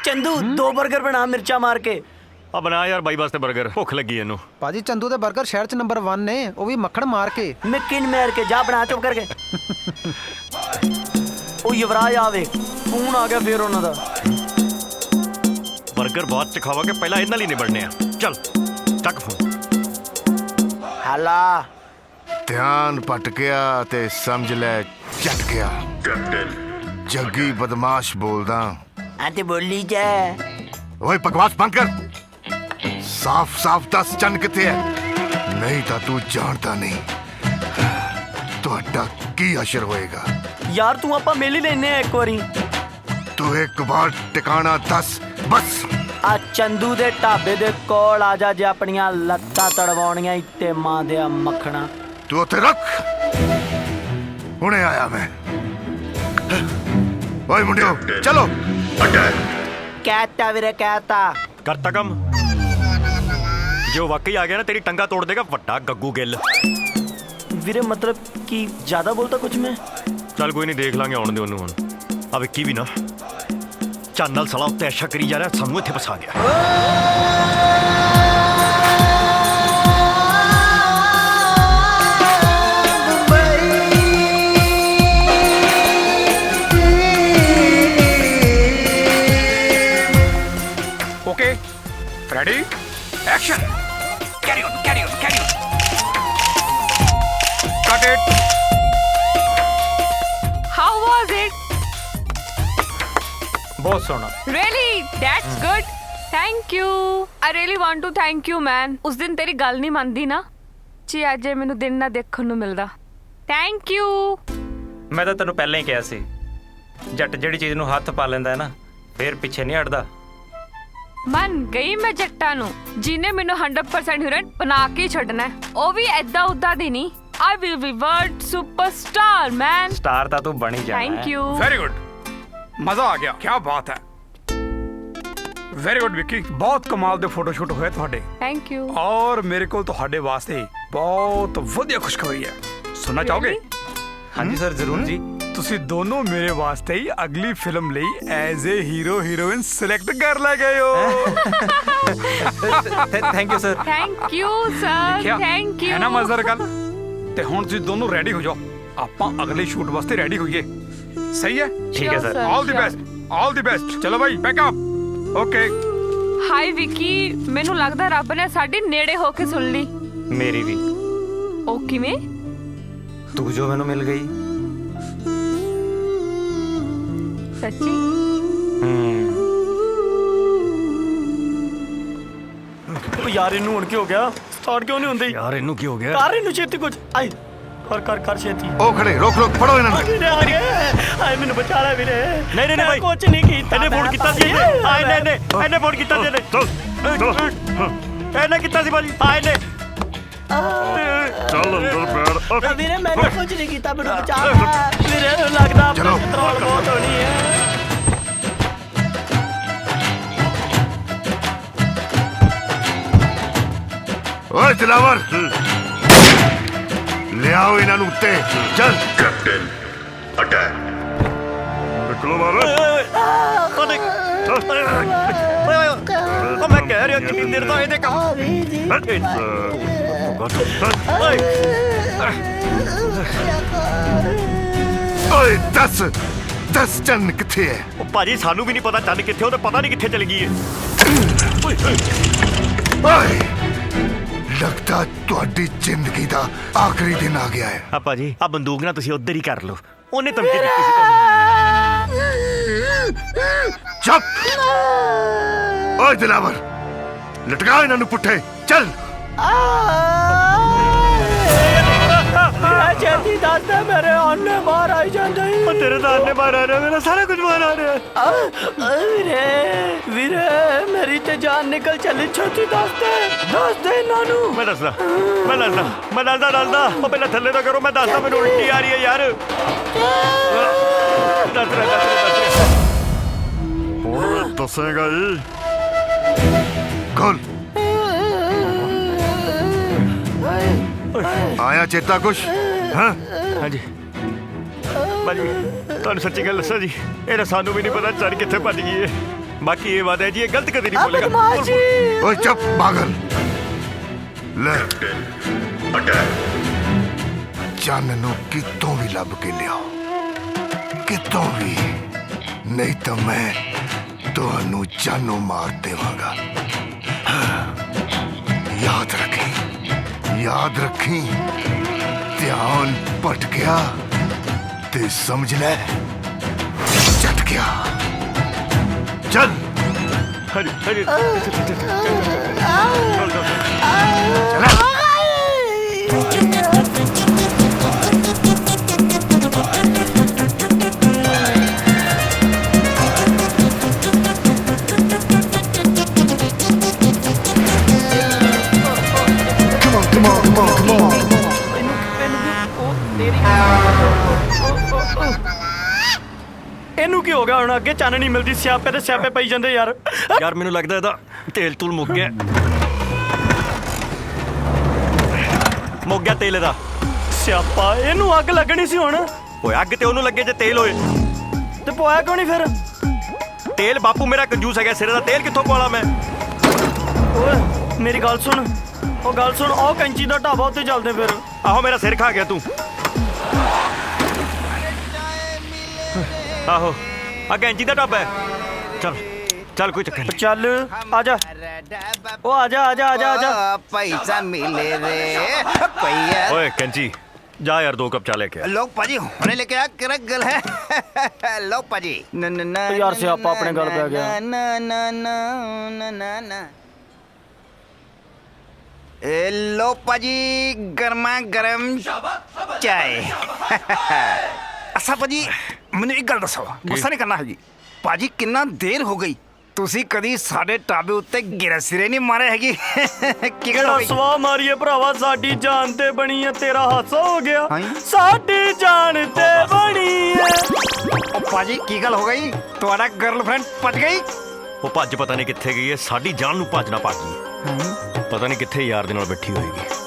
चंदू 2 बर्गर बना मिर्चा मार के। ਆ ਬਣਾ ਯਾਰ ਬਾਈ ਵਾਸਤੇ 버ਗਰ, ਭੁੱਖ ਲੱਗੀ ਇਹਨੂੰ। ਭਾਜੀ ਚੰਦੂ ਦੇ 버ਗਰ ਸ਼ਹਿਰ 'ਚ ਨੰਬਰ 1 ਨੇ, ਉਹ ਵੀ ਮੱਖਣ ਮਾਰ ਕੇ। मिकिन मार के जा बना चुप करके। ਉਹ ਯੁਵਰਾਜ ਆਵੇ, ਫੋਨ ਆ ਗਿਆ ਫੇਰ ਉਹਨਾਂ ਦਾ। 버ਗਰ ਬਾਅਦ ਚ ਖਾਵਾਂਗੇ, ਪਹਿਲਾਂ ਇਹਨਾਂ ਲਈ ਨਿਬੜਨੇ ਆ। ਚੱਲ ਚੱਕ ਫੋਨ। ਹਾਲਾ ਧਿਆਨ ਭਟ ਗਿਆ ਤੇ ਸਮਝ ਲੈ ਚੱਟ ਗਿਆ। ਜੱਗੀ ਬਦਮਾਸ਼ ਬੋਲਦਾ। ਆ ਤੇ ਬੋਲੀ ਜਾ। ਓਏ ਬਕਵਾਸ ਬੰਦ ਕਰ, ਸਾਫ਼ ਸਾਫ਼ ਦੱਸ ਚੰਨ ਕਿੱਥੇ ਹੈ? ਨਹੀਂ ਤਾਂ ਤੂੰ ਜਾਣਦਾ ਨਹੀਂ ਤੁਹਾਡਾ ਕੀ ਅਸਰ ਹੋਏਗਾ। ਯਾਰ ਤੂੰ ਆਪਾਂ ਮਿਲ ਹੀ ਲੈਨੇ ਆ ਇੱਕ ਵਾਰੀ। ਤੂੰ ਇੱਕ ਵਾਰ ਟਿਕਾਣਾ ਦੱਸ ਬਸ। ਆ ਚੰਦੂ ਦੇ ਢਾਬੇ ਦੇ ਕੋਲ ਆ ਜਾ, ਜੇ ਆਪਣੀਆਂ ਲੱਤਾਂ ਤੜਵਾਉਣੀਆਂ ਇੱਥੇ ਮਾਂ ਦੇ ਮੱਖਣਾ। ਤੂੰ ਉੱਥੇ ਰੱਖ, ਹੁਣੇ ਆਇਆ ਮੈਂ। ਓਏ ਮੁੰਡਿਓ ਚਲੋ। ਕਹਿਤਾ ਵੀਰੇ ਕਹਿਤਾ। ਕਰਤਾ ਕੰਮ। ਜੋ ਵਾਕਈ ਆ ਗਿਆ ਨਾ, ਤੇਰੀ ਟੰਗਾ ਤੋੜ ਦੇਗਾ ਵੱਡਾ ਗੱਗੂ ਗਿੱਲ। ਵੀਰੇ ਮਤਲਬ ਕਿ ਜ਼ਿਆਦਾ ਬੋਲਤਾ ਕੁਝ ਮੈਂ? ਚੱਲ ਕੋਈ ਨਹੀਂ, ਦੇਖ ਲਾਂਗੇ, ਆਉਣ ਦੇ ਉਹਨੂੰ ਹੁਣ। ਆ ਵਿੱਕੀ ਵੀ ਨਾ ਚੰਨ ਨਾਲ ਸਲਾ ਉੱਤੇ ਐਸ਼ਾ ਕਰੀ ਜਾ ਰਿਹਾ, ਸਾਨੂੰ ਇੱਥੇ ਫਸਾ ਗਿਆ। Ready action carry on carry on carry on cut it How was it? बहुत सोना Really? That's good. Thank you. I really want to thank you, man. उस दिन तेरी ਗੱਲ ਨਹੀਂ ਮੰਨਦੀ ਨਾ ਜੀ ਅੱਜ ਇਹ ਮੈਨੂੰ ਦਿਨ ਨਾ ਦੇਖਣ ਨੂੰ ਮਿਲਦਾ Thank you. ਮੈਂ ਤਾਂ ਤੈਨੂੰ ਪਹਿਲਾਂ ਹੀ ਕਿਹਾ ਸੀ ਜੱਟ ਜਿਹੜੀ ਚੀਜ਼ ਨੂੰ ਹੱਥ ਪਾ ਲੈਂਦਾ ਹੈ ਨਾ ਫੇਰ ਪਿੱਛੇ ਨਹੀਂ ਹਟਦਾ ਮੰਨ ਗਈ ਮੈਂ ਜੱਟਾਂ ਨੂੰ ਜਿਹਨੇ ਮੈਨੂੰ 100% ਹੀਰੋਇਨ ਬਣਾ ਕੇ ਛੱਡਣਾ ਉਹ ਵੀ ਐਦਾਂ ਉਦਾਂ ਦੀ ਨਹੀਂ I will be world superstar, man. Star ਤਾਂ ਤੂੰ ਬਣ ਹੀ ਜਾਣਾ Thank you. वेरी गुड मजा आ गया क्या बात है ਵੈਰੀ ਗੁੱਡ ਵਿੱਕੀ ਬਹੁਤ ਕਮਾਲ ਦੇ ਫੋਟੋ ਸ਼ੂਟ ਹੋਏ ਤੁਹਾਡੇ Thank you. ਔਰ ਮੇਰੇ ਕੋਲ ਤੁਹਾਡੇ ਵਾਸਤੇ ਬਹੁਤ ਵਧੀਆ ਖੁਸ਼ਖਬਰੀ ਹੈ ਸੁਣਨਾ ਚਾਹੋਗੇ ਹਾਂਜੀ ਸਰ ਜ਼ਰੂਰ ਜੀ ਤੁਸੀਂ ਦੋਨੋਂ ਮੇਰੇ ਵਾਸਤੇ ਹੀ ਅਗਲੀ ਫਿਲਮ ਲਈ as a hero heroine select ਕਰ ਲੈ ਗਏ ਹੋ thank you sir Thank you, sir. Thank you. ਹੈ ਨਾ ਮਜ਼ੇਦਾਰ ਗੱਲ ਤੇ ਹੁਣ ਤੁਸੀਂ ਦੋਨੋਂ ਰੈਡੀ ਹੋ ਜਾਓ ਆਪਾਂ ਅਗਲੇ ਸ਼ੂਟ ਵਾਸਤੇ ਰੈਡੀ ਹੋਈਏ ਸਹੀ ਹੈ ਠੀਕ ਹੈ Sure, ਸਰ sir, ਆਲ ਦੀ sure. ਬੈਸਟ ਆਲ ਦੀ ਬੈਸਟ ਚਲੋ ਭਾਈ back up okay high Vicky ਮੈਨੂੰ ਲੱਗਦਾ ਰੱਬ ਨੇ ਸਾਡੀ ਨੇੜੇ ਹੋ ਕੇ ਸੁਣ ਲਈ ਮੇਰੀ ਵੀ ਉਹ ਕਿਵੇਂ ਤੂੰ ਜੋ ਮੈਨੂੰ ਮਿਲ ਗਈ ਸੱਚੀ ਉਹ ਯਾਰ ਇਹਨੂੰ ਹੁਣ ਕੀ ਹੋ ਗਿਆ ਸਟਾਰਟ ਕਿਉਂ ਨਹੀਂ ਹੁੰਦੀ ਯਾਰ ਇਹਨੂੰ ਕੀ ਹੋ ਗਿਆ ਕਰ ਇਹਨੂੰ ਛੇਤੀ ਕੁਝ ਆਈ ਕਰ ਛੇਤੀ ਉਹ ਖੜੇ ਰੋਕ ਫੜੋ ਇਹਨਾਂ ਨੂੰ ਵੀਰੇ ਆ ਗਏ ਆਏ ਮੈਨੂੰ ਬਚਾ ਲੈ ਵੀਰੇ ਨਹੀਂ ਭਾਈ ਕੁਝ ਨਹੀਂ ਕੀਤਾ ਇਹਨੇ ਫੋਨ ਕੀਤਾ ਸੀ ਆਏ ਨੇ ਇਹਨੇ ਫੋਨ ਕੀਤਾ ਸੀ ਇਹਨੇ ਕੀਤਾ ਸੀ ਭਾਜੀ ਆਏ ਨੇ ਚੱਲ ਅੰਦਰ ਬੈਠ ਵੀਰੇ ਮੈਂ ਕੁਝ ਨਹੀਂ ਕੀਤਾ ਮੈਨੂੰ ਬਚਾ ਵੀਰੇ ਲੱਗਦਾ ਪੈਟਰੋਲ ਬਹੁਤ ਹੋਣੀ ਹੈ ਓਏ ਦਿਲਾਵਰ ਲਿਆਓ ਇਹਨਾਂ ਨੂੰ ਉੱਤੇ ਚੱਲ Captain, attack. ਨਿਕਲੋ ਬਾਹਰ ਉਹ ਮੈਂ ਕਹਿ ਰਿਹਾ ਕਿੰਨੀ ਦੇਰ ਦਾ ਇਹਦੇ ਕੰਮ ਓਏ ਦੱਸ ਚੰਨ ਕਿੱਥੇ ਹੈ ਉਹ ਭਾਜੀ ਸਾਨੂੰ ਵੀ ਨਹੀਂ ਪਤਾ ਚੰਨ ਕਿੱਥੇ ਉਹ ਤਾਂ ਪਤਾ ਨਹੀਂ ਕਿੱਥੇ ਚਲ ਗਈ ਹੈ ਓਏ ਲੱਗਦਾ ਤੁਹਾਡੀ ਜ਼ਿੰਦਗੀ ਦਾ ਆਖਰੀ ਦਿਨ ਆ ਗਿਆ ਹੈ ਆ ਭਾਜੀ ਆ ਬੰਦੂਕ ਨਾ ਤੁਸੀਂ ਉੱਧਰ ਹੀ ਕਰ ਲਓ ਉਹਨੇ ਧਮਕੀ ਦਿੱਤੀ ਸੀ ਤੁਹਾਨੂੰ ਚੁੱਪ ਓਏ ਦਿਲਾਵਰ ਲਟਕਾ ਇਹਨਾਂ ਨੂੰ ਪੁੱਠੇ ਚੱਲ ਛੇਤੀ ਦੱਸ ਦੇ ਮੇਰੇ ਆਨੇ ਬਾਹਰ ਆਈ ਜਾਂਦੇ ਉਹ ਤੇਰੇ ਤਾਂ ਆਨੇ ਬਾਹਰ ਆ ਰਿਹਾ ਮੇਰਾ ਸਾਰਾ ਕੁਝ ਬਾਹਰ ਆ ਰਿਹਾ ਵੀਰੇ ਮੇਰੀ ਤੇ ਜਾਨ ਨਿਕਲ ਚੱਲੀ ਛੇਤੀ ਦੱਸ ਦੇ ਇਹਨਾਂ ਨੂੰ ਮੈਂ ਦੱਸਦਾ ਉਹ ਪਹਿਲਾਂ ਥੱਲੇ ਤਾਂ ਕਰੋ ਮੈਂ ਦੱਸਦਾ ਮੈਨੂੰ ਉਲਟੀ ਆ ਰਹੀ ਹੈ ਯਾਰ ਦੱਸ ਹੁਣ ਦੱਸੇਗਾ ਜੀ ਖੋਲ ਆਇਆ ਚੇਤਾ ਕੁਛ ਹਾਂ ਹਾਂਜੀ ਭਾਜੀ ਤੁਹਾਨੂੰ ਸੱਚੀ ਗੱਲ ਦੱਸਾਂ ਜੀ ਇਹਦਾ ਸਾਨੂੰ ਵੀ ਨਹੀਂ ਪਤਾ ਚੱਲ ਕਿੱਥੇ ਭੱਜ ਗਈ ਹੈ ਬਾਕੀ ਇਹ ਵਾਦਾ ਹੈ ਜੀ ਇਹ ਗਲਤ ਕਦੇ ਨਹੀਂ ਬੋਲੇਗਾ ਓਏ ਚੁੱਪ ਪਾਗਲ ਲੈ ਚੰਨ ਨੂੰ ਕਿਤੋਂ ਵੀ ਲੱਭ ਕੇ ਲਿਆਓ ਕਿਤੋਂ ਵੀ ਨਹੀਂ ਤਾਂ ਮੈਂ ਤੁਹਾਨੂੰ ਜਾਨੋਂ ਮਾਰ ਦੇਵਾਂਗਾ ਯਾਦ ਰੱਖੀ ਧਿਆਨ ਭਟਕਿਆ ਤੇ ਸਮਝ ਲੈ ਝਟਕਿਆ ਚੱਲ ਹਰੀ ਇਹਨੂੰ ਕੀ ਹੋ ਗਿਆ ਹੁਣ ਅੱਗੇ ਚੰਨ ਨਹੀਂ ਮਿਲਦੀ ਸਿਆਪੇ ਤੇ ਸਿਆਪੇ ਪਈ ਜਾਂਦੇ ਯਾਰ ਯਾਰ ਮੈਨੂੰ ਲੱਗਦਾ ਇਹਦਾ ਤੇਲ ਤੂਲ ਮੁੱਕ ਗਿਆ ਤੇਲ ਇਹਦਾ ਸਿਆਪਾ ਇਹਨੂੰ ਅੱਗ ਲੱਗਣੀ ਸੀ ਹੁਣ ਓਏ ਅੱਗ ਤੇ ਉਹਨੂੰ ਲੱਗੇ ਜੇ ਤੇਲ ਹੋਏ ਤੇ ਪਵਾਇਆ ਕਿਉਂ ਨਹੀਂ ਫਿਰ ਤੇਲ ਬਾਪੂ ਮੇਰਾ ਕੰਜੂਸ ਹੈਗਾ ਸਿਰੇ ਦਾ ਤੇਲ ਕਿੱਥੋਂ ਪਵਾਲਾ ਮੈਂ ਓਏ ਮੇਰੀ ਗੱਲ ਸੁਣ ਉਹ ਕੈਂਚੀ ਦਾ ਢਾਬਾ ਉੱਤੇ ਚੱਲਦੇ ਫਿਰ ਆਹੋ ਮੇਰਾ ਸਿਰ ਖਾ ਗਿਆ ਤੂੰ ਆਹੋ ਆ ਕੈਂਚੀ ਦਾ ਢਾਬਾ ਹੈ ਚੱਲ ਚੱਲ ਕੋਈ ਚੱਕਰ ਨਹੀਂ। ਚੱਲ ਆ ਜਾ ਉਹ ਆ ਜਾ ਆ ਜਾ ਆ ਜਾ ਆ ਜਾ पैसा मिले रे पैया ਓਏ ਕੈਂਚੀ ਜਾ ਯਾਰ 2 ਕੱਪ ਚਾਹ ਲੈ ਕੇ ਆ। लो पाजी होने लेके आ करक गल है लो पाजी न न न यार स्यापा अपने गल पे गया। न न न न न न ए लो पाजी गर्मा गरम चाय अच्छा पाजी मैंने एक गल दसो गुस्सा नहीं करना है जी पाजी कितना देर हो गई ਤੁਸੀਂ ਕਦੀ ਸਾਡੇ ਟਾਬੇ ਉੱਤੇ ਗਿਰਾ ਸਿਰੇ ਨਹੀਂ ਮਾਰੇ ਹੈਗੀ ਕੀ ਗੱਲ ਹੋ ਗਈ ਸਵਾ ਮਾਰੀਏ ਭਰਾਵਾ ਸਾਡੀ ਜਾਨ ਤੇ ਬਣੀ ਐ ਤੇਰਾ ਹਾਸਾ ਹੋ ਗਿਆ ਸਾਡੀ ਜਾਨ ਤੇ ਬਣੀ ਐ ਉਹ ਪਾਜੀ ਕੀ ਗੱਲ ਹੋ ਗਈ ਤੁਹਾਡਾ ਗਰਲਫ੍ਰੈਂਡ ਭੱਜ ਗਈ ਉਹ ਭੱਜ ਪਤਾ ਨਹੀਂ ਕਿੱਥੇ ਗਈ ਹੈ ਸਾਡੀ ਜਾਨ ਨੂੰ ਭੱਜ ਨਾ ਪਾ ਗਈ ਪਤਾ ਨਹੀਂ ਕਿੱਥੇ ਯਾਰ ਦੇ ਨਾਲ ਬੈਠੀ ਹੋਏਗੀ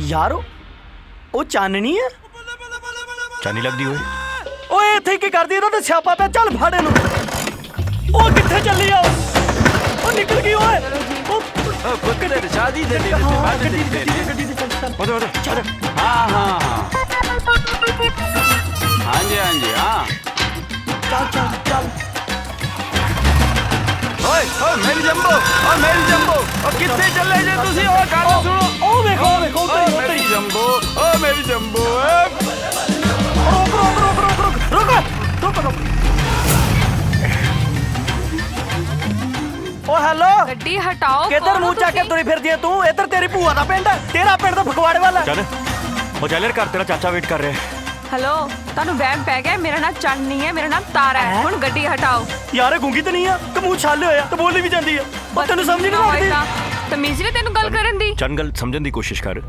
ਯਾਰ ਉਹ ਚਾਨਣੀ ਹੈ ਚਾਨੀ ਲੱਗਦੀ ਹੋਏ ਓਏ ਇੱਥੇ ਕੀ ਕਰਦੀ ਇਹਦਾ ਤਾਂ ਛਾਪਾ ਪਿਆ ਚੱਲ ਫੜ ਇਹਨੂੰ ਉਹ ਕਿੱਥੇ ਚੱਲੀ ਆ ਉਹ ਨਿਕਲ ਗਈ ਓਏ ਉਹ ਕਿੱਥੇ ਸ਼ਾਦੀ ਦੇ ਗੱਡੀ ਦੇ ਚੱਲ ਹਾਂ ਹਾਂ ਹਾਂਜੀ ਹਾਂਜੀ ਹਾਂ ਚੱਲ ਓਏ ਮੇਰੀ ਜੰਬੋ ਓ ਕਿੱਥੇ ਚੱਲੇ ਜੇ ਤੁਸੀਂ ਉਹ ਗੱਲ ਸੁਣੋ ਉਹ ਵੇਖੋ ਮੇਰੀ ਜੰਬੋ ਰੁਕ ਓ ਹੈਲੋ ਗੱਡੀ ਹਟਾਓ ਕਿੱਧਰ ਮੂੰਹ ਚੱਕ ਕੇ ਤੁਰੀ ਫਿਰਦੀ ਐ ਤੂੰ ਇੱਧਰ ਤੇਰੀ ਭੂਆ ਦਾ ਪਿੰਡ ਤੇਰਾ ਪਿੰਡ ਤਾਂ ਫਗਵਾੜੇ ਵਾਲਾ ਚੱਲ ਉਹ ਚੱਲ ਯਾਰ ਘਰ ਤੇਰਾ ਚਾਚਾ ਵੇਟ ਕਰ ਰਿਹਾ ਹੈ। हेलो ਤੁਹਾਨੂੰ ਵਹਿਮ ਪੈ ਗਿਆ ਮੇਰਾ ਨਾਮ ਚੰਨ ਨਹੀਂ ਹੈ ਮੇਰਾ ਨਾਮ ਤਾਰਾ ਹੈ ਹੁਣ ਗੱਡੀ ਹਟਾਓ ਯਾਰ ਇਹ ਗੂੰਗੀ ਤਾਂ ਨਹੀਂ ਆ ਕਿ ਮੂੰਹ ਛਾਲੇ ਹੋਇਆ ਤੇ ਬੋਲੀ ਵੀ ਜਾਂਦੀ ਆ ਉਹ ਤੈਨੂੰ ਸਮਝ ਨਹੀਂ ਆਉਂਦੀ ਤਮੀਜ਼ ਨਹੀਂ ਤੈਨੂੰ ਗੱਲ ਕਰਨ ਦੀ ਚੰਨ ਗੱਲ ਸਮਝਣ ਦੀ ਕੋਸ਼ਿਸ਼ ਕਰ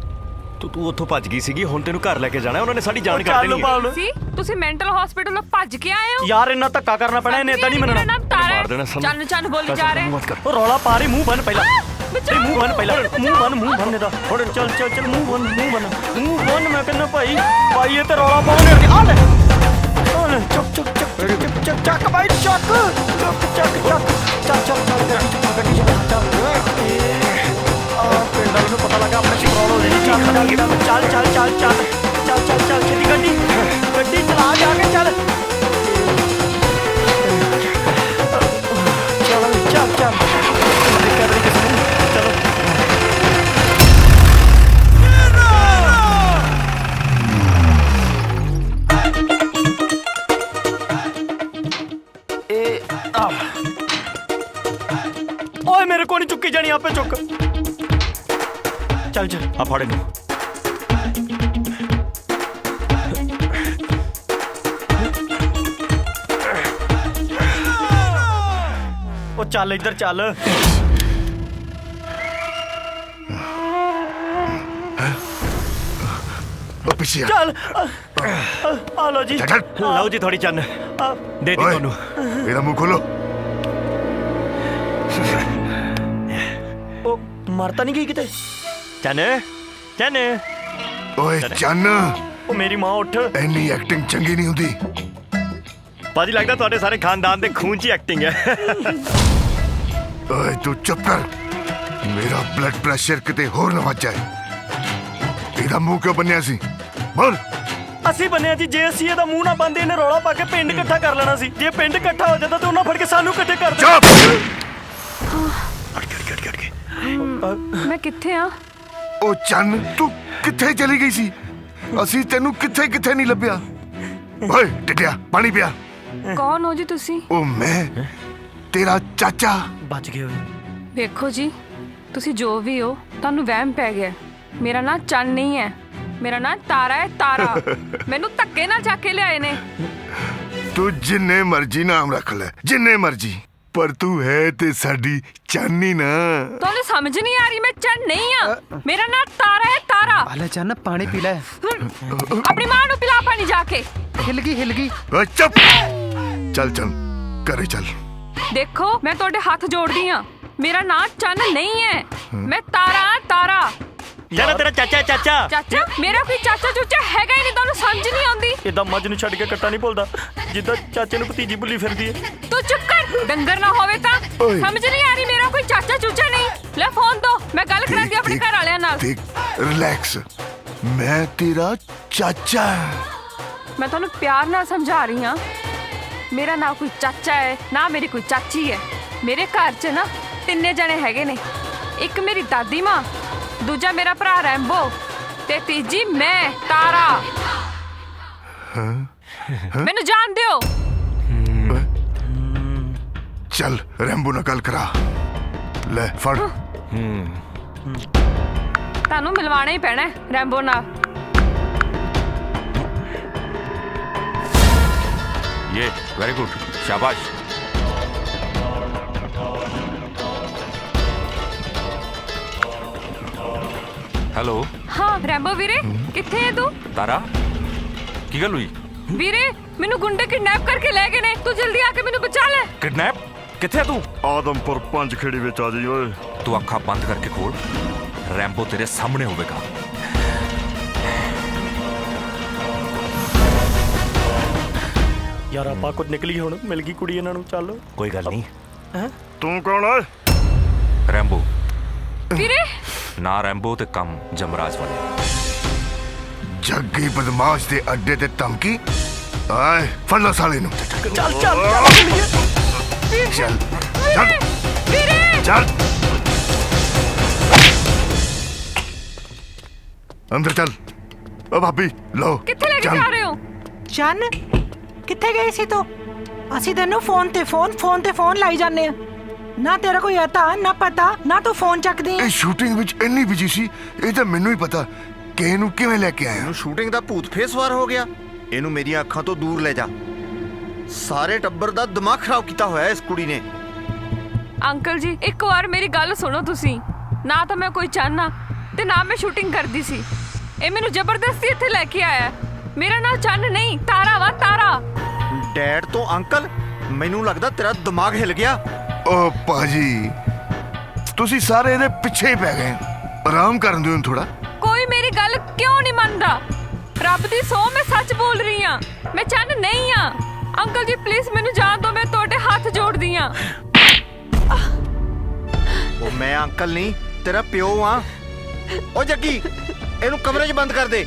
ਤੂੰ ਉੱਥੋਂ ਭੱਜ ਗਈ ਸੀਗੀ ਹੁਣ ਤੈਨੂੰ ਘਰ ਲੈ ਕੇ ਜਾਣਾ ਉਹਨਾਂ ਨੇ ਸਾਡੀ ਜਾਨ ਕਰ ਦੇਣੀ ਹੈ ਸੀ ਤੁਸੀਂ ਮੈਂਟਲ ਹਸਪੀਟਲ ਤੋਂ ਭੱਜ ਕੇ ਆਏ ਹੋ ਯਾਰ ਇੰਨਾ ਧੱਕਾ ਕਰਨਾ ਪੈਣਾ ਇਹਨੇ ਇਦਾਂ ਨਹੀਂ ਮੇਰਾ ਮੰਨਣਾ ਨਾਮ ਤਾਰਾ ਮਾਰ ਦੇਣਾ ਹੈ ਸਾਨੂੰ। ਚੰਨ ਚੰਨ ਬੋਲੀ ਜਾ ਰਹੇ ਉਹ ਰੌਲਾ ਪਾ ਰਹੀ ਮੂੰਹ ਬੰਨ ਪਹਿਲਾਂ ਇਹ ਮੂੰਹ ਬੰਨ ਪਹਿਲਾਂ ਮੂੰਹ ਬੰਨ ਇਹਦਾ ਚੱਲ ਚੱਲ ਚੱਲ ਮੂੰਹ ਬੰਨ ਮੈਂ ਕਹਿੰਦਾ ਭਾਈ ਭਾਈ ਇਹ ਤੇ ਰੌਲਾ ਪਾਉਣੇ ਆ ਲੈ ਚੱਕ ਚੱਕ ਚੱਕ ਚੱਕ ਚੱਕ ਭਾਈ ਚੱਕ ਗੱਡੀ ਪਿੰਡਾਂ ਨੂੰ ਪਤਾ ਲੱਗਾ ਆਪਣੇ ਸ਼ਿਕਾਲ ਹੋ ਜਾਣੀ ਚੱਲ ਛੇਤੀ ਗੱਡੀ ਚਲਾ ਜਾ ਕੇ ਚੱਲ ਚੱਲ ਦੇਖਿਆ ਤੇਰੀ ਕਿਸਮ ਚਲੋ ਓਏ ਮੇਰੇ ਕੋਲ ਨਹੀਂ ਚੁੱਕੀ ਜਾਣੀ ਆਪੇ ਚੁੱਕ ਚੱਲ ਚੱਲ ਆ ਫੜ ਇਹਨੂੰ ਉਹ ਚੱਲ ਇੱਧਰ ਚੱਲ ਉਹ ਪਿੱਛੇ ਆ ਚੱਲ ਆ ਲੋ ਜੀ ਲਓ ਜੀ ਥੋੜੀ ਚੰਨ ਦੇ ਦੀ ਤੁਹਾਨੂੰ ਇਹਦਾ ਮੂੰਹ ਖੋਲੋ ਉਹ ਮਰਤਾ ਨਹੀਂ ਗਈ ਕਿਤੇ ਚੰਨ ਓਏ ਚੰਨ ਉਹ ਮੇਰੀ ਮਾਂ ਉੱਠ ਇੰਨੀ ਐਕਟਿੰਗ ਚੰਗੀ ਨਹੀਂ ਹੁੰਦੀ ਬਾਜੀ ਲੱਗਦਾ ਤੁਹਾਡੇ ਸਾਰੇ ਖਾਨਦਾਨ ਦੇ ਖੂਨ 'ਚ ਐਕਟਿੰਗ ਹੈ ਓਏ ਤੂੰ ਚੁੱਪ ਕਰ ਮੇਰਾ ਬਲੱਡ ਪ੍ਰੈਸ਼ਰ ਕਿਤੇ ਹੋਰ ਨਾ ਵੱਜ ਜਾਏ ਇਹਦਾ ਮੂੰਹ ਕਿਉਂ ਬੰਨਿਆ ਸੀ ਬੋਲ ਅਸੀਂ ਬੰਨਿਆ ਜੀ ਜੇ ਅਸੀਂ ਇਹਦਾ ਮੂੰਹ ਨਾ ਬੰਦੇ ਇਹਨੇ ਰੌਲਾ ਪਾ ਕੇ ਪਿੰਡ ਇਕੱਠਾ ਕਰ ਲੈਣਾ ਸੀ ਜੇ ਪਿੰਡ ਇਕੱਠਾ ਹੋ ਜਾਂਦਾ ਤੇ ਉਹਨਾਂ ਫੜ ਕੇ ਸਾਨੂੰ ਇਕੱਠੇ ਕਰ ਦੇਣਾ ਮੈਂ ਕਿੱਥੇ ਆ ਉਹ ਚੰਨ ਤੂੰ ਕਿੱਥੇ ਚਲੀ ਗਈ ਸੀ ਅਸੀਂ ਤੈਨੂੰ ਕਿੱਥੇ ਨਹੀਂ ਲੱਭਿਆ ਓਏ ਟਿੱਡਿਆ ਪਾਣੀ ਪਿਆ ਕੌਣ ਹੋ ਜੀ ਤੁਸੀਂ ਉਹ ਮੈਂ ਤੇਰਾ ਚਾਚਾ ਬਚ ਗਏ ਹੋਏ ਵੇਖੋ ਜੀ ਤੁਸੀਂ ਜੋ ਵੀ ਹੋ ਤੁਹਾਨੂੰ ਵਹਿਮ ਪੈ ਗਿਆ ਮੇਰਾ ਨਾਂ ਚੰਨ ਨਹੀਂ ਹੈ ਮੇਰਾ ਨਾਂ ਤਾਰਾ ਹੈ ਤਾਰਾ ਮੈਨੂੰ ਧੱਕੇ ਨਾਲ ਚੱਕ ਕੇ ਲਿਆਏ ਨੇ ਤੂੰ ਜਿੰਨੇ ਮਰਜ਼ੀ ਨਾਮ ਰੱਖ ਲੈ ਜਿੰਨੇ ਮਰਜ਼ੀ ਪਰ ਤੂੰ ਹੈ ਤੇ ਸਾਡੀ ਚਾਨੀ ਨਾ ਤੁਹਾਨੂੰ ਸਮਝ ਨਹੀਂ ਆ ਰਹੀ ਮੈਂ ਚੰਨ ਨਹੀਂ ਆ ਮੇਰਾ ਨਾਂ ਤਾਰਾ ਹੈ ਤਾਰਾ ਆਲੇ ਚੰਨ ਪਾਣੀ ਪੀ ਲੈ ਆਪਣੀ ਮਾਂ ਨੂੰ ਪਿਲਾ ਪਾਣੀ ਜਾ ਕੇ ਹਿਲ ਗਈ ਓਏ ਚੁੱਪ ਚੱਲ ਘਰੇ ਚੱਲ ਦੇਖੋ ਮੈਂ ਤੁਹਾਡੇ ਹੱਥ ਜੋੜਦੀ ਆ ਮੇਰਾ ਨਾਂ ਚੰਨ ਨਹੀਂ ਹੈ ਮੈਂ ਤਾਰਾ ਜਾਨਾ ਤੇਰਾ ਚਾਚਾ ਮੇਰਾ ਕੋਈ ਚਾਚਾ ਚੂਚਾ ਹੈਗਾ ਹੀ ਨਹੀਂ ਤੁਹਾਨੂੰ ਸਮਝ ਨਹੀਂ ਆਉਂਦੀ ਇਦਾਂ ਮੱਝ ਨੂੰ ਛੱਡ ਕੇ ਕੱਟਾ ਨਹੀਂ ਭੁੱਲਦਾ ਜਿੱਦਾਂ ਚਾਚੇ ਨੂੰ ਭਤੀਜੀ ਭੁੱਲੀ ਫਿਰਦੀ ਹੈ ਤੂੰ ਚੁੱਪ ਕਰ ਡੰਗਰ ਨਾ ਹੋਵੇ ਤਾਂ ਸਮਝ ਨਹੀਂ ਆ ਰਹੀ ਮੇਰਾ ਕੋਈ ਚਾਚਾ ਚੂਚਾ ਨਹੀਂ ਲੈ ਫੋਨ ਦੋ ਮੈਂ ਗੱਲ ਕਰਾਂਗੀ ਆਪਣੇ ਘਰ ਵਾਲਿਆਂ ਨਾਲ ਦੇਖ ਰਿਲੈਕਸ ਮੈਂ ਤੇਰਾ ਚਾਚਾ ਮੈਂ ਤੁਹਾਨੂੰ ਪਿਆਰ ਨਾਲ ਸਮਝਾ ਰਹੀ ਹਾਂ ਮੇਰਾ ਨਾ ਕੋਈ ਚਾਚਾ ਹੈ ਨਾ ਮੇਰੀ ਕੋਈ ਚਾਚੀ ਹੈ ਮੇਰੇ ਘਰ 'ਚ ਨਾ 3 ਜਣੇ ਹੈਗੇ ਨੇ ਇੱਕ ਮੇਰੀ ਦਾਦੀ ਮਾਂ ਦੂਜਾ ਮੇਰਾ ਭਰਾ ਰੈਂਬੋ ਤੇ ਤੀਜੀ ਮੈਂ ਤਾਰਾ ਮੈਨੂੰ ਜਾਣ ਦਿਓ ਚੱਲ ਰੈਂਬੋ ਨਾਲ ਗੱਲ ਕਰਾ ਲੈ ਫੜ ਤੁਹਾਨੂੰ ਮਿਲਵਾਣਾ ਹੀ ਪੈਣਾ ਰੈਂਬੋ ਨਾਲ ये वेरी गुड शाबाश हेलो ਹਾਂ ਰੈਂਬੋ ਵੀਰੇ ਕਿੱਥੇ ਹੈ ਤੂੰ तारा की गल हुई ਵੀਰੇ ਮੈਨੂੰ ਗੁੰਡੇ ਕਿਡਨੈਪ ਕਰਕੇ ਲੈ ਗਏ ਨੇ ਤੂੰ ਜਲਦੀ ਆ ਕੇ ਮੈਨੂੰ ਬਚਾ ਲੈ किडनैप किथे तू ਆਦਮਪੁਰ ਪੰਜ ਖੇੜੀ ਵਿੱਚ ਆ ਜਾਈ ਓਏ तू अखा बंद करके खोल रैम्बो तेरे सामने होवेगा ਯਾਰ ਆਪਾਂ ਕੁਝ ਨਿਕਲੀ ਹੁਣ ਮਿਲ ਗਈ ਕੁੜੀ ਇਹਨਾਂ ਨੂੰ ਚੱਲ ਕੋਈ ਗੱਲ ਨਹੀਂ ਹੈ ਤੂੰ ਕੌਣ ਓਏ रैम्बो ਵੀਰੇ ना रैम्बो ते कम जमराज वाले ਜੱਗੀ ਬਦਮਾਸ਼ ਦੇ ਅੱਡੇ ਤੇ ਧਮਕੀ ਆਏ ਫੜ ਲਓ ਸਾਲੇ ਨੂੰ ਚੱਲ ਵੀਰੇ ਚੱਲ ਅੰਦਰ ਚੱਲ ਓ ਭਾਬੀ ਲਓ ਕਿੱਥੇ ਲੈ ਕੇ ਜਾ ਰਹੇ ਹੋ ਚੰਨ ਕਿੱਥੇ ਗਈ ਸੀ ਤੂੰ ਅਸੀਂ ਤੈਨੂੰ ਫੋਨ ਤੇ ਫੋਨ ਲਾਈ ਜਾਂਦੇ ਆ ਨਾ ਤੇਰਾ ਕੋਈ ਅਤਾ ਨਾ ਪਤਾ ਨਾ ਤੂੰ ਫੋਨ ਚੱਕਦੀ ਇਹ ਸ਼ੂਟਿੰਗ ਵਿੱਚ ਇੰਨੀ ਬਿਜੀ ਸੀ ਇਹ ਤਾਂ ਮੈਨੂੰ ਹੀ ਪਤਾ ਕਿ ਇਹਨੂੰ ਕਿਵੇਂ ਲੈ ਕੇ ਆਇਆ? ਇਹਨੂੰ ਸ਼ੂਟਿੰਗ ਦਾ ਭੂਤ ਫੇਰ ਸਵਾਰ ਹੋ ਗਿਆ। ਇਹਨੂੰ ਮੇਰੀਆਂ ਅੱਖਾਂ ਤੋਂ ਦੂਰ ਲੈ ਜਾ। ਸਾਰੇ ਟੱਬਰ ਦਾ ਦਿਮਾਗ ਖਰਾਬ ਕੀਤਾ ਹੋਇਆ ਇਸ ਕੁੜੀ ਨੇ। ਅੰਕਲ ਜੀ ਇੱਕ ਵਾਰ ਮੇਰੀ ਗੱਲ ਸੁਣੋ ਤੁਸੀਂ। ਨਾ ਤਾਂ ਮੈਂ ਕੋਈ ਚਾਹਨਾ ਤੇ ਨਾ ਮੈਂ ਸ਼ੂਟਿੰਗ ਕਰਦੀ ਸੀ। ਇਹ ਮੈਨੂੰ ਜ਼ਬਰਦਸਤੀ ਇੱਥੇ ਲੈ ਕੇ ਆਇਆ। ਮੇਰਾ ਨਾਂ ਚੰਨ ਨਹੀਂ ਤਾਰਾ ਵਾ, ਤਾਰਾ। ਡੈਡ ਤੋਂ ਅੰਕਲ? ਮੈਨੂੰ ਲੱਗਦਾ ਤੇਰਾ ਦਿਮਾਗ ਹਿਲ ਗਿਆ। ਓ ਭਾਜੀ, ਤੁਸੀਂ ਸਾਰੇ ਇਹਦੇ ਪਿੱਛੇ ਹੀ ਪੈ ਗਏ। ਆਰਾਮ ਕਰਨ ਦਿਓ ਥੋੜਾ। ਕੋਈ ਮੇਰੀ ਗੱਲ ਕਿਉਂ ਨਹੀਂ ਮੰਨਦਾ? ਰੱਬ ਦੀ ਸੌ ਮੈਂ ਸੱਚ ਬੋਲ ਰਹੀ ਹਾਂ। ਮੈਂ ਚੰਨ ਨਹੀਂ ਆ। ਅੰਕਲ ਜੀ ਪਲੀਜ਼ ਮੈਨੂੰ ਜਾਣ ਦਿਓ। ਮੈਂ ਤੁਹਾਡੇ ਹੱਥ ਜੋੜਦੀ ਹਾਂ। ਉਹ ਮੈਂ ਅੰਕਲ ਨਹੀਂ, ਤੇਰਾ ਪਿਓ ਆ। ਉਹ ਜੱਗੀ, ਇਹਨੂੰ ਕਮਰੇ 'ਚ ਬੰਦ ਕਰ ਦੇ।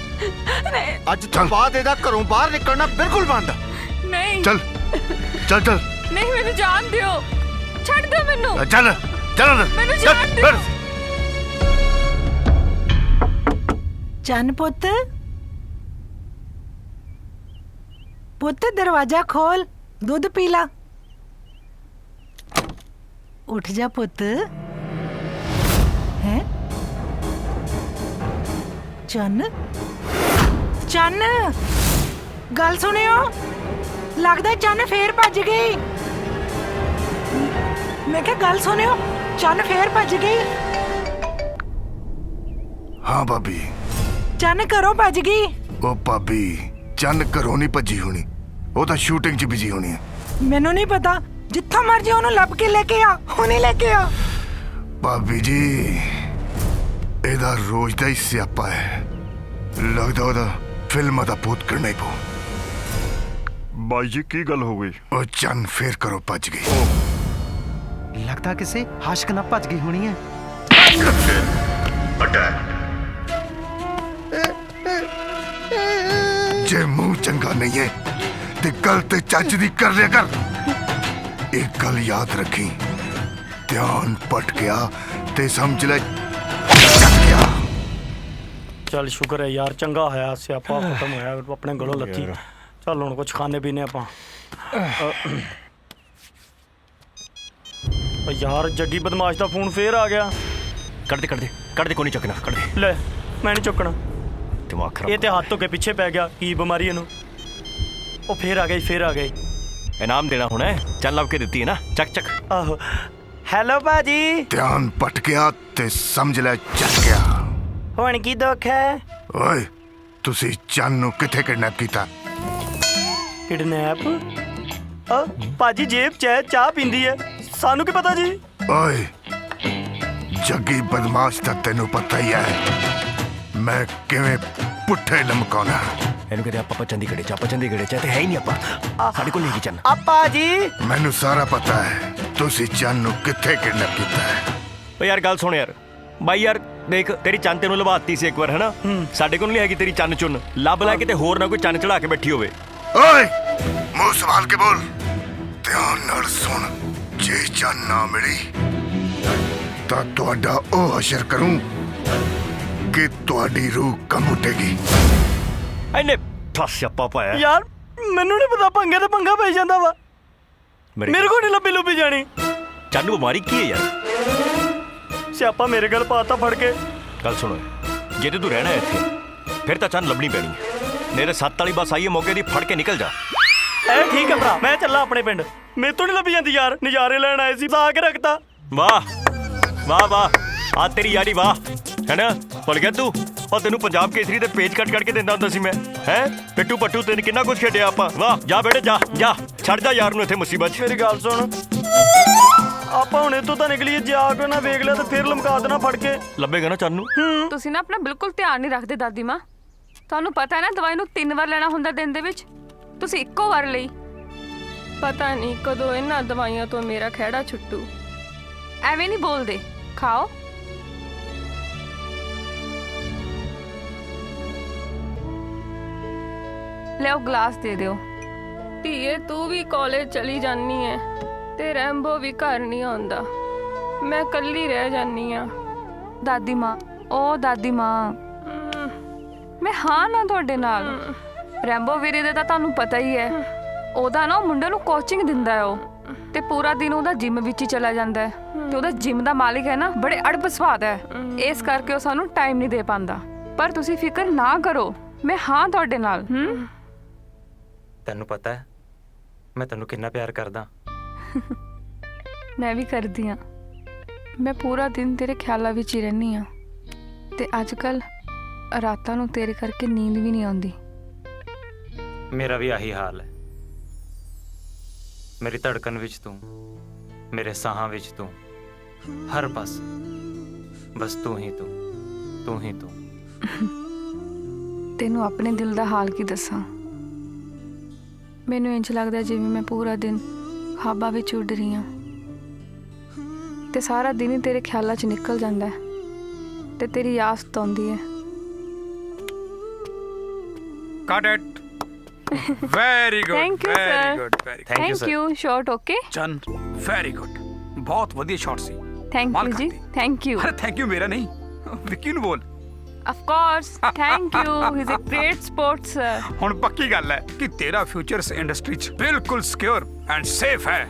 ਅੱਜ ਤੋਂ ਬਾਅਦ ਇਹਦਾ ਘਰੋਂ ਬਾਹਰ ਨਿਕਲਣਾ ਬਿਲਕੁਲ ਬੰਦ। ਨਹੀਂ ਚੱਲ ਚੱਲ ਚੱਲ। ਨਹੀਂ ਮੈਨੂੰ ਜਾਣ ਦਿਓ। ਛੱਡ ਦਿਓ ਮੈਨੂੰ। ਚੱਲ ਚੱਲ ਮੈਨੂੰ ਜਾਣ ਦਿਓ। ਚੰਨ ਪੁੱਤ, ਪੁੱਤ ਦਰਵਾਜ਼ਾ ਖੋਲ, ਦੁੱਧ ਪੀ ਲਾ। ਉੱਠ ਜਾ ਪੁੱਤ। ਹੈ ਚੰਨ, ਚੰਨ ਗੱਲ ਸੁਣਿਓ। ਲੱਗਦਾ ਚੰਨ ਫੇਰ ਭੱਜ ਗਈ। ਮੈਂ ਕਿਹਾ ਗੱਲ ਸੁਣਿਓ, ਚੰਨ ਫੇਰ ਭੱਜ ਗਈ। ਹਾਂ ਭਾਬੀ। ਚੰਨ ਘਰੋਂ ਭੱਜ ਗਈ। ਉਹ ਭਾਬੀ, ਚੰਨ ਘਰੋਂ ਨਹੀਂ ਭੱਜੀ ਹੋਣੀ, ਉਹ ਤਾਂ ਸ਼ੂਟਿੰਗ 'ਚ ਬਿਜੀ ਹੋਣੀ ਹੈ। ਮੈਨੂੰ ਨਹੀਂ ਪਤਾ, ਜਿੱਥੋਂ ਮਰਜੀ ਉਹਨੂੰ ਲੱਭ ਕੇ ਲੈ ਕੇ ਆ, ਹੁਣੇ ਲੈ ਕੇ ਆ। ਭਾਬੀ ਜੀ, ਇਹਦਾ ਰੋਜ਼ ਦਾ ਹੀ ਸਿਆਪਾ ਹੈ। ਲੱਗਦਾ ਉਹਦਾ ਫਿਲਮਾਂ ਦਾ ਭੂਤ ਕਰਨਾ ਹੀ ਪਊ। ਬਾਈ ਜੀ ਕੀ ਗੱਲ ਹੋ ਗਈ? ਉਹ ਚੰਨ ਫੇਰ ਘਰੋਂ ਭੱਜ ਗਈ। ਲੱਗਦਾ ਕਿਸੇ ਆਸ਼ਕ ਨਾਲ ਭੱਜ ਗਈ ਹੋਣੀ ਹੈ। ਜੇ ਮੂੰਹ ਚੰਗਾ ਨਹੀਂ ਹੈ ਤੇ ਗੱਲ ਤੇ ਚੱਜ ਦੀ ਕਰ ਲਿਆ ਕਰ। ਇੱਕ ਗੱਲ ਯਾਦ ਰੱਖੀ, ਧਿਆਨ ਪਟ ਗਿਆ ਤੇ ਸਮਝ ਲੈ ਚੱਕ ਗਿਆ। ਚੱਲ ਸ਼ੁਕਰ ਹੈ ਯਾਰ, ਚੰਗਾ ਹੋਇਆ, ਸਿਆਪਾ ਖਤਮ ਹੋਇਆ ਆਪਣੇ ਗਲੋਂ ਲੱਥੀ। ਚੱਲ ਹੁਣ ਕੁਝ ਖਾਣੇ ਪੀਣੇ ਆਪਾਂ। ਯਾਰ ਜੱਗੀ ਬਦਮਾਸ਼ ਦਾ ਫੋਨ ਫੇਰ ਆ ਗਿਆ। ਕੱਢ ਦੇ ਕੋਈ ਨਹੀਂ ਚੱਕਣਾ, ਕੱਢ ਦੇ। ਲੈ ਮੈਂ ਨਹੀਂ ਚੁੱਕਣਾ। ਦਿਮਾਗ ਖਰਾਬ। ਇਹ ਤੇ ਹੱਥ ਧੋ ਕੇ ਪਿੱਛੇ ਪੈ ਗਿਆ। ਕੀ ਬਿਮਾਰੀ ਇਹਨੂੰ? ਉਹ ਫੇਰ ਆ ਗਈ। ਇਨਾਮ ਦੇਣਾ ਹੁਣ ਹੈ। ਚੱਲ ਲੱਭ ਕੇ ਦਿੱਤੀ ਹੈ ਨਾ, ਚੱਕ ਚੱਕ। ਆਹੋ ਹੈਲੋ ਭਾਜੀ। ਧਿਆਨ ਪਟ ਗਿਆ ਤੇ ਸਮਝ ਲੈ ਚੱਕ ਗਿਆ। ਹੁਣ ਕੀ ਦੁੱਖ ਹੈ? ਓਏ ਤੁਸੀਂ ਚੰਨ ਨੂੰ ਕਿੱਥੇ ਕਿਡਨੈਪ ਕੀਤਾ? ਕਿਡਨੈਪ? ਭਾਜੀ ਜੇਬ 'ਚ ਹੈ, ਚਾਹ ਪੀਂਦੀ ਹੈ, ਸਾਨੂੰ ਕੀ ਪਤਾ ਜੀ। ਓਏ ਜੱਗੀ ਬਦਮਾਸ਼ ਤਾਂ ਤੈਨੂੰ ਪਤਾ ਹੀ ਹੈ ਮੈਂ ਕਿਵੇਂ ਪੁੱਠੇ ਲਮਕਾਉਣਾ। ਇਹਨੂੰ ਕਹਿੰਦੇ ਆਪਾਂ ਚੰਡੀਗੜ੍ਹ ਚ ਤੇ ਹੈ ਹੀ ਨਹੀਂ। ਆਪਾਂ ਸਾਡੇ ਕੋਲ ਨਹੀਂ ਹੈਗੀ ਚੰਨ। ਆਪਾ ਜੀ ਮੈਨੂੰ ਸਾਰਾ ਪਤਾ ਹੈ ਤੁਸੀਂ ਚੰਨ ਨੂੰ ਕਿੱਥੇ ਕਿਡਨੈਪ ਕੀਤਾ ਹੈ। ਓ ਯਾਰ ਗੱਲ ਸੁਣ ਯਾਰ, ਬਾਈ ਯਾਰ ਦੇਖ, ਤੇਰੀ ਚੰਨ ਤੈਨੂੰ ਲਵਾਤੀ ਸੀ ਇੱਕ ਵਾਰ, ਹੈ ਨਾ? ਸਾਡੇ ਕੋਲ ਨਹੀਂ ਹੈਗੀ ਤੇਰੀ ਚੰਨ ਚੁੰਨ। ਲੱਭ ਲੈ ਕਿਤੇ ਹੋਰ ਨਾ ਕੋਈ ਚੰਨ ਚੜਾ ਕੇ ਬੈਠੀ ਹੋਵੇ। ਓਏ ਮੂੰਹ ਸੰਭਾਲ ਕੇ ਬੋਲ, ਧਿਆਨ ਨਾਲ ਸੁਣ। ਜੇ ਚੰਨ ਨਾ ਮਿਲੀ ਤਾਂ ਤੁਹਾਡਾ ਉਹ ਹਸ਼ਰ ਕਰੂੰ ਕਿ ਤੁਹਾਡੀ ਰੂਹ ਕੰਬ ਉੱਠੇਗੀ। ਇਹਨੇ ਸਿਆਪਾ ਪਾਇਆ ਯਾਰ। ਮੈਨੂੰ ਨਹੀਂ ਪਤਾ, ਪੰਗੇ ਤੇ ਪੰਗਾ ਪੈ ਜਾਂਦਾ ਵਾ। ਮੇਰੇ ਕੋਲ ਨਹੀਂ ਲੱਭੀ ਜਾਣੀ। ਚੰਨ ਨੂੰ ਬਿਮਾਰੀ ਕੀ ਹੈ ਯਾਰ? ਸਿਆਪਾ ਮੇਰੇ ਗੱਲ ਪਾਤਾ ਫੜ ਕੇ। ਗੱਲ ਸੁਣੋ, ਜੇ ਤੂੰ ਰਹਿਣਾ ਇੱਥੇ ਫਿਰ ਤਾਂ ਚੰਨ ਲੱਭਣੀ ਪੈਣੀ ਹੈ। ਮੇਰੇ 7 ਵਾਲੀ ਬੱਸ ਆਈ ਹੈ, ਮੌਕੇ ਦੀ ਫੜ ਕੇ ਨਿਕਲ ਜਾ। ਇਹ ਠੀਕ ਹੈ ਭਰਾ, ਮੈਂ ਚੱਲਾਂ ਆਪਣੇ ਪਿੰਡ। ਮੇਰੇ ਤੋਂ ਨਹੀਂ ਲੱਭੀ ਜਾਂਦੀ ਯਾਰ। ਨਜ਼ਾਰੇ ਲੈਣ ਆਏ ਸੀ, ਲਾ ਕੇ ਰੱਖਤਾ। ਵਾਹ ਆ ਤੇਰੀ ਯਾਰੀ ਵਾਹ, ਹੈ ਨਾ? ਭੁੱਲ ਗਿਆ ਤੂੰ? ਉਹ ਤੈਨੂੰ ਪੰਜਾਬ ਕੇਸਰੀ ਦੇ ਪੇਜ ਕੱਟ ਕੇ ਦਿੰਦਾ ਹੁੰਦਾ ਸੀ ਮੈਂ, ਹੈ? ਪਿੱਟੂ ਪੱਟੂ ਤੈਨੂੰ ਕਿੰਨਾ ਕੁਝ ਛੱਡਿਆ ਆਪਾਂ। ਵਾਹ ਜਾ ਬੇਟੇ, ਜਾ ਛੱਡ ਜਾ ਯਾਰ ਨੂੰ ਇੱਥੇ ਮੁਸੀਬਤ 'ਚ। ਮੇਰੀ ਗੱਲ ਸੁਣ, ਆਪਾਂ ਹੁਣ ਇੱਥੋਂ ਤਾਂ ਨਿਕਲੀਏ। ਜੇ ਆ ਕੇ ਨਾ ਵੇਖ ਲਿਆ ਤਾਂ ਫਿਰ ਲਮਕਾ ਦੇਣਾ ਫੜ ਕੇ। ਲੱਭੇਗਾ ਨਾ ਚੰਨ ਨੂੰ। ਤੁਸੀਂ ਨਾ ਆਪਣਾ ਬਿਲਕੁਲ ਧਿਆਨ ਨਹੀਂ ਰੱਖਦੇ ਦਾਦੀ ਮਾਂ। ਤੁਹਾਨੂੰ ਪਤਾ ਹੈ ਨਾ ਦਵਾਈ ਨੂੰ 3 ਵਾਰ ਲੈਣਾ ਹੁੰਦਾ ਦਿਨ ਦੇ ਵਿੱਚ, ਤੁਸੀਂ ਇੱਕੋ ਵਾਰ ਲਈ। ਪਤਾ ਨਹੀਂ ਕਦੋਂ ਇਹਨਾਂ ਦਵਾਈਆਂ ਤੋਂ ਮੇਰਾ ਖਹਿੜਾ ਛੁੱਟੂ। ਐਵੇਂ ਨਹੀਂ ਬੋਲਦੇ, ਖਾਓ। ਲਿਆਓ ਗਲਾਸ ਦੇ ਦਿਓ। ਧੀਏ ਤੂੰ ਵੀ ਕਾਲਜ ਚਲੀ ਜਾਨੀ ਐ ਤੇ ਰੈਂਬੋ ਵੀ ਘਰ ਨਹੀਂ ਆਉਂਦਾ। ਮੈਂ ਇਕੱਲੀ ਰਹਿ ਜਾਨੀ ਆ। ਦਾਦੀ ਮਾਂ, ਓ ਦਾਦੀ ਮਾਂ, ਮੈਂ ਹਾਂ ਨਾ ਤੁਹਾਡੇ ਨਾਲ। ਰੈਂਬੋ ਵੀਰੇ ਦਾ ਤਾਂ ਤੁਹਾਨੂੰ ਪਤਾ ਹੀ ਹੈ, ਉਹਦਾ ਨਾ ਮੁੰਡੇ ਨੂੰ ਕੋਚਿੰਗ ਦਿੰਦਾ ਹੈ ਉਹ, ਤੇ ਪੂਰਾ ਦਿਨ ਉਹਦਾ ਜਿਮ ਵਿੱਚ ਹੀ ਚਲਾ ਜਾਂਦਾ ਹੈ। ਤੇ ਉਹਦਾ ਜਿਮ ਦਾ ਮਾਲਿਕ ਹੈ ਨਾ ਬੜੇ ਅੜਬ ਸੁਭਾਅ ਦਾ ਹੈ, ਇਸ ਕਰਕੇ ਉਹ ਸਾਨੂੰ ਟਾਈਮ ਨਹੀਂ ਦੇ ਪਾਉਂਦਾ। ਪਰ ਤੁਸੀਂ ਫਿਕਰ ਨਾ ਕਰੋ, ਮੈਂ ਹਾਂ ਤੁਹਾਡੇ ਨਾਲ। ਤੈਨੂੰ ਪਤਾ ਹੈ ਮੈਂ ਤੈਨੂੰ ਕਿੰਨਾ ਪਿਆਰ ਕਰਦਾ। ਮੈਂ ਵੀ ਕਰਦੀ ਹਾਂ। ਮੈਂ ਪੂਰਾ ਦਿਨ ਤੇਰੇ ਖਿਆਲਾਂ ਵਿੱਚ ਹੀ ਰਹਿੰਦੀ ਹਾਂ ਤੇ ਅੱਜ ਕੱਲ ਰਾਤਾਂ ਨੂੰ ਤੇਰੇ ਕਰਕੇ ਨੀਂਦ ਵੀ ਨਹੀਂ ਆਉਂਦੀ। ਮੇਰਾ ਵੀ ਆਹੀ ਹਾਲ ਹੈ। ਮੇਰੀ ਧੜਕਣ ਵਿੱਚ ਤੂੰ, ਮੇਰੇ ਸਾਹਾਂ ਵਿੱਚ ਤੂੰ, ਹਰ ਪਾਸੇ ਬਸ ਤੂੰ ਹੀ ਤੂੰ, ਤੂੰ ਹੀ ਤੂੰ। ਤੈਨੂੰ ਆਪਣੇ ਦਿਲ ਦਾ ਹਾਲ ਕੀ ਦੱਸਾਂ? ਮੈਨੂੰ ਇੰਝ ਲੱਗਦਾ ਜਿਵੇਂ ਮੈਂ ਪੂਰਾ ਦਿਨ ਖਾਬਾਂ ਵਿੱਚ ਉੱਡ ਰਹੀ ਹਾਂ ਤੇ ਸਾਰਾ ਦਿਨ ਹੀ ਤੇਰੇ ਖਿਆਲਾਂ 'ਚ ਨਿਕਲ ਜਾਂਦਾ ਹੈ ਤੇ ਤੇਰੀ ਯਾਦ ਸਤਾਉਂਦੀ ਹੈ। Got it. Very good. Thank you, very sir. good. Very good. Thank you. Short okay? ਚੰਨ very good. ਬਹੁਤ ਵਧੀਆ ਸ਼ਾਟ ਸੀ। Thank you ਜੀ। Thank you. ਅਰੇ ਥੈਂਕ ਯੂ ਮੇਰਾ ਨਹੀਂ, ਵਿੱਕੀ ਨੂੰ ਬੋਲ। Of course. Thank you. He's a great sports sir. ਹੁਣ ਪੱਕੀ ਗੱਲ ਹੈ ਕਿ ਤੇਰਾ ਫਿਊਚਰ ਇਸ ਇੰਡਸਟਰੀ 'ਚ ਬਿਲਕੁਲ ਸਿਕਿਉਰ ਐਂਡ ਸੇਫ ਹੈ।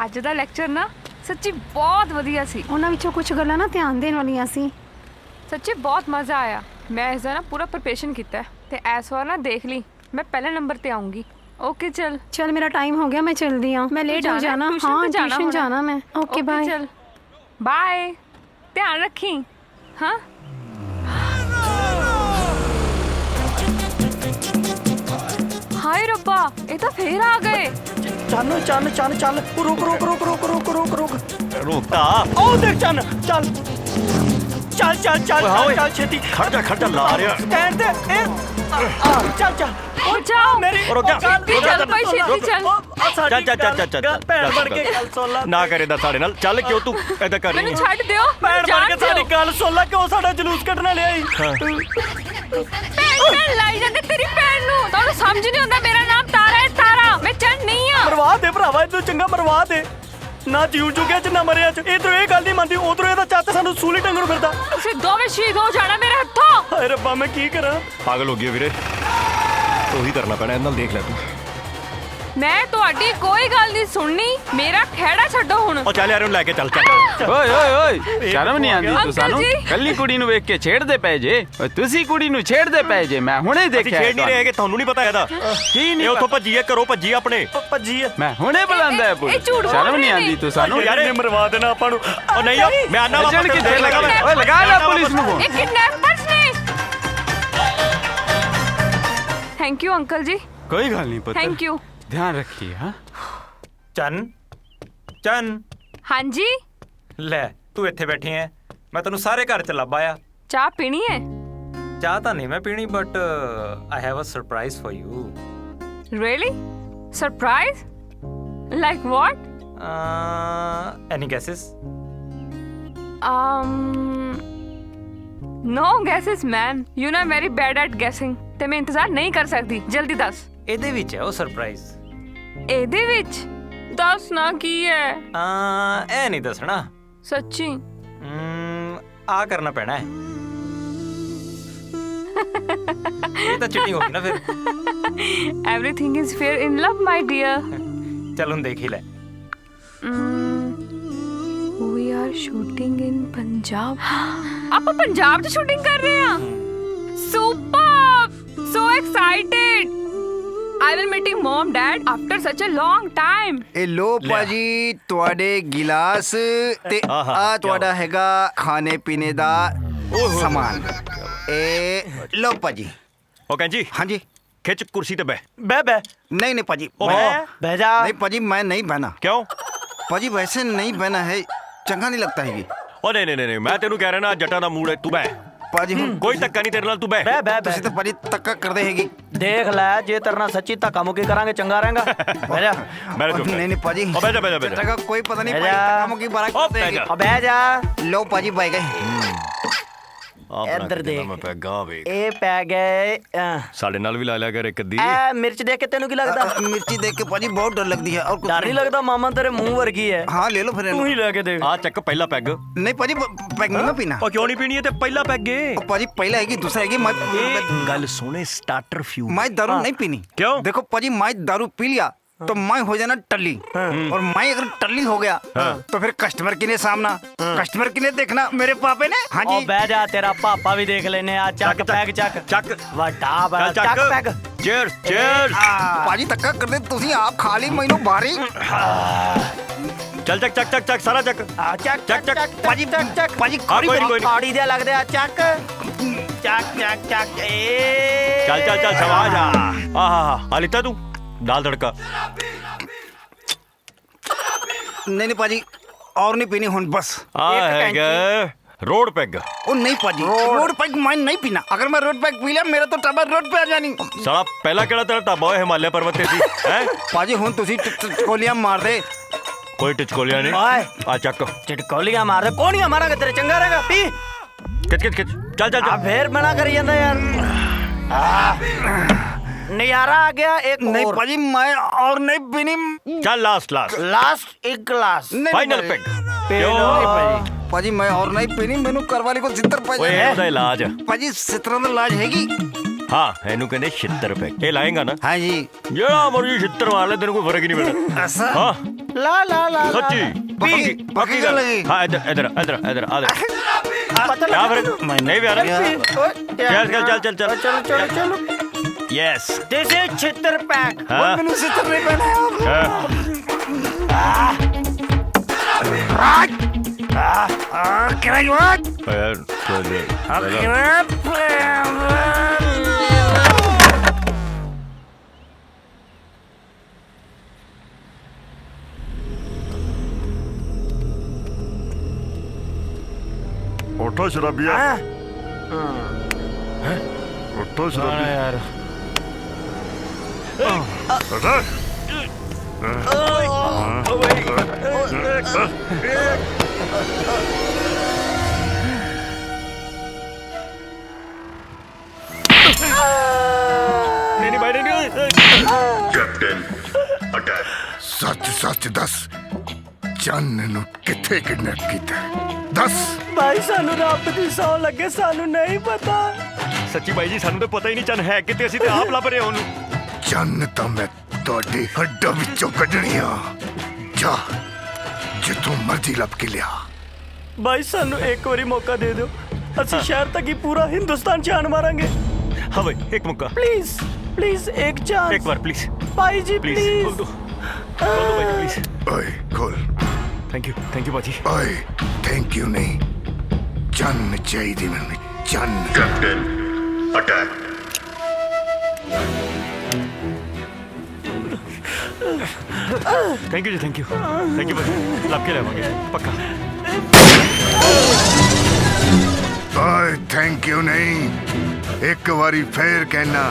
ਅੱਜ ਦਾ ਲੈਕਚਰ ਨਾ ਸੱਚੀ ਬਹੁਤ ਵਧੀਆ ਸੀ। ਉਹਨਾਂ ਵਿੱਚੋਂ ਕੁਝ ਗੱਲਾਂ ਨਾ ਧਿਆਨ ਦੇਣ ਵਾਲੀਆਂ ਸੀ। ਸੱਚੀ ਬਹੁਤ ਮਜ਼ਾ ਆਇਆ। ਮੈਂ ਇਸ ਦਾ ਨਾ ਪੂਰਾ ਪ੍ਰਿਪਰੇਸ਼ਨ ਕੀਤਾ ਹੈ ਤੇ ਇਸ ਵਾਰ ਨਾ ਦੇਖ ਲਈ ਮੈਂ ਪਹਿਲੇ ਨੰਬਰ ਤੇ ਆਉਂਗੀ। ਓਕੇ ਚਲ ਮੇਰਾ ਟਾਈਮ ਹੋ ਗਿਆ, ਮੈਂ ਚਲਦੀ ਹਾਂ। ਮੈਂ ਲੇਟ ਹੋ ਜਾਣਾ। ਹਾਂ ਟਿਊਸ਼ਨ ਜਾਣਾ ਮੈਂ। Okay bye. ਚਲ ਬਾਏ, ਧਿਆਨ ਰੱਖੀ। ਹਾਂ ਹਾਏ ਰੱਬਾ, ਇਹ ਤਾਂ ਫੇਰ ਆ ਗਏ। ਚੰਨ ਚੰਨ ਚੰਨ ਚੱਲ, ਰੁਕ ਰੁਕ ਰੁਕ ਰੁਕ ਰੁਕ ਰੁਕ ਰੁਕ ਰੁਕਤਾ। ਉਹ ਦੇਖ ਚੰਨ, ਚੱਲ ਚੱਲ ਚੱਲ ਚੱਲ ਚੱਲ ਛੇਤੀ। ਖੜ ਜਾ ਲਾ ਰਿਹਾ। ਸਟੈਂਡ ਤੇ ਚੱਲ ਚੱਲ। ਉਹ ਜਾਓ ਰੁਕ ਜਾ। ਚੱਲ ਭਾਈ ਛੇਤੀ ਚੱਲ ਭੈਣ ਬਣ ਕੇ ਗੱਲ ਸੁਣ ਲੈ। ਨਾ ਕਰੇ ਦਾ ਸਾਡੇ ਨਾਲ। ਚੱਲ ਕਿਉਂ ਤੂੰ ਏਦਾਂ ਕਰ ਰਹੀ ਮੈਨੂੰ ਛੱਡ ਦਿਓ। ਭੈਣ ਬਣ ਕੇ ਸਾਡੀ ਗੱਲ ਸੁਣ ਲੈ, ਕਿਉਂ ਸਾਡਾ ਜਲੂਸ ਕੱਢਣਾ ਲਿਆਈ? ਭੈਣ ਲਾਈ ਜਾਂਦੇ ਤੇਰੀ ਭੈਣ ਨੂੰ। ਤੁਹਾਨੂੰ ਸਮਝ ਨਹੀਂ ਆਉਂਦਾ, ਮੇਰਾ ਨਾਮ ਤਾਰਾ ਹੈ। ਤਾਰਾ, ਮੈਂ ਚੰਨ ਨਹੀਂ ਆ। ਮਰਵਾ ਦੇ ਭਰਾਵਾ, ਇਹ ਤੋਂ ਚੰਗਾ ਮਰਵਾ ਦੇ। ਨਾ ਜੀਉ ਚੁੱਕਿਆ ਚ ਨਾ ਮਰਿਆ ਚ। ਇਧਰੋਂ ਇਹ ਗੱਲ ਨਹੀਂ ਮੰਨਦੀ, ਉਧਰੋਂ ਇਹਦਾ ਚੱਤ ਸਾਨੂੰ ਸੂਲੀ ਟੰਗਣ ਫਿਰਦਾ। ਤੁਸੀਂ ਦੋਵੇਂ ਸ਼ਹੀਦ ਹੋ ਜਾਣਾ ਮੇਰੇ ਹੱਥੋਂ। ਹਾਏ ਰੱਬਾ, ਮੈਂ ਕੀ ਕਰਾਂ? ਪਾਗਲ ਹੋ ਗਈ ਵੀਰੇ, ਉਹੀ ਕਰਨਾ ਪੈਣਾ। ਇਹਨਾਂ ਨਾਲ ਦੇਖ ਲੈ ਤੂੰ। ਮੈਂ ਤੁਹਾਡੀ ਕੋਈ ਗੱਲ ਨਹੀਂ ਸੁਣਨੀ। ਮੇਰਾ ਖਹਿੜਾ ਛੱਡੋ ਹੁਣ। ਉਹ ਚੱਲ ਯਾਰ, ਉਹਨੂੰ ਲੈ ਕੇ ਚੱਲ। ਓਏ ਓਏ ਓਏ, ਸ਼ਰਮ ਨਹੀਂ ਆਉਂਦੀ ਤੂੰ ਸਾਨੂੰ? ਕੱਲੀ ਕੁੜੀ ਨੂੰ ਵੇਖ ਕੇ ਛੇੜਦੇ ਪਏ ਜੇ। ਓਏ ਤੁਸੀਂ ਕੁੜੀ ਨੂੰ ਛੇੜਦੇ ਪਏ ਜੇ, ਮੈਂ ਹੁਣੇ ਦੇਖਿਆ। ਛੇੜ ਨਹੀਂ ਰਹੇ ਕਿ ਤੁਹਾਨੂੰ ਨਹੀਂ ਪਤਾ ਇਹਦਾ? ਕੀ ਨਹੀਂ? ਉੱਥੋਂ ਭੱਜੀ ਹੈ, ਘਰੋਂ ਭੱਜੀ ਆਪਣੇ। ਭੱਜੀ ਹੈ, ਮੈਂ ਹੁਣੇ ਬੁਲਾਉਂਦਾ ਹੈ ਪੁਲਿਸ। ਸ਼ਰਮ ਨਹੀਂ ਆਉਂਦੀ ਤੂੰ ਸਾਨੂੰ? ਯਾਰ ਇਹ ਮਰਵਾ ਦੇਣਾ ਆਪਾਂ ਨੂੰ। ਉਹ ਨਹੀਂ, ਮੈਂ ਆਨਾ ਵਾਪਸ ਜਣ ਕਿੱਥੇ ਲਗਾ? ਓਏ ਲਗਾ ਲੈ ਪੁਲਿਸ ਨੂੰ ਫੋਨ। ਇਹ ਕਿਡਨੈਪਰਸ ਨੇ। ਥੈਂਕ ਯੂ ਅੰਕਲ ਜੀ। ਕੋਈ ਗੱਲ ਨਹੀਂ ਪੁੱਤ, ਥੈਂਕ ਯੂ। ਧਿਆਨ ਰੱਖੀਏ। ਹਾਂ ਚੰਨ ਚੰਨ। ਹਾਂਜੀ ਲੈ ਤੂੰ ਇੱਥੇ ਬੈਠੀ ਐ, ਮੈਂ ਤੈਨੂੰ ਸਾਰੇ ਘਰ ਚ ਲੱਭ ਆਇਆ। ਚਾਹ ਪੀਣੀ ਹੈ? ਚਾਹ ਤਾਂ ਨਹੀਂ ਮੈਂ ਪੀਣੀ, but I have a surprise for you. Really? Surprise? Like what? Any guesses? No guesses, man. You know I'm very bad at guessing. ਤੇ ਮੈਂ ਇੰਤਜ਼ਾਰ ਨਹੀਂ ਕਰ ਸਕਦੀ, ਜਲਦੀ ਦੱਸ। ਇਹਦੇ ਵਿੱਚ ਹੈ ਉਹ ਸਰਪ੍ਰਾਈਜ਼। ਇਹਦੇ ਵਿੱਚ? ਦੱਸ ਨਾ ਕੀ ਹੈ। ਇਹ ਨਹੀਂ ਦੱਸਣਾ। ਸੱਚੀ? ਆ ਕਰਨਾ ਪੈਣਾ ਹੈ। ਇਹ ਤਾਂ ਚੀਟਿੰਗ ਹੋ ਗਈ ਨਾ ਫਿਰ। Everything is fair in love, my dear. ਚੱਲ ਹੁਣ ਦੇਖ ਹੀ ਲੈ। We are shooting in Punjab. ਆਪਾਂ ਪੰਜਾਬ 'ਚ ਸ਼ੂਟਿੰਗ ਕਰ ਰਹੇ ਹਾਂ। Super! So excited! I will meeting mom, dad after such a long time. ਇਹ ਲੋ ਭਾਜੀ ਤੁਹਾਡੇ ਗਿਲਾਸ ਤੇ ਆ ਤੁਹਾਡਾ ਹੈਗਾ ਖਾਣੇ ਪੀਣੇ ਦਾ ਸਮਾਨ। ਇਹ ਲੋ ਭਾਜੀ। ਉਹ ਕਹਿੰਜੀ। ਹਾਂਜੀ। ਖਿੱਚ ਕੁਰਸੀ ਤੇ ਬਹਿ। ਬਹਿ। नहीं नहीं पाजी, बह जा। नहीं पाजी, मैं नहीं बहना। क्यों पाजी? वैसे नहीं बहना है, चंगा नहीं लगता है। ओ नहीं नहीं नहीं, मैं तेनू कह रहा ना, जटा दा मूड है, तू बह। पाजी कोई धक्का नहीं तेरे नाल, तू बह। तुसी तो पाजी धक्का कर दे हैगी। देख ले, जे तेरे नाल सच्ची धक्का मुक्की करांगे चंगा रहेगा। बह जा। नहीं नहीं पाजी, ओ बह जा। कोई पता नहीं धक्का मुक्की बारा कर देगी। बह जा। लो पाजी बह गए। ਇੱਧਰ ਦੇਖ, ਮੈਂ ਪੈਗਾ ਵੇਖ। ਇਹ ਪੈ ਗਏ। ਸਾਡੇ ਨਾਲ ਵੀ ਲਾ ਲਿਆ ਕਰ ਇੱਕ ਅੱਧੀ। ਐ ਮਿਰਚ ਦੇਖ ਕੇ ਤੈਨੂੰ ਕੀ ਲੱਗਦਾ? मिर्ची देख के पाजी बहुत डर लगती है। और डर नहीं लगता? मामा तेरे मुंह वर्गी है। हाँ ले लो फिर, तू ही लेके देख। ਆ ਚੱਕ ਪਹਿਲਾ ਪੈਗ। नहीं पाजी, पैग नहीं मैं पीना। ਉਹ ਕਿਉਂ ਨਹੀਂ ਪੀਣੀ? ਤੇ ਪਹਿਲਾ ਪੈਗ ਏ। पाजी पहला हैगी, दूसरा हैगी। मैं ਗੱਲ ਸੁਣੇ, ਸਟਾਰਟਰ ਫਿਊ। मैं दारू नहीं पीनी। क्यों? देखो पाजी, मैं दारू पी लिया तो मैं हो जाना टल्ली और मैं अगर टल्ली हो गया तो फिर कस्टमर किने सामना कस्टमर किने देखना मेरे पापे ने। हाँ जी बह जा तेरा पापा भी देख लेने आ चक पैग चक चक ਵੱਡਾ ਬੜਾ ਚੱਕ ਪੈਗ चीयर्स चीयर्स पाजी धक्का कर दे तुसी आप खा ली मैनू बारी चल चक चक चक चक सारा चक ਚੱਕ चक चक पाजी ਚੱਕ पाजी कोई नहीं कोई नहीं ਆੜੀ ਦੇ ਲੱਗਦੇ ਆ ਚੱਕ ਚੱਕ ਚੱਕ ਚੱਕ ਏ चल चल चल शाबाश आ लिखता तू दाल तड़का नहीं नहीं पाजी और नहीं पीनी हुन बस रोड पैग ओ नहीं पाजी रोड पैग मैं नहीं पीना अगर मैं रोड पैग पी लिया मेरा तो टाबर रोड पे आ जानी साला पहला केड़ा तेरा ढाबा है हिमालय पर्वत ते सी हैं पाजी हुन तुसी टकोलियां मार दे कोई टिचकोलिया नहीं ओए आ चक चिटकोलियां मार दे कोनियां मारांगे तेरे चंगा रहेगा पी खिच खिच खिच चल चल आ फिर मना करी ਜਾਂਦਾ यार नजारा आ गया एक नहीं और पाजी मैं और नहीं पीनी चल लास्ट लास्ट लास्ट एक ग्लास फाइनल पैग पाजी मैं और नहीं पीनी मैनू करवाली को जितर ओए पाजी ਉਹਦਾ ਇਲਾਜ पाजी सितरा दा इलाज हैगी ਹਾਂ ਇਹਨੂੰ ਕਹਿੰਦੇ ਛਿੱਤਰ ਪੈਗ ਇਹ ਲਾਏਗਾ ਨਾ हाँ जी ਜਿਹੜਾ ਮਰਜੀ ਛਿੱਤਰ ਮਾਰ ਲੈ ਤੈਨੂੰ ਕੋਈ ਫਰਕ ਹੀ ਨਹੀਂ ਪੈਣਾ ऐसा ਹਾਂ ला ला ला सच्ची पक्की गल है हाँ इधर इधर इधर इधर आ दे पता क्या फर्क नहीं भी आ रहा चल चल चल चल चलो चलो चलो यस दिस इज छितर पैक हाँ मैनू सितर नहीं पहना उठो शराबिया उठो शराबिया यार उठो नहीं भाई नहीं कैप्टन अटैक सच सच दस चन्न ਨੂੰ ਕਿੱਥੇ ਕਿਡਨੈਪ ਕੀਤਾ दस भाई सानू रब दी सौ लगे सानू नहीं पता सच्ची भाई जी सानू तो पता ही नहीं चन है किते ਅਸੀਂ ਤੇ ਆਪ ਲੱਭ ਰਹੇ ਉਹਨੂੰ ਚੰਨ ਤਾਂ ਮੈਂ ਤੁਹਾਡੇ ਹੱਡਾਂ ਵਿੱਚੋਂ ਕੱਢਣੀ ਆ ਜਾ ਜਿੱਥੋਂ ਮਰਜ਼ੀ ਲੱਭ ਕੇ ਲਿਆ भाई सानू एक बारी मौका दे दो ਅਸੀਂ शहर तक ही पूरा हिंदुस्तान जान मारेंगे हाँ भाई एक मौका प्लीज प्लीज एक चांस एक बार प्लीज भाई जी प्लीज खोल दो भाई जी प्लीज ਓਏ ਖੋਲ थैंक यू भाजी ਓਏ ਥੈਂਕ ਯੂ ਨਹੀਂ ਚੰਨ ਚਾਹੀਦੀ ਮੈਨੂੰ ਚੰਨ ਕੈਪਟਨ ਅਟੈਕ थैंक यू भाजी लब के लेवांगे पक्का ਓਏ ਥੈਂਕ ਯੂ ਨਹੀਂ ਇੱਕ ਵਾਰੀ ਫੇਰ ਕਹਿਣਾ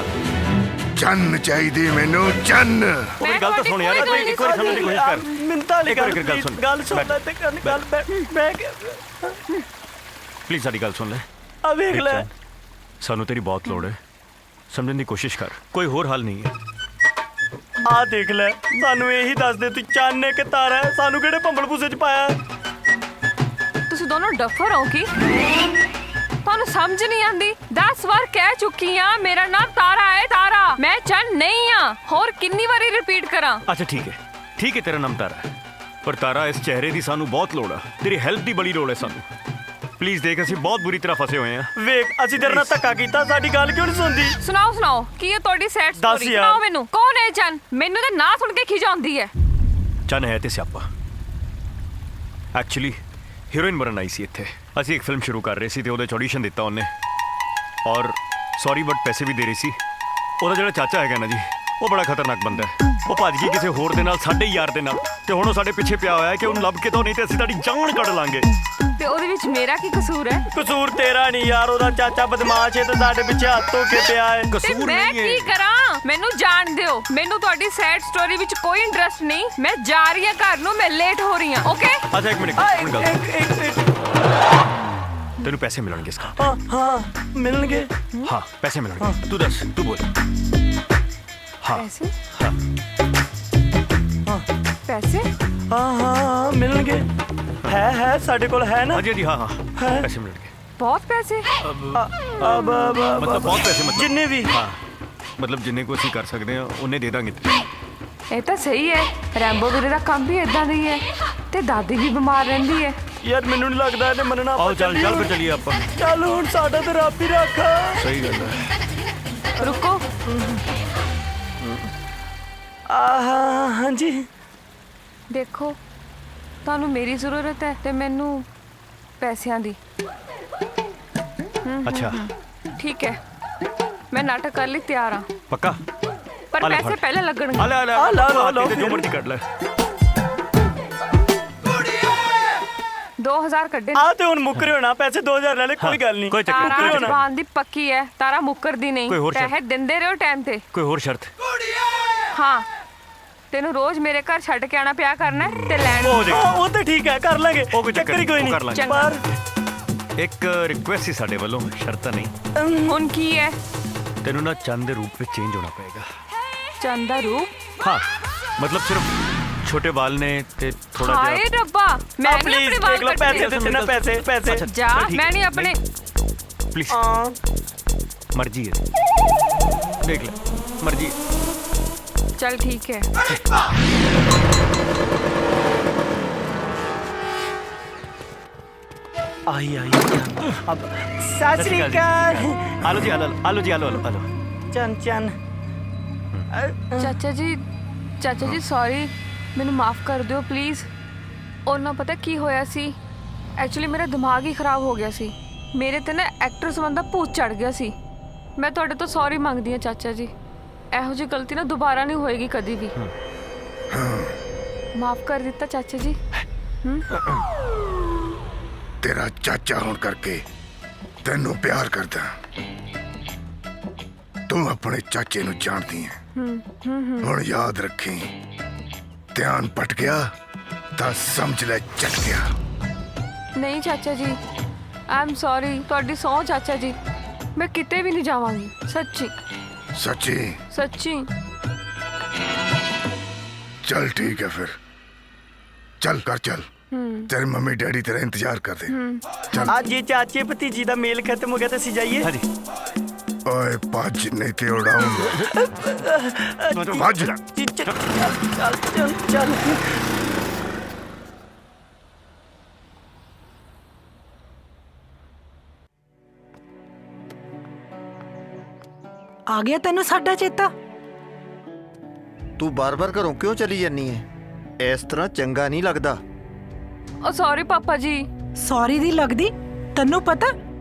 ਚੰਨ ਚਾਹੀਦੀ ਮੈਨੂੰ ਚੰਨ ਉਹ ਮੇਰੀ ਗੱਲ ਤਾਂ ਸੁਣ ਯਾਰ ਇੱਕ ਵਾਰੀ ਸਮਝਣ ਦੀ ਕੋਸ਼ਿਸ਼ ਕਰ ਮਿੰਤਾ ਇੱਕ ਵਾਰੀ ਗੱਲ ਸੁਣ ਗੱਲ ਸੁਣ ਲੈ ਤੇ ਗੱਲ ਮੈਂ ਪਲੀਜ਼ ਸਾਡੀ ਗੱਲ ਸੁਣ ਲੈ ਆ ਵੇਖ ਲੈ ਸਾਨੂੰ ਤੇਰੀ ਬਹੁਤ ਲੋੜ ਹੈ ਸਮਝਣ ਦੀ ਕੋਸ਼ਿਸ਼ ਕਰ ਕੋਈ ਹੋਰ ਹੱਲ ਨਹੀਂ ਹੈ ਆ ਦੇਖ ਲੈ ਸਾਨੂੰ ਇਹੀ ਦੱਸ ਦੇ ਤੂੰ ਚਾਨਣੇ ਕਿ ਤਾਰਾ ਹੈ ਸਾਨੂੰ ਕਿਹੜੇ ਭੰਬਲ ਭੂਸੇ ਚ ਪਾਇਆ ਤੁਸੀਂ ਦੋਨੋਂ ਡੱਫਰ ਹੋ ਕੀ ਤੁਹਾਨੂੰ ਸਮਝ ਨਹੀਂ ਆਂਦੀ 10 ਵਾਰ ਕਹਿ ਚੁੱਕੀ ਆ ਮੇਰਾ ਨਾਮ ਤਾਰਾ ਹੈ ਤਾਰਾ ਮੈਂ ਚੰਨ ਨਹੀਂ ਆ ਹੋਰ ਕਿੰਨੀ ਵਾਰੀ ਰਿਪੀਟ ਕਰਾਂ ਅੱਛਾ ਠੀਕ ਹੈ ਤੇਰਾ ਨਾਮ ਤਾਰਾ ਹੈ ਪਰ ਤਾਰਾ ਇਸ ਚਿਹਰੇ ਦੀ ਸਾਨੂੰ ਬਹੁਤ ਲੋੜ ਆ ਤੇਰੀ ਹੈਲਪ ਦੀ ਬੜੀ ਲੋੜ ਹੈ ਸਾਨੂੰ ਪਲੀਜ਼ ਦੇਖ ਅਸੀਂ ਬਹੁਤ ਬੁਰੀ ਤਰ੍ਹਾਂ ਫਸੇ ਹੋਏ ਆ ਵੇਖ ਅਸੀਂ ਤੇਰੇ ਨਾਲ ਧੱਕਾ ਕੀਤਾ ਸਾਡੀ ਗੱਲ ਕਿਉਂ ਨਹੀਂ ਸੁਣਦੀ ਸੁਣਾਓ ਕੀ ਹੈ ਤੁਹਾਡੀ ਸੈਡ ਸਟੋਰੀ ਸੁਣਾਓ ਮੈਨੂੰ ਕੌਣ ਹੈ ਚੰਨ ਮੈਨੂੰ ਤਾਂ ਨਾਂ ਸੁਣ ਕੇ ਖਿਜ ਆਉਂਦੀ ਹੈ ਚੰਨ ਹੈ ਤੇ ਸਿਆਪਾ ਐਕਚੁਅਲੀ ਹੀਰੋਇਨ ਬਣਨ ਆਈ ਸੀ ਇੱਥੇ ਅਸੀਂ ਇੱਕ ਫਿਲਮ ਸ਼ੁਰੂ ਕਰ ਰਹੇ ਸੀ ਤੇ ਉਹਦੇ 'ਚ ਆਡੀਸ਼ਨ ਦਿੱਤਾ ਉਹਨੇ ਔਰ ਸੌਰੀ ਬਟ ਪੈਸੇ ਵੀ ਦੇ ਰਹੀ ਸੀ ਉਹਦਾ ਜਿਹੜਾ ਚਾਚਾ ਹੈਗਾ ਨਾ ਜੀ ਉਹ ਬੜਾ ਖਤਰਨਾਕ ਬੰਦਾ ਹੈ ਉਹ ਭੱਜ ਗਈ ਕਿਸੇ ਹੋਰ ਦੇ ਨਾਲ ਸਾਡੇ ਯਾਰ ਦੇ ਨਾਲ ਤੇ ਹੁਣ ਉਹ ਸਾਡੇ ਪਿੱਛੇ ਪਿਆ ਹੋਇਆ ਹੈ ਕਿ ਉਹਨੂੰ ਲੱਭ ਕੇ ਤਾਂ ਨਹੀਂ ਤੇ ਅਸੀਂ ਤੁਹਾਡੀ ਜਾਨ ਕੱਢ ਲਾਂਗੇ ਤੇ ਉਹਦੇ ਵਿੱਚ ਮੇਰਾ ਕੀ ਕਸੂਰ ਹੈ ਕਸੂਰ ਤੇਰਾ ਨਹੀਂ ਯਾਰ ਉਹਦਾ ਚਾਚਾ ਬਦਮਾਸ਼ ਹੈ ਤੇ ਸਾਡੇ ਪਿੱਛੇ ਹੱਥ ਧੋ ਕੇ ਪਿਆ ਹੈ ਕਸੂਰ ਮੈਂ ਨਹੀਂ ਹੈ ਕੀ ਕਰਾਂ ਮੈਨੂੰ ਜਾਣ ਦਿਓ ਮੈਨੂੰ ਤੁਹਾਡੀ ਸੈਡ ਸਟੋਰੀ ਵਿੱਚ ਕੋਈ ਇੰਟਰਸਟ ਨਹੀਂ ਮੈਂ ਜਾ ਰਹੀ ਹਾਂ ਘਰ ਨੂੰ ਮੈਂ ਲੇਟ ਹੋ ਰਹੀ ਹਾਂ ਓਕੇ ਅੱਛਾ ਇੱਕ ਮਿੰਟ ਤੈਨੂੰ ਪੈਸੇ ਮਿਲਣਗੇ ਇਸ ਹਾਂ ਮਿਲਣਗੇ ਹਾਂ ਪੈਸੇ ਮਿਲਣਗੇ ਤੂੰ ਦੱਸ ਤੂੰ ਬੋਲ ਹਾਂ ਪੈਸੇ ਪੈਸੇ ਹਾਂ ਮਿਲਣਗੇ ਹੈ ਸਾਡੇ ਕੋਲ ਹੈ ਨਾ ਹਾਂਜੀ ਹਾਂ ਪੈਸੇ ਮਿਲਣਗੇ ਬਹੁਤ ਪੈਸੇ ਅਬ ਮਤਲਬ ਬਹੁਤ ਪੈਸੇ ਮਤਲਬ ਜਿੰਨੇ ਵੀ ਹਾਂ ਮਤਲਬ ਜਿੰਨੇ ਕੋ ਅਸੀਂ ਕਰ ਸਕਦੇ ਹਾਂ ਉਹਨੇ ਦੇ ਦਾਂਗੇ ਇਹ ਤਾਂ ਸਹੀ ਹੈ। ਰੈਂਬੋ ਵੀਰੇ ਦਾ ਕੰਮ ਵੀ ਇਦਾਂ ਦਾ ਹੀ ਹੈ ਤੇ ਦਾਦੀ ਵੀ ਬਿਮਾਰ ਰਹਿੰਦੀ ਹੈ। ਯਾਰ ਮੈਨੂੰ ਨਹੀਂ ਲੱਗਦਾ ਇਹਨੇ ਮੰਨਣਾ। ਆਓ ਚੱਲ ਚੱਲ ਫਿਰ ਚੱਲੀਏ ਆਪਾਂ। ਚੱਲ ਹੁਣ ਸਾਡਾ ਤੇ ਰੱਬ ਹੀ ਰੱਖਾ। ਸਹੀ ਗੱਲ ਹੈ। ਰੁਕੋ। ਹਾਂਜੀ ਦੇਖੋ, ਤੁਹਾਨੂੰ ਮੇਰੀ ਜ਼ਰੂਰਤ ਹੈ ਤੇ ਮੈਨੂੰ ਪੈਸਿਆਂ ਦੀ। ਅੱਛਾ ਠੀਕ ਹੈ, ਮੈਂ ਨਾਟਕ ਕਰ ਲਈ ਤਿਆਰ ਹਾਂ। ਪੱਕਾ? ਪਰ ਪੈਸੇ ਪਹਿਲਾਂ ਲੱਗਣਗੇ। ਆ ਲੈ ਜੋ ਮਰਜ਼ੀ ਕੱਢ ਲੈ। 2000 ਕੱਢੇ ਆ ਤੇ ਹੁਣ ਮੁੱਕਰੇ ਹੋਣਾ। ਪੈਸੇ 2000 ਲੈ ਲੈ, ਕੋਈ ਗੱਲ ਨਹੀਂ। ਕੋਈ ਚੱਕਰ ਤਾਰਾ ਜ਼ਬਾਨ ਦੀ ਪੱਕੀ ਹੈ, ਤਾਰਾ ਮੁੱਕਰਦੀ ਨਹੀਂ। ਕੋਈ ਹੋਰ ਸ਼ਰਤ? ਪੈਸੇ ਦਿੰਦੇ ਰਹੋ ਟਾਈਮ ਤੇ। ਕੋਈ ਹੋਰ ਸ਼ਰਤ? ਹਾਂ, ਤੈਨੂੰ ਰੋਜ਼ ਮੇਰੇ ਘਰ ਛੱਡ ਕੇ ਆਣਾ ਪਿਆ ਕਰਨਾ ਹੈ ਤੇ ਲੈਣ। ਉਹ ਤੇ ਠੀਕ ਹੈ, ਕਰ ਲਾਂਗੇ। ਉਹ ਕੋਈ ਚੱਕਰ ਹੀ ਕੋਈ ਨਹੀਂ, ਕਰ ਲਾਂਗੇ। ਪਰ ਇੱਕ ਰਿਕੁਐਸਟ ਸੀ ਸਾਡੇ ਵੱਲੋਂ, ਸ਼ਰਤਾਂ ਨਹੀਂ। ਹੁਣ ਕੀ ਹੈ? ਤੈਨੂੰ ਨਾ ਚੰਦ ਦੇ ਰੂਪ ਵਿੱਚ ਚੇਂਜ ਹੋਣਾ ਪਏਗਾ। ਚੰਦ ਦਾ ਰੂਪ? ਹਾਂ, ਮਤਲਬ ਸਿਰਫ ਛੋਟੇ ਵਾਲ ਨੇ ਤੇ ਥੋੜਾ ਹਾਏ ਜਿਹਾ। ਰੱਬਾ, ਮੈਂ ਨਹੀਂ ਆਪਣੇ ਵਾਲ ਕੱਟਣੇ। ਪੈਸੇ ਦੇ ਦੇਣਾ, ਪੈਸੇ। ਜਾ, ਮੈਂ ਨਹੀਂ ਆਪਣੇ। प्लीज मर्जी है, देख ले मर्जी। चल ठीक है। आई अब सत श्री अकाल। आलो जी आलो आलो जी आलो आलो चन चन। ਚਾਚਾ ਜੀ ਸੌਰੀ, ਮੈਨੂੰ ਮਾਫ ਕਰ ਦਿਓ ਪਲੀਜ਼। ਉਹਨਾਂ ਪਤਾ ਕੀ ਹੋਇਆ ਸੀ, ਐਕਚੁਅਲੀ ਮੇਰਾ ਦਿਮਾਗ ਹੀ ਖਰਾਬ ਹੋ ਗਿਆ ਸੀ। ਮੇਰੇ ਤੇ ਨਾ ਐਕਟਰਸ ਬੰਦਾ ਭੂਤ ਚੜ ਗਿਆ ਸੀ। ਮੈਂ ਤੁਹਾਡੇ ਤੋਂ ਸੌਰੀ ਮੰਗਦੀ ਹਾਂ ਚਾਚਾ ਜੀ। ਇਹੋ ਜਿਹੀ ਗਲਤੀ ਨਾ ਦੁਬਾਰਾ ਨਹੀਂ ਹੋਏਗੀ ਕਦੀ ਵੀ। ਮਾਫ ਕਰ ਦਿੱਤਾ ਚਾਚਾ ਜੀ। तेरा चाचा होने करके तेनू प्यार करदा। तू अपने चाचे नू जानती है। हुण याद रखी, ध्यान पट गया तो समझ ले चट गया। नहीं चाचा जी, आई एम सॉरी। ਤੁਹਾਡੀ ਸੌ ਚਾਚਾ ਜੀ, मैं किते भी नहीं जावांगी। सच्ची सच्ची? सच्ची। चल ठीक है फिर, चल कर चल। तेरे मम्मी डैडी तेरा इंतजार कर दे। चल। आज ये चाचे भतीजी दा मेल खत्म हो गया तो सी जाइए। ओए भज नहीं ते उड़ाऊंगा। भज। चल। आ गया तेनू साडा चेता? तू बार बार घरों क्यों चली जानी है? इस तरह चंगा नहीं लगदा। ओ सॉरी पापा जी। सॉरी दी लगदी? तन्नू पता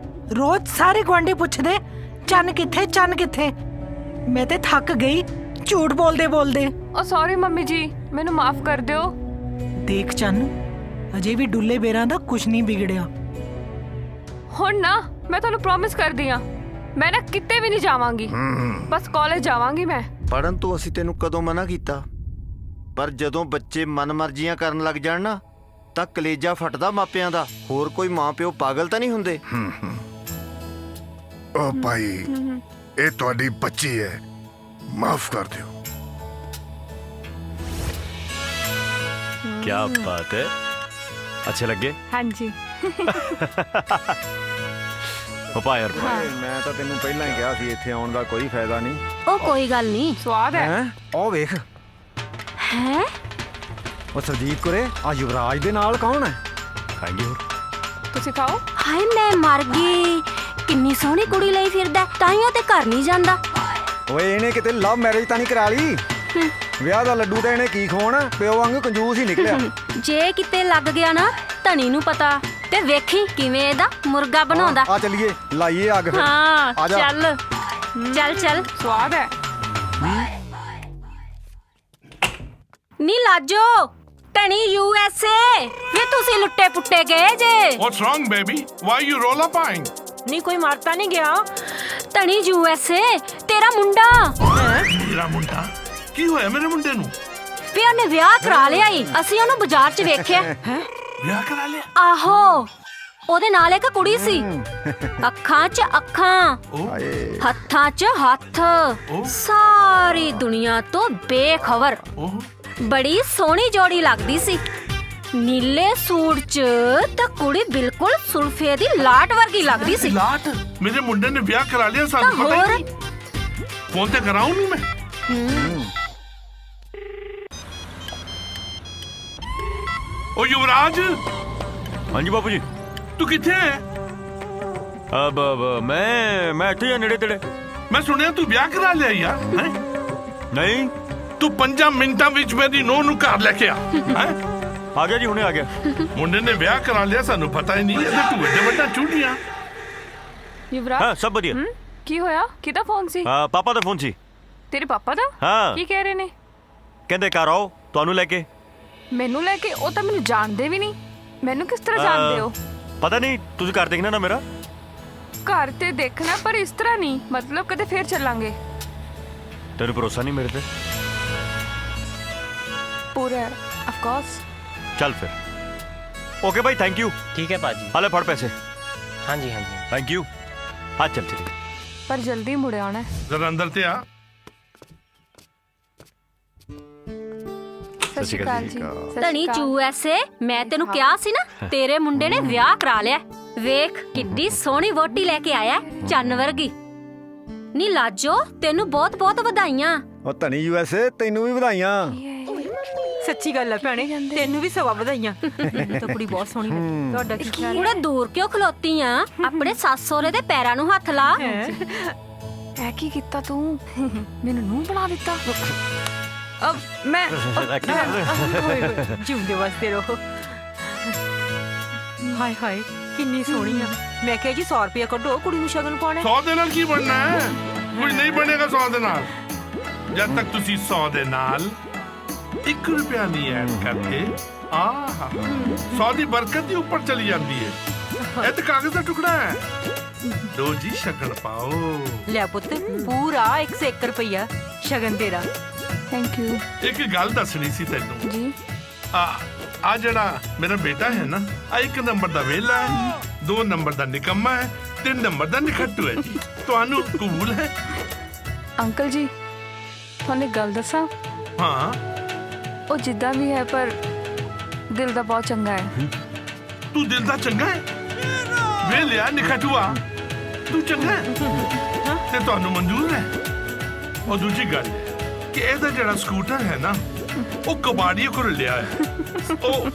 रोज सारे गुआंढी पुछदे चन किथे चन किथे। मैं ते थक गई झूठ बोलदे बोलदे। ओ सॉरी मम्मी जी, मैनू माफ कर दियो। देख चन, अजे भी डुल्ले बेरां दा कुछ नहीं बिगड़िया। हुण ना मैं तुहानू प्रॉमिस कर दिया, मैं ना किते भी नहीं जावांगी, बस कॉलेज जावांगी मैं। पढ़न तो असीं तैनू कदों मना कीता, पर जदों बच्चे मनमर्जियां करन लग जाण ना तां कलेजा फटदा मापियां दा। होर कोई मां प्यो पागल तां नहीं हुंदे। ओ भाई, ये तुहाडी बच्ची है, माफ कर दियो। क्या बात है, अच्छे लगे? हाँ जी। पापा यार मैं तो तेनू पहला ही कहा सी इत्थे आउण दा कोई फायदा नहीं। ओ कोई गल नहीं, स्वाद है। ओ वेख हैं? ओ सरजीत कुरे, आ युवराज दे नाल कौन है? खाएंगे और तुसी खाओ। हाय मैं मर गई, किन्नी सोहनी कुड़ी लई फिरदा, ताइयों ते घर नहीं जांदा। ओए इहने किते लव मैरिज तां नहीं करा ली? ਵਿਆਹ ਦਾ ਲੱਡੂ ਤਾਂ ਇਹਨੇ ਕੀ ਖਵਾਉਣਾ, ਪਿਓ ਵਾਂਗੂ ਕੰਜੂਸ ਹੀ ਨਿਕਲਿਆ। ਜੇ ਕਿਤੇ ਲੱਗ ਗਿਆ ਨਾ ਧਣੀ ਨੂੰ ਪਤਾ, ਤੇ ਵੇਖੀ ਕਿਵੇਂ ਇਹਦਾ ਮੁਰਗਾ ਬਣਾਉਂਦਾ। ਆ ਚੱਲੀਏ, ਲਾਈਏ ਅੱਗ ਫਿਰ। ਹਾਂ ਆ ਜਾ। ਚੱਲ ਚੱਲ ਚੱਲ। स्वाद है। ਨੀ ਲਾਜੋ ਧਣੀ USA ਵੇ ਤੁਸੀਂ ਲੁੱਟੇ ਪੁੱਟੇ ਗਏ ਜੇ। What's wrong, baby? Why are you roll-up-eyeing? ਨੀ ਕੋਈ ਮਾਰਤਾ ਨਹੀਂ ਗਿਆ। ਧਣੀ USA ਤੇਰਾ ਮੁੰਡਾ। ਮੇਰਾ ਮੁੰਡਾ? ਕੀ ਹੋਇਆ ਮੇਰੇ ਮੁੰਡੇ ਨੂੰ? ਵੀ ਉਹਨੇ ਵਿਆਹ ਕਰਾ ਲਿਆ ਈ, ਅਸੀਂ ਉਹਨੂੰ ਬਾਜ਼ਾਰ 'ਚ ਵੇਖਿਆ। ਵਿਆਹ ਕਰਾ ਲਿਆ? ਆਹੋ, ਉਹਦੇ ਨਾਲ ਇੱਕ ਕੁੜੀ ਸੀ, ਅੱਖਾਂ 'ਚ ਅੱਖਾਂ, ਹੱਥਾਂ 'ਚ ਹੱਥ, ਸਾਰੀ ਦੁਨੀਆ ਤੋਂ ਬੇਖਬਰ। ਬੜੀ ਸੋਹਣੀ ਜੋੜੀ ਲੱਗਦੀ ਸੀ, ਨੀਲੇ ਸੂਟ 'ਚ ਤਾਂ ਕੁੜੀ ਬਿਲਕੁਲ ਸੁਲਫੇ ਦੀ ਲਾਟ ਵਰਗੀ ਲੱਗਦੀ ਸੀ। ਲਾਟ? ਮੇਰੇ ਮੁੰਡੇ ਨੇ ਵਿਆਹ ਕਰਾ ਲਿਆ, ਸਾਨੂੰ ਪਤਾ ਹੀ ਨਹੀਂ। ਫੋਨ ਤੇ ਕਰਾਉਂ ਨਹੀਂ ਮੈਂ। ओ युवराज हाँ जी बापू जी तू किथे है? अब मैं इत्थे ही नेड़े तेड़े। मैं सुनिया तू ब्याह करा लिया यार हैं? नहीं तू 5 मिनटां विच मेरी नूह नूं घर लेके आ हैं? आ गया जी हुणे आ गया। मुंडे ने ब्याह करा लिया सानू पता ही नहीं है तू एडे वड्डा चूड़ियां। युवराज हाँ सब बढ़िया। की होया किदा फोन सी? पापा दा फोन सी। तेरे पापा दा? हाँ की कह रहे ने? कहंदे घर आओ ਤੁਹਾਨੂੰ ਲੈ ਕੇ। ਮੈਨੂੰ ਲੈ ਕੇ? ਉਹ ਤਾਂ ਮੈਨੂੰ ਜਾਣਦੇ ਵੀ ਨਹੀਂ। ਮੈਨੂੰ ਕਿਸ ਤਰ੍ਹਾਂ ਜਾਣਦੇ ਹੋ? ਪਤਾ ਨਹੀਂ ਤੁਸੀਂ ਘਰ ਦੇਖਣਾ ਨਾ ਮੇਰਾ। ਘਰ ਤੇ ਦੇਖਣਾ ਪਰ ਇਸ ਤਰ੍ਹਾਂ ਨਹੀਂ ਮਤਲਬ ਕਦੇ ਫੇਰ ਚੱਲਾਂਗੇ। ਤੈਨੂੰ ਭਰੋਸਾ ਨਹੀਂ ਮੇਰੇ ਤੇ? पूरा ऑफ कोर्स। चल फिर ओके भाई थैंक यू। ठीक है पाजी। हाले फड़ पैसे। हाँ जी हाँ जी थैंक यू। हाँ चल चलिए पर जल्दी मुड़े आना है। जरा अंदर ते आ। ਸਤਿ ਸ਼੍ਰੀ ਅਕਾਲ ਜੀ। ਧਣੀ ਚੂਐਸੇ ਮੈਂ ਤੈਨੂੰ ਕਿਹਾ ਸੀ ਨਾ ਤੇਰੇ ਮੁੰਡੇ ਨੇ ਵਿਆਹ ਕਰਾ ਲਿਆ। ਵੇਖ ਕਿੱਡੀ ਸੋਹਣੀ ਵੋਟੀ ਲੈ ਕੇ ਆਇਆ ਚੰਨ ਵਰਗੀ। ਨੀ ਲਾਜੋ ਤੈਨੂੰ ਬਹੁਤ ਬਹੁਤ ਵਧਾਈਆਂ। ਉਹ ਧਣੀ ਯੂਐਸਏ ਤੈਨੂੰ ਵੀ ਵਧਾਈਆਂ। ਸੱਚੀ ਗੱਲ ਹੈ ਭੈਣੇ ਤੈਨੂੰ ਵੀ ਸਵਾ ਵਧਾਈਆਂ। ਮੈਨੂੰ ਤਾਂ ਕੁੜੀ ਬਹੁਤ ਸੋਹਣੀ ਲੱਗੀ। ਤੁਹਾਡਾ ਕੀ ਖਿਆਲ ਕੁੜੇ ਦੂਰ ਕਿਉਂ ਖਲੋਤੀ ਆ? ਆਪਣੇ ਸੱਸ ਸਹੁਰੇ ਦੇ ਪੈਰਾਂ ਨੂੰ ਹੱਥ ਲਾ। ਐ ਕੀ ਕੀਤਾ ਤੂੰ? ਮੈਨੂੰ ਨੂੰ ਬਣਾ ਦਿੱਤਾ। अब मैं ਜਿਉਂਦੇ ਵਸਦੇ ਰਹੋ। ਹਾਏ ਹਾਏ ਕਿੰਨੀ ਸੋਹਣੀ ਆ। ਮੈਂ ਕਿਹਾ ਜੀ 100 ਰੁਪਏ ਕੱਢੋ ਕੁੜੀ ਨੂੰ ਸ਼ਗਨ ਪਾਉਣਾ। 100 ਦੇ ਨਾਲ ਕੀ ਬਣਨਾ ਹੈ? ਕੁਝ ਨਹੀਂ ਬਣੇਗਾ 100 ਦੇ ਨਾਲ। ਜਦ ਤੱਕ ਤੁਸੀਂ 100 ਦੇ ਨਾਲ 1 ਰੁਪਿਆ ਨਹੀਂ ਐਡ ਕਰਦੇ ਆਹਾ 100 ਦੀ ਬਰਕਤ ਹੀ ਉੱਪਰ ਚਲੀ ਜਾਂਦੀ ਹੈ। ਇਹ ਤਾਂ ਕਾਗਜ਼ ਦਾ ਟੁਕੜਾ ਹੈ। ਲੋ ਜੀ ਸ਼ਗਨ ਪਾਓ। ਲੈ ਪੁੱਤ ਪੂਰਾ 101 ਰੁਪਇਆ ਸ਼ਗਨ ਤੇਰਾ। Thank you. ਇੱਕ ਗੱਲ ਦੱਸਣੀ ਸੀ ਤੈਨੂੰ ਜੀ। ਆ ਜਿਹੜਾ ਮੇਰਾ ਬੇਟਾ ਹੈ ਨਾ ਆ 1 ਨੰਬਰ ਦਾ ਵੇਲਾ ਹੈ 2 ਨੰਬਰ ਦਾ ਨਿਕੰਮਾ ਹੈ 3 ਨੰਬਰ ਦਾ ਨਿਖੱਟੂ ਹੈ ਜੀ। ਤੁਹਾਨੂੰ ਕਬੂਲ ਹੈ? ਅੰਕਲ ਜੀ ਤੁਹਾਨੂੰ ਗੱਲ ਦੱਸਾਂ? ਹਾਂ ਉਹ ਜਿੱਦਾਂ ਵੀ ਹੈ ਪਰ ਦਿਲ ਦਾ ਬਹੁਤ ਚੰਗਾ ਹੈ। ਤੂੰ ਦਿਲ ਦਾ ਚੰਗਾ ਹੈ? ਵੇਲਿਆ ਨਿਖੱਟੂਆ ਤੂੰ ਚੰਗਾ ਹੈ ਤੇ ਤੁਹਾਨੂੰ ਮਨਜ਼ੂਰ ਹੈ? ਉਹ ਦੂਜੀ ਗੱਲ ਕਿ ਇਹਦਾ ਜਿਹੜਾ ਸਕੂਟਰ ਹੈ ਨਾ ਉਹ ਕਬਾੜੀਏ ਕੋਲ ਲਿਆ ਹੈ। ਉਹ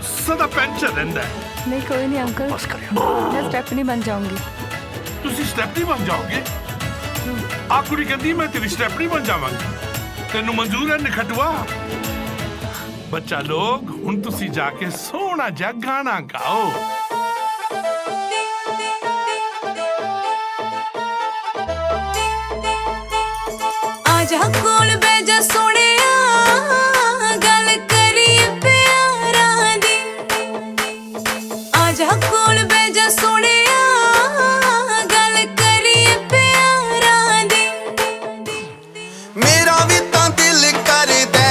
ਸਦਾ ਪੈਂਚਰ ਰਹਿੰਦਾ ਹੈ। नहीं कोई नहीं अंकल मैं स्टेपनी बन जाऊंगी। ਤੁਸੀਂ ਸਟੈਪਨੀ ਬਣ ਜਾਓਗੇ? ਆ ਕੁੜੀ ਕਹਿੰਦੀ ਮੈਂ ਤੇਰੀ ਸਟੈਪਨੀ ਬਣ ਜਾਵਾਂਗੀ। ਤੈਨੂੰ ਮਨਜ਼ੂਰ ਹੈ ਨਿਖਟਵਾ? ਬੱਚਾ ਲੋਗ ਹੁਣ ਤੁਸੀਂ ਜਾ ਕੇ ਸੋਹਣਾ ਜਿਹਾ ਗਾਣਾ ਗਾਓ। आजा कोल बैजा सोनिया गल करिए प्यारा दी। आजा कोल बैजा सोनिया गल करिए प्यारा दी। मेरा भी तां दिल करदा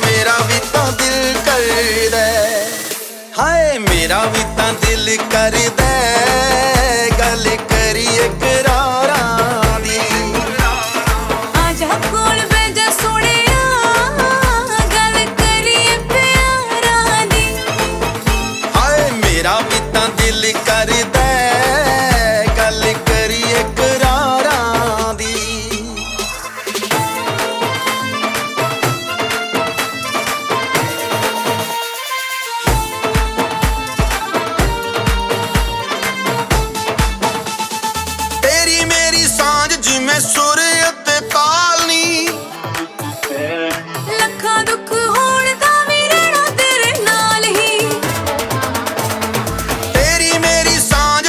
मेरा भी तां दिल करदा हाय मेरा भी तां दिल करदा गल करिए करारा दी। कोल बैजा सोनिया गल करिए प्यारा दी। हाय मेरा भी तां दिल करदा गल करिए करारा दी। तेरी मेरी सांझ जिवें सुर ते ताल नी। लखा दुख होण दा वी रहना तेरे नाल ही। तेरी मेरी सांझ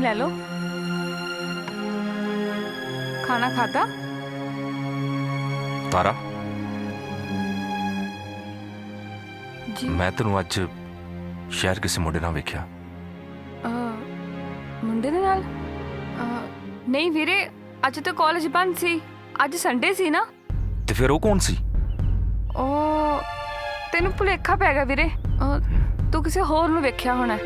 ले लो। खाना खाता? तारा जी मैं तेनू अज शहर किसी मुंडे नाल वेख्या। मुंडे दे नाल? नहीं वीरे, अज तो कॉलेज बंद सी। अज संडे सी ना। ते फिर वो कौन सी? ओ तेनू भुलेखा पै गया वीरे। तू किसी होर नू वेख्या होना।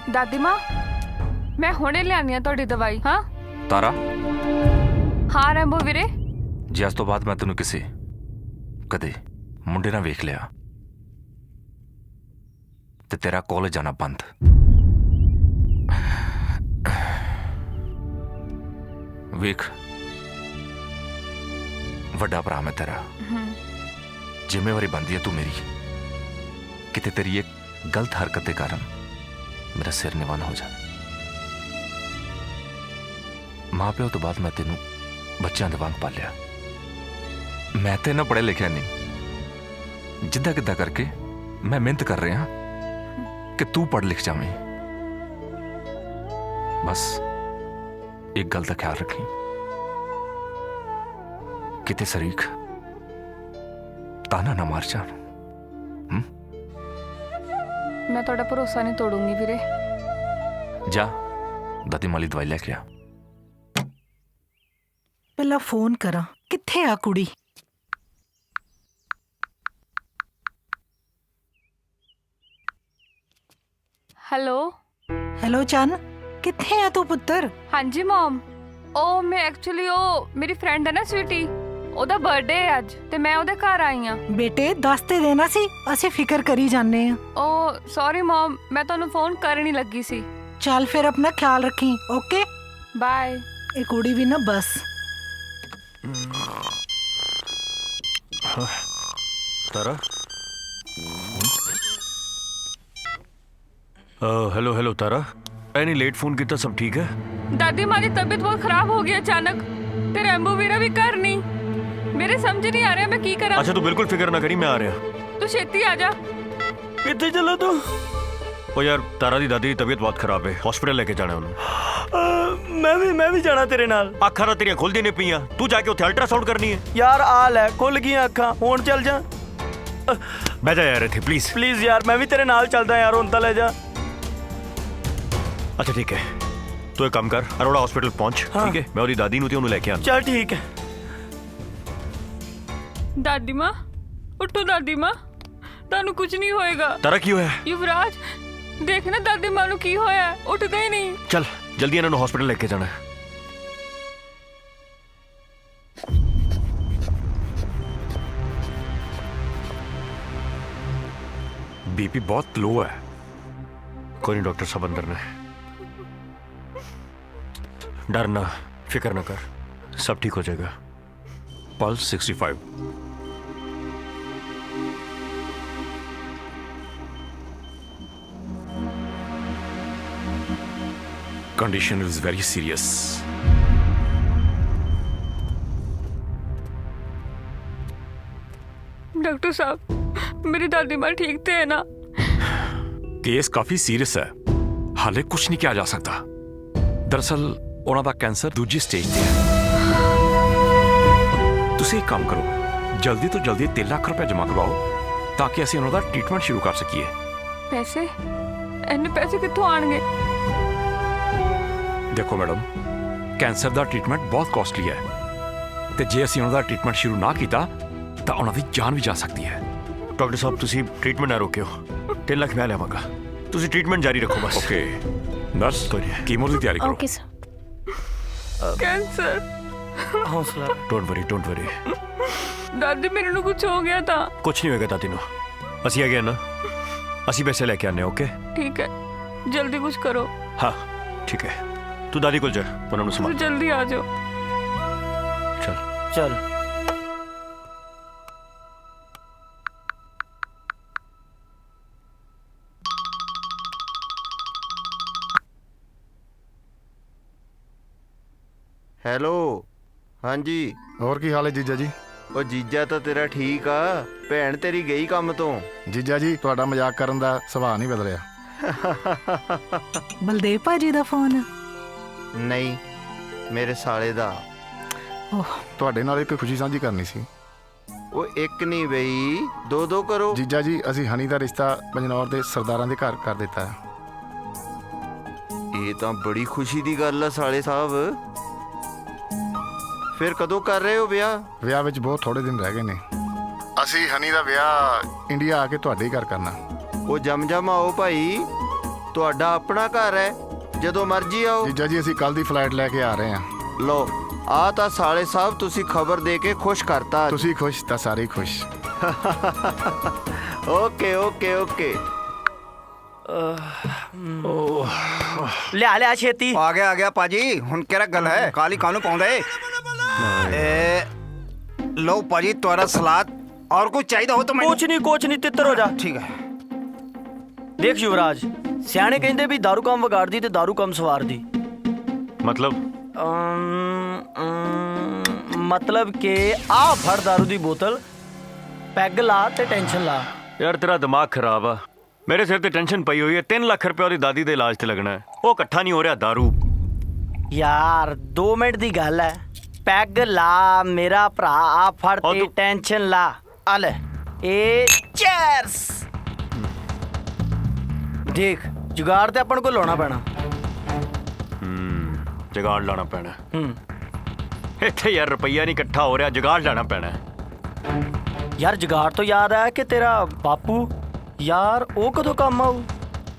दादी माँ, मैं हुणे लियानी आ तुहाडी दवाई। हाँ तारा हाँ रैंबो वीरे। जे अज तो बाद मैं तेनू किसी कदे मुंडे नाल वेख लिया ते तेरा कॉलेज जाना बंद। वेख वड्डा भरा मैं तेरा, जिम्मेवारी बनती है तू मेरी। किते तेरी एक गलत हरकत के कारण मेरा सिर निवान हो जाए। मां प्यो तो बाद मैं तेनू बच्चों के वांग पालिया। मैं तो इन्ना पढ़िया लिखिया नहीं, जिद्दां किद्दां करके मैं मेहनत कर रहा कि तू पढ़ लिख जावें। बस एक गल का ख्याल रखी, किते शरीक ताना ना मार जान। मैं तुहाडा भरोसा नहीं तोड़ूंगी वीरे। जा दादी माली दवाई लेके आ। पहला फोन करा, किथे आ कुड़ी? हेलो हेलो चन, किथे आ तू पुत्तर? हाँ जी मॉम। ओ मैं एक्चुअली ओ मेरी फ्रेंड है ना स्वीटी, ओदा बर्थडे है अज ते मैं ओदे घर आई हां। बेटे दस ते देना सी, ਅਸੀਂ ਫਿਕਰ ਕਰੀ ਜਾਂਦੇ ਆ। ओ सॉरी मॉम, मैं ਤੁਹਾਨੂੰ फोन करनी लगी सी। ਚੱਲ ਫਿਰ ਆਪਣਾ ਖਿਆਲ ਰੱਖੀ, ਓਕੇ बाय। ਇਹ ਕੁੜੀ ਵੀ ਨਾ ਬਸ। तारा हेलो हेलो तारा, मैंने लेट फोन किया, सब ठीक है? दादी माँ की तबीयत बहुत खराब हो गई अचानक ते रैम्बो वीरा भी घर नहीं। मेरे समझ नहीं आ रहा मैं की करा। अच्छा तू बिल्कुल फिक्र ना करी, मैं आ रहा। तू छेती आ जा। कितने चला तू? ओ यार तारा दी दादी की तबीयत बहुत खराब है, हॉस्पिटल लेके जाना है उन्हें। मैं भी जाना तेरे नाल। अखा ना तेरियां खुलदी नहीं पियां, तू जाके उत्थे अल्ट्रासाउंड करनी है। यार आ ले, खुल गई अखा, हुण चल जा। बैठ जा यार इत्थे प्लीज। प्लीज यार, मैं भी तेरे नाल चलदा यार, हुण तां ले जा। अच्छा ठीक है, तू एक काम कर, अरोड़ा हॉस्पिटल पहुंच। हाँ। ठीक है, मैं ओदी दादी नूं ते ओनू लेके आना। चल ठीक है। दादी माँ उठो, दादी माँ तानू कुछ नहीं होएगा। तारा की होया? युवराज देखना दादी माँ नू की होया, उठदे ही नहीं। चल जल्दी इन्हां नूं हॉस्पिटल लेके जाना है। बीपी बहुत लो है। कोई नहीं, डॉक्टर साहब अंदर ने। डर ना, फिक्र ना कर, सब ठीक हो जाएगा। Pulse 65। Condition is very serious. Doctor साहब मेरी दादी माँ ठीक थे है ना? केस काफी सीरियस है, हाले कुछ नहीं किया जा सकता। दरअसल उन्हों का कैंसर दूजी स्टेज ते है। तुसी एक काम करो, जल्दी तो जल्दी 3 लाख रुपए जमा करवाओ ताकि असं उन्हों का ट्रीटमेंट शुरू कर सकीए। पैसे? इन्ने पैसे कित्थों आणगे? देखो मैडम, कैंसर का ट्रीटमेंट बहुत कॉस्टली है, तो जे असं उन्हों का ट्रीटमेंट शुरू ना किया तो उन्होंने जान भी जा सकती है। डॉक्टर साहब तुसी ट्रीटमेंट ना रोकियो, 3 लाख मैं लेवांगा, तुसी ट्रीटमेंट जारी रखो बस। ओके नर्स, कीमो की तैयारी करो। Okay sir. कैंसर? हौसला, डोंट वरी, डोंट वरी। दादी मेरे को कुछ हो गया था। कुछ नहीं होगा दादी नूं, असी आ गए ना, असी पैसे लेके आने। ओके ठीक है, जल्दी कुछ करो। हाँ ठीक है, तू दादी को जा, उन्होंने तू संभाल। जल्दी आ जाओ। चल चल। ਹੈਲੋ ਹਾਂਜੀ, ਹੋਰ ਕੀ ਹਾਲ ਹੈ ਜੀਜਾ ਜੀ? ਉਹ ਜੀਜਾ ਤਾਂ ਤੇਰਾ ਠੀਕ ਆ, ਭੈਣ ਤੇਰੀ ਗਈ ਕੰਮ ਤੋਂ। ਜੀਜਾ ਜੀ ਤੁਹਾਡਾ ਮਜ਼ਾਕ ਕਰਨ ਦਾ ਸੁਭਾਅ ਨਹੀਂ ਬਦਲਿਆ। ਬਲਦੇਵ ਭਾਜੀ ਦਾ ਫੋਨ? ਨਹੀਂ, ਮੇਰੇ ਸਾਲੇ ਦਾ। ਤੁਹਾਡੇ ਨਾਲ ਇੱਕ ਖੁਸ਼ੀ ਸਾਂਝੀ ਕਰਨੀ ਸੀ। ਉਹ ਇੱਕ ਨਹੀਂ ਬਈ, ਦੋ ਦੋ ਕਰੋ। ਜੀਜਾ ਜੀ, ਅਸੀਂ ਹਨੀ ਦਾ ਰਿਸ਼ਤਾ ਪੰਜਨੌਰ ਦੇ ਸਰਦਾਰਾਂ ਦੇ ਘਰ ਕਰ ਦਿੱਤਾ ਹੈ। ਇਹ ਤਾਂ ਬੜੀ ਖੁਸ਼ੀ ਦੀ ਗੱਲ ਆ ਸਾਲੇ ਸਾਹਿਬ। ਫਿਰ ਕਦੋਂ ਕਰ ਰਹੇ ਹੋ ਵਿਆਹ? ਵਿਆਹ ਵਿੱਚ ਬਹੁਤ ਥੋੜੇ ਦਿਨ ਰਹਿ ਗਏ ਨੇ। ਅਸੀਂ ਹਨੀ ਦਾ ਵਿਆਹ ਇੰਡੀਆ ਆ ਕੇ ਤੁਹਾਡੇ ਹੀ ਘਰ ਕਰਨਾ। ਉਹ ਜਮ ਆਓ ਭਾਈ, ਤੁਹਾਡਾ ਆਪਣਾ ਘਰ ਹੈ, ਜਦੋਂ ਮਰਜ਼ੀ ਆਓ। ਜੀਜਾ ਜੀ, ਅਸੀਂ ਕੱਲ ਦੀ ਫਲਾਈਟ ਲੈ ਕੇ ਆ ਰਹੇ ਹਾਂ। ਲੋ, ਆ ਤਾਂ ਸਾਲੇ ਸਾਹਿਬ ਤੁਸੀਂ ਖਬਰ ਦੇ ਕੇ ਖੁਸ਼ ਕਰਤਾ। ਤੁਸੀਂ ਖੁਸ਼ ਤਾਂ ਸਾਰੇ ਖੁਸ਼। Okay okay okay. ਲਿਆ ਛੇਤੀ। ਆ ਗਿਆ ਭਾਜੀ। ਹੁਣ ਕਿਹੜਾ ਗੱਲ ਹੈ, ਕਾਲੀ ਕਾਨੂੰ ਪਾਉਂਦਾ ਏ। लो पाजी तुम्हारा सलाद और कुछ चाहिए हो तो मैं कुछ नहीं तितर हो जा। ठीक है। देख युवराज, सियाने कहते भी दारू काम वगाड़ दी ते दारू काम सवार दी। मतलब मतलब के आ फड़ दारू दी बोतल, पैग ला ते टेंशन ला। यार तेरा दिमाग खराब आ। मेरे सिर ते टेंशन पई हुई है। 3 लाख रुपया ओदी दादी दे इलाज ते लगना है, वो इकट्ठा नहीं हो रहा दारू। यार 2 मिनट दी गल है। पैग ला मेरा भरा, आ फड़ ते टेंशन ला। आ ले ए चीयर्स। देख जुगाड़ ते अपन को लाना पैना। जुगाड़ लाना पैना। इत्थे यार रुपया नहीं इकट्ठा हो रहा, जुगाड़ लाना पैना। यार जुगाड़ तो याद है कि तेरा बापू यार वो कदों काम आऊ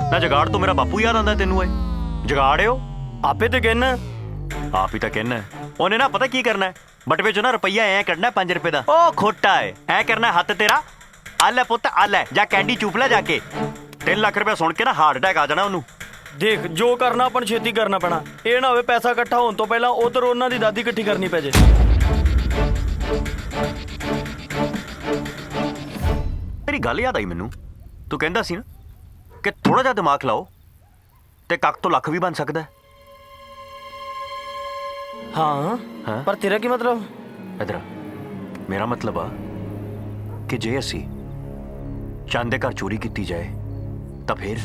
ना। जुगाड़ तो मेरा बापू याद आंदा तेनू है। जुगाड़ है आपे तो कहना, आप ही तो कहना। ਉਹਨੇ ਨਾ ਪਤਾ ਕੀ ਕਰਨਾ, ਬਟਵੇ ਚੋਂ ਨਾ ਰੁਪਈਆ ਐ ਕੱਢਣਾ 5 ਰੁਪਏ ਦਾ। ਉਹ ਖੋਟਾ ਹੈ, ਐ ਕਰਨਾ ਹੱਥ ਤੇਰਾ, ਆ ਲੈ ਪੁੱਤ ਆ ਲੈ, ਜਾ ਕੈਂਡੀ ਚੂਪ ਲੈ ਜਾ ਕੇ। 3 ਲੱਖ ਰੁਪਏ ਸੁਣ ਕੇ ਨਾ ਹਾਰਟ ਅਟੈਕ ਆ ਜਾਣਾ ਉਹਨੂੰ। ਦੇਖ ਜੋ ਕਰਨਾ ਆਪਾਂ ਛੇਤੀ ਕਰਨਾ ਪੈਣਾ। ਇਹ ਨਾ ਹੋਵੇ ਪੈਸਾ ਇਕੱਠਾ ਹੋਣ ਤੋਂ ਪਹਿਲਾਂ ਉਧਰ ਉਹਨਾਂ ਦੀ ਦਾਦੀ ਇਕੱਠੀ ਕਰਨੀ ਪੈ ਜੇ। ਤੇਰੀ ਗੱਲ ਯਾਦ ਆਈ ਮੈਨੂੰ। ਤੂੰ ਕਹਿੰਦਾ ਸੀ ਨਾ ਕਿ ਥੋੜਾ ਜਿਹਾ ਦਿਮਾਗ ਲਾਓ ਤੇ ਕੱਕ ਤੋਂ ਲੱਖ ਵੀ ਬਣ ਸਕਦਾ ਹੈ। हाँ पर तेरा की मतलब? इधर मेरा मतलब आ कि जे असी चंद दे घर चोरी की जाए तो फिर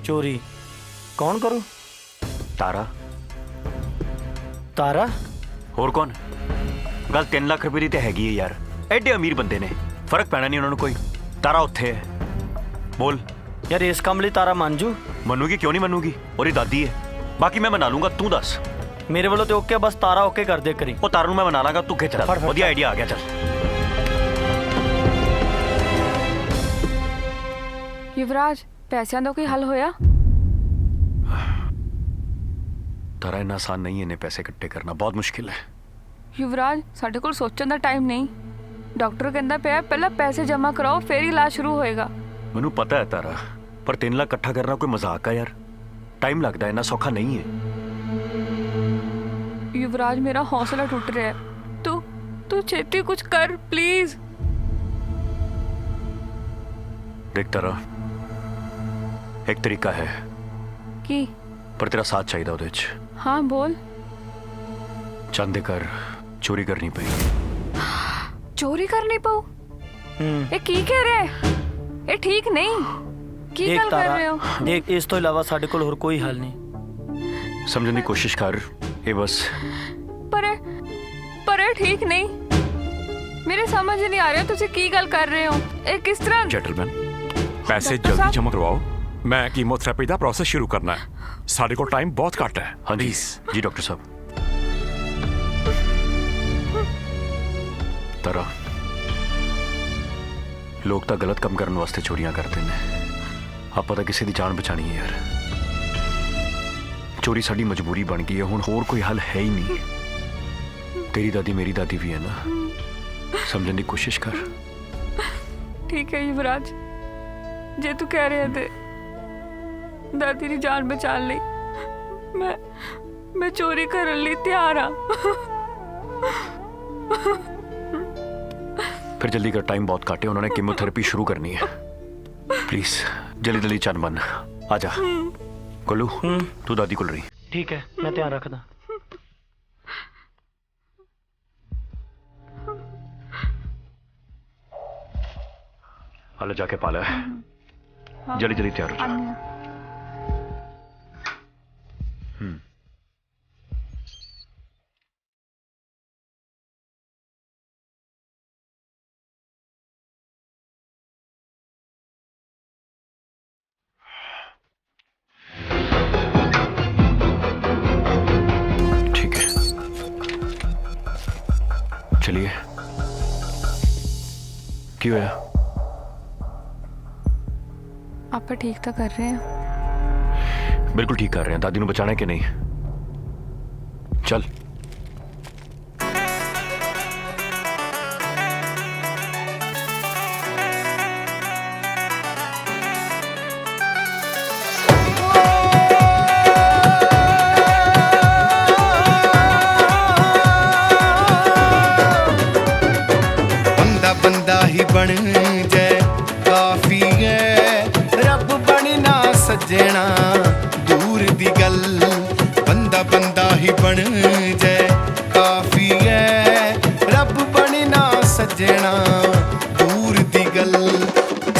चोरी कौन करू? तारा। तारा होर कौन? गल 3 लाख रुपए की तो हैगी है यार, एडे अमीर बंदे ने, फर्क पैना नहीं उन्होंने कोई। तारा उत्थे है। बोल यार इस काम लिए तारा मान जू? मनूगी क्यों नहीं मनूगी, और दादी है, बाकी मैं मना लूंगा। तू दस। मेरे वालों तो ओके, बस तारा ओके कर दे करी। वो तारू मैं बना लांगा, तू खिंच रहा। बढ़िया आइडिया आ गया। चल युवराज, पैसों का कोई हल होया? तारा इन्ना आसान नहीं है, इन्ने पैसे इकट्ठे करना बहुत मुश्किल है। युवराज साडे कोल सोचण दा टाइम नहीं। डॉक्टर कहंदा पिया पहला पैसे जमा कराओ फिर इलाज शुरू होएगा। मैनू पता है तारा, पर 3 लाख इकट्ठा करना कोई मजाक है यार। टाइम लगता है, इन्ना सौखा नहीं है। युवराज मेरा हौसला टूट रहा है। तू छेती कुछ कर प्लीज। देख तारा, एक तरीका है की, पर तेरा साथ चाहिए ਉਹਦੇ ਚ। हाँ बोल। चंद दे घर चोरी करनी पई। चोरी करनी पाऊ? ये की कह रहे है? ये ठीक नहीं। की गल कर रहे हो? देख इस तो इलावा साडे कोल होर कोई हल नहीं। समझने की कोशिश कर, ये बस। पर ये ठीक नहीं। मेरे समझ नहीं आ रहा तुसी की गल कर रहे हो। ये किस तरह? जेंटलमैन पैसे जल्दी जमा करवाओ, मैं कीमोथेरेपी का प्रोसेस शुरू करना है। साढ़े को टाइम बहुत घट है। हाँ जी जी डॉक्टर साहब। तारा, लोग तो गलत काम करने वास्ते चोरियां करते हैं। आप तो किसी की जान बचानी है यार। चोरी साड़ी मजबूरी बन गई है, हुण होर कोई हल है ही नहीं। तेरी दादी मेरी दादी भी है ना, समझने की कोशिश कर। ठीक है युवराज, जे तू कह रहे थे दादी की जान बचाने लई मैं चोरी करने लई तैयार हाँ। फिर जल्दी कर, टाइम बहुत घट है, उन्होंने कीमोथेरेपी शुरू करनी है। प्लीज जल्दी जल्दी चल बन, आजा। गोलू तू दादी को रही। ठीक है, मैं ध्यान रखदा। हाल जाके पाला है। जल्दी जल्दी तैयार हो जा। ਕੀ ਹੋਇਆ? ਆਪਾਂ ਠੀਕ ਤਾਂ ਕਰ ਰਹੇ ਹਾਂ। बिल्कुल ठीक कर रहे हैं। दादी को बचाना है कि नहीं? चल। बंदा बंदा ही बन जाए काफी है, रब बनना सजना दूर दी गल। बंदा बंदा ही बन जाए काफी है, रब बनना सजना दूर दी गल।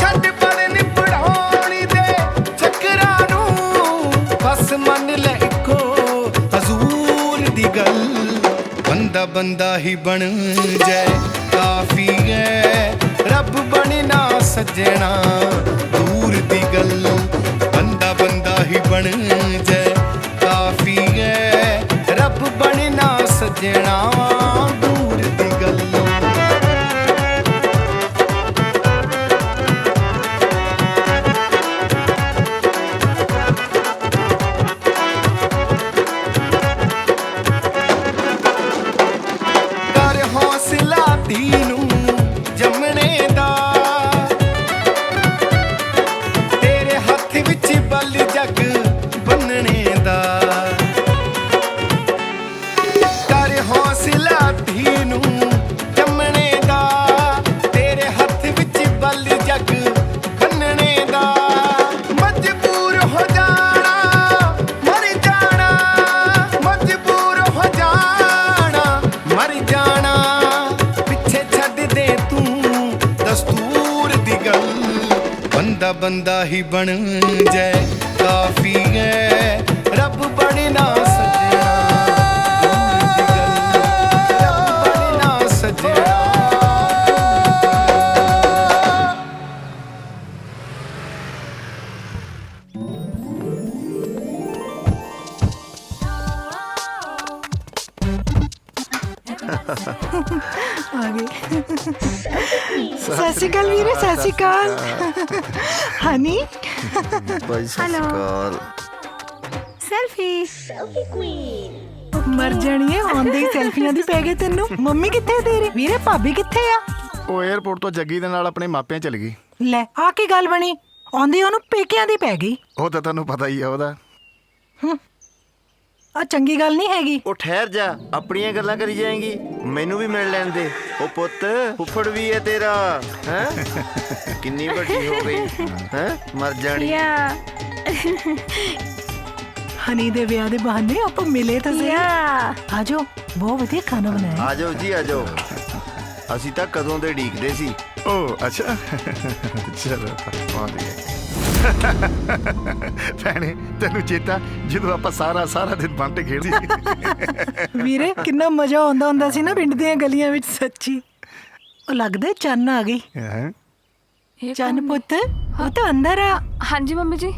छड्ड पड़न पढ़ाउणी दे चक्करां नूं, बस मन ले इक्को हजूर दी गल। बंदा बंदा ही बन जाए काफी है, रब बनना सजना दूर दी गल। बंदा बंदा ही बन जाए काफी है, रब बनना सजना दूर दी गल। कर हौसला तीनू जमने दा, तेरे हथ विच बल जग बनने दा। कर हौसला तीनू जमने दा, तेरे हथ विच बल जग बनने दा। मजबूर हो जाना मर जाना, मजबूर हो जाना मर जाना। पिछे छड्ड दे तू दस्तूर दी गल। बंदा बंदा ही बन जाए काफी है, रब बनना सजना दूर दी गल। रब बनना सजना। ਆ ਗਏ। ਸਤਿ ਸ਼੍ਰੀ ਅਕਾਲ ਵੀਰੇ, ਸਤਿ ਸ਼੍ਰੀ ਅਕਾਲ। ਹਨੀ ਬਾਈ ਸਸਕਾਲ। ਸੈਲਫੀ ਮਰ ਜਾਣੀ ਹੈ, ਆਉਂਦੇ ਹੀ ਸੈਲਫੀਆਂ ਦੀ ਪੈ ਗਈ ਤੈਨੂੰ। ਮੰਮੀ ਕਿੱਥੇ ਤੇਰੀ? ਵੀਰੇ ਭਾਬੀ ਕਿੱਥੇ ਆ? ਉਹ 에어ਪੋਰਟ ਤੋਂ ਜੱਗੀ ਦੇ ਨਾਲ ਆਪਣੇ ਮਾਪਿਆਂ ਚਲ ਗਈ। ਲੈ ਆ ਕੀ ਗੱਲ ਬਣੀ? ਆਉਂਦੀ ਉਹਨੂੰ ਪੇਕਿਆਂ ਦੀ ਪੈ ਗਈ। ਉਹ ਤਾਂ ਤੁਹਾਨੂੰ ਪਤਾ ਹੀ ਆ ਉਹਦਾ। ਆ ਚੰਗੀ ਗੱਲ ਨਹੀਂ ਹੈਗੀ। ਉਹ ਠਹਿਰ ਜਾ, ਆਪਣੀਆਂ ਗੱਲਾਂ ਕਰੀ ਜਾਏਂਗੀ, ਮੈਨੂੰ ਵੀ ਮਿਲ ਲੈਣ ਦੇ। ਉਹ ਪੁੱਤ ਫੁੱਫੜ ਵੀ ਹੈ ਤੇਰਾ, ਹੈ ਕਿੰਨੀ ਵੱਡੀ ਹੋ ਗਈ, ਹੈ ਮਰ ਜਾਣੀ। ਹਨੀ ਦੇ ਵਿਆਹ ਦੇ ਬਹਾਨੇ ਆਪਾਂ ਮਿਲੇ ਤਾਂ ਸਹੀ। ਆਜੋ, ਬਹੁਤ ਵਧੀਆ ਖਾਣਾ ਬਣਾਇਆ। ਆ ਜਾਓ ਜੀ, ਆ ਜਾਓ। ਅਸੀਂ ਤਾਂ ਕਦੋਂ ਦੇ ਢੀਕਦੇ ਸੀ। ਉਹ ਅੱਛਾ, ਚਲੋ ਪਹੁੰਚ ਗਏ। ਭੈਣੇ ਤੈਨੂੰ ਚੇਤਾ ਜਦੋਂ ਆਪਾਂ ਸਾਰਾ ਦਿਨ ਬੰਟੇ ਖੇਡਦੇ? ਵੀਰੇ ਕਿੰਨਾ ਮਜ਼ਾ ਆਉਂਦਾ ਹੁੰਦਾ ਸੀ ਨਾ ਪਿੰਡ ਦੀਆਂ ਗਲੀਆਂ ਵਿੱਚ। ਸੱਚੀ ਉਹ ਲੱਗਦਾ ਚੰਨ ਆ ਗਈ। ਚੰਨ ਪੁੱਤ ਉਹ ਤਾਂ ਅੰਦਰ ਆ। ਹਾਂਜੀ ਮੰਮੀ ਜੀ।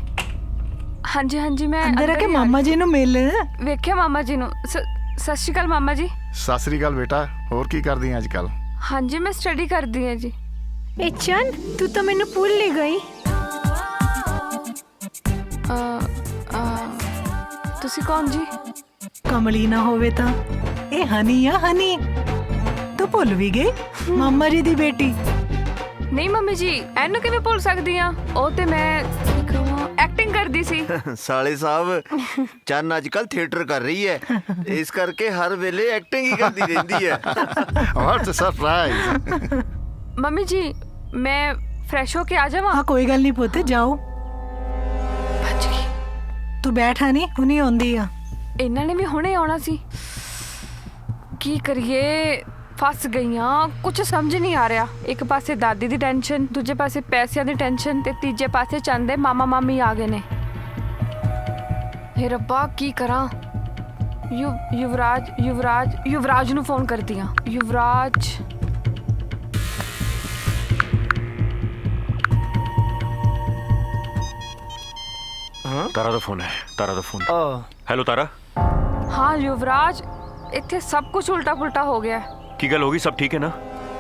ਹਾਂਜੀ ਹਾਂਜੀ ਮੈਂ ਅੰਦਰ ਆ ਕੇ ਮਾਮਾ ਜੀ ਨੂੰ ਮਿਲ। ਵੇਖਿਆ ਮਾਮਾ ਜੀ ਨੂੰ। ਸਤਿ ਸ਼੍ਰੀ ਅਕਾਲ ਮਾਮਾ ਜੀ। ਸਤਿ ਸ੍ਰੀ ਅਕਾਲ ਬੇਟਾ, ਹੋਰ ਕੀ ਕਰਦੀ ਆਂ ਅੱਜ ਕੱਲ? ਹਾਂਜੀ ਮੈਂ ਸਟੱਡੀ ਕਰਦੀ ਹਾਂ ਜੀ। ए चंद तू तो मैनू भूल ही गई। ਤੁਸੀਂ ਕੌਣ ਜੀ? ਕਮਲੀ ਨਾ ਹੋਵੇ ਤਾਂ ਇਹ ਹਨੀ ਆ। ਹਨੀ ਤੂੰ ਭੁੱਲ ਵੀ ਗਈ? ਮਾਮਾ ਜੀ ਦੀ ਬੇਟੀ। ਨਹੀਂ ਮੰਮੀ ਜੀ, ਇਹਨੂੰ ਕਿਵੇਂ ਭੁੱਲ ਸਕਦੀ ਆ? ਉਹ ਤੇ ਮੈਂ ਐਕਟਿੰਗ ਕਰਦੀ ਸੀ। ਸਾਲੇ ਸਾਹਿਬ, ਚੰਨ ਅੱਜ ਕੱਲ ਥੀਏਟਰ ਕਰ ਰਹੀ ਹੈ, ਇਸ ਕਰਕੇ ਹਰ ਵੇਲੇ ਐਕਟਿੰਗ ਹੀ ਕਰਦੀ ਰਹਿੰਦੀ ਹੈ। ਵਾਟ ਅ ਸਰਪ੍ਰਾਈਜ਼। ਮੰਮੀ ਜੀ ਮੈਂ ਫਰੈਸ਼ ਹੋ ਕੇ ਆ ਜਾਵਾਂ? ਹਾਂ ਕੋਈ ਗੱਲ ਨਹੀਂ ਪੁੱਤ, ਜਾਓ। ਤੂੰ ਬੈਠ ਹਨੀ, ਹੁਣੀ ਆਉਂਦੀ ਆ। ਇਹਨਾਂ ਨੇ ਵੀ ਹੁਣੇ ਆਉਣਾ ਸੀ। ਕੀ ਕਰੀਏ, ਫਸ ਗਈਆਂ। ਕੁਝ ਸਮਝ ਨਹੀਂ ਆ ਰਿਹਾ। ਇੱਕ ਪਾਸੇ ਦਾਦੀ ਦੀ ਟੈਨਸ਼ਨ, ਦੂਜੇ ਪਾਸੇ ਪੈਸਿਆਂ ਦੀ ਟੈਨਸ਼ਨ, ਤੇ ਤੀਜੇ ਪਾਸੇ ਚੰਦ ਦੇ ਮਾਮਾ ਮਾਮੀ ਆ ਗਏ ਨੇ। ਹੇ ਰੱਬਾ ਕੀ ਕਰਾਂ? ਯੁਵਰਾਜ ਨੂੰ ਫੋਨ ਕਰਦੀ ਆ। ਯੁਵਰਾਜ तारा दा फोन है। तारा दा फोन। हेलो तारा। हाँ युवराज, इत्थे सब कुछ उल्टा पुल्टा हो गया है। की गल होगी? सब ठीक है ना?